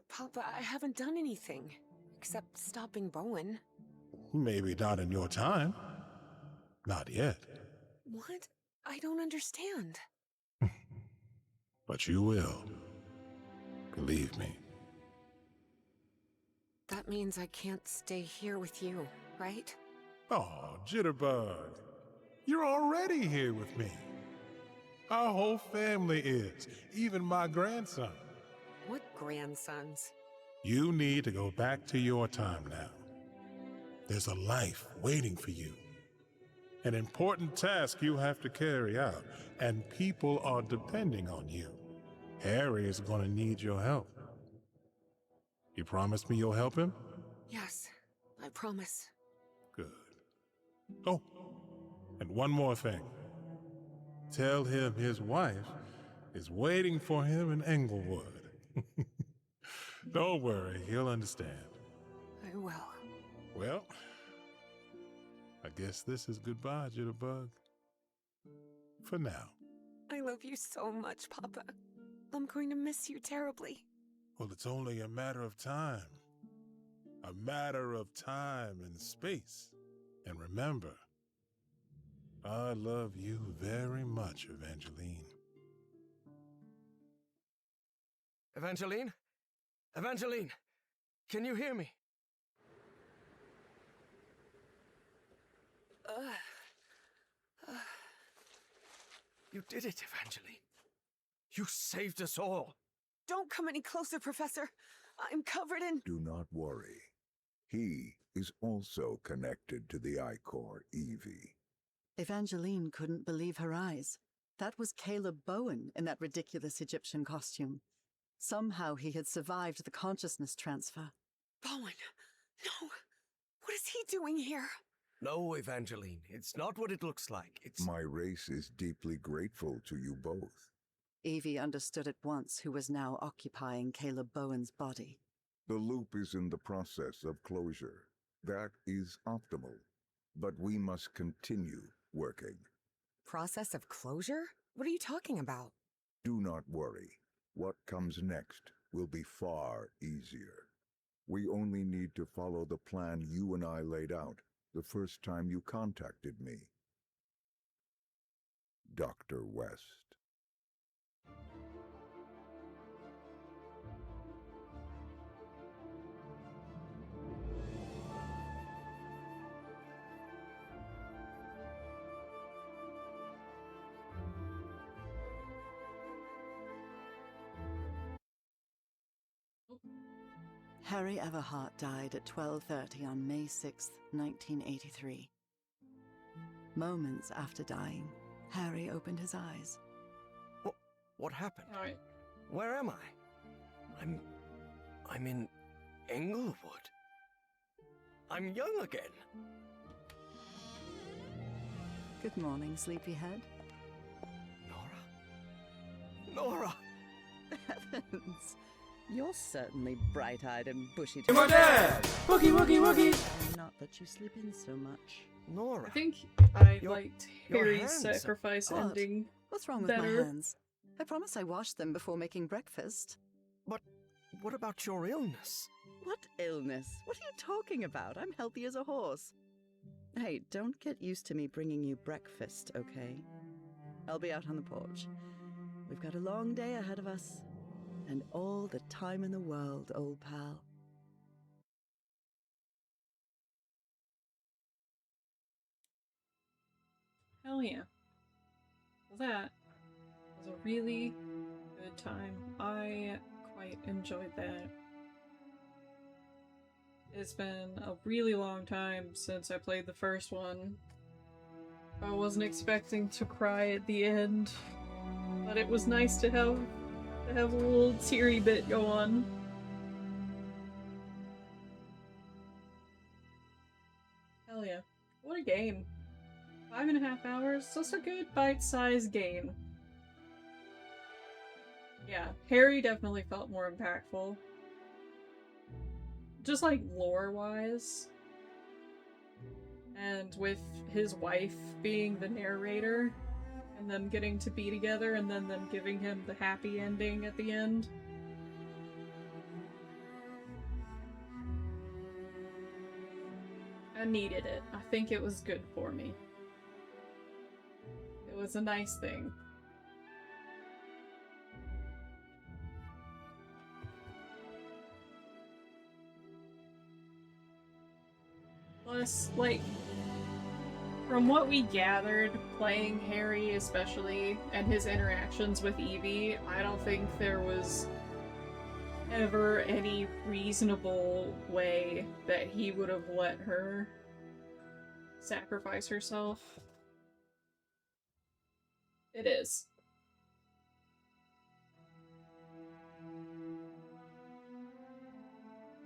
Papa, I haven't done anything, except stopping Bowen. Maybe not in your time. Not yet. What? I don't understand. But you will. Believe me. That means I can't stay here with you, right? Oh, Jitterbug. You're already here with me. Our whole family is, even my grandson. What grandsons? You need to go back to your time now. There's a life waiting for you. An important task you have to carry out, and people are depending on you. Harry is going to need your help. You promise me you'll help him? Yes, I promise. Good. Oh, and one more thing. Tell him his wife is waiting for him in Englewood. Don't worry, he'll understand. I will. Well, I guess this is goodbye, Jitterbug. For now. I love you so much, Papa. I'm going to miss you terribly. Well, it's only a matter of time. A matter of time and space. And remember, I love you very much, Evangeline. Evangeline? Evangeline! Can you hear me? You did it, Evangeline. You saved us all. Don't come any closer, Professor. I'm covered in... Do not worry. He is also connected to the I-Corps, Evie. Evangeline couldn't believe her eyes. That was Caleb Bowen in that ridiculous Egyptian costume. Somehow he had survived the consciousness transfer. Bowen! No! What is he doing here? No, Evangeline, it's not what it looks like. It's... My race is deeply grateful to you both. Evie understood at once who was now occupying Caleb Bowen's body. The loop is in the process of closure. That is optimal. But we must continue working. Process of closure? What are you talking about? Do not worry. What comes next will be far easier. We only need to follow the plan you and I laid out the first time you contacted me. Dr. West. Harry Everhart died at 12:30 on May 6, 1983. Moments after dying, Harry opened his eyes. What happened? All right. Where am I? I'm in Englewood. I'm young again. Good morning, sleepyhead. Nora! Heavens! You're certainly bright-eyed and bushy. My dad! Woogie, woogie, woogie! Not that you sleep in so much. Nora! I think I liked your Harry's hands. sacrifice What? ending What's wrong with better. my hands? I promise I washed them before making breakfast. But what about your illness? What illness? What are you talking about? I'm healthy as a horse. Hey, don't get used to me bringing you breakfast, okay? I'll be out on the porch. We've got a long day ahead of us. And all the time in the world, old pal. Hell yeah. Well, that was a really good time. I quite enjoyed that. It's been a really long time since I played the first one. I wasn't expecting to cry at the end, but it was nice to have a little teary bit go on. Hell yeah. What a game. 5.5 hours, that's a good bite-sized game. Yeah, Harry definitely felt more impactful. Just like lore-wise. And with his wife being the narrator, and them getting to be together, and then them giving him the happy ending at the end. I needed it. I think it was good for me. It was a nice thing. Plus, like, from what we gathered, playing Harry especially, and his interactions with Evie, I don't think there was ever any reasonable way that he would have let her sacrifice herself. It is.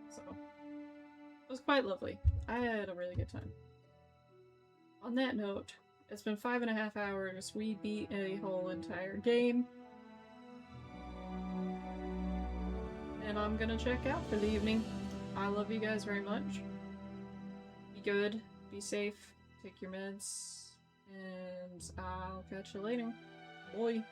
So, it was quite lovely. I had a really good time. On that note, it's been 5.5 hours. We beat a whole entire game. And I'm gonna check out for the evening. I love you guys very much. Be good, be safe, take your meds, and I'll catch you later. Bye.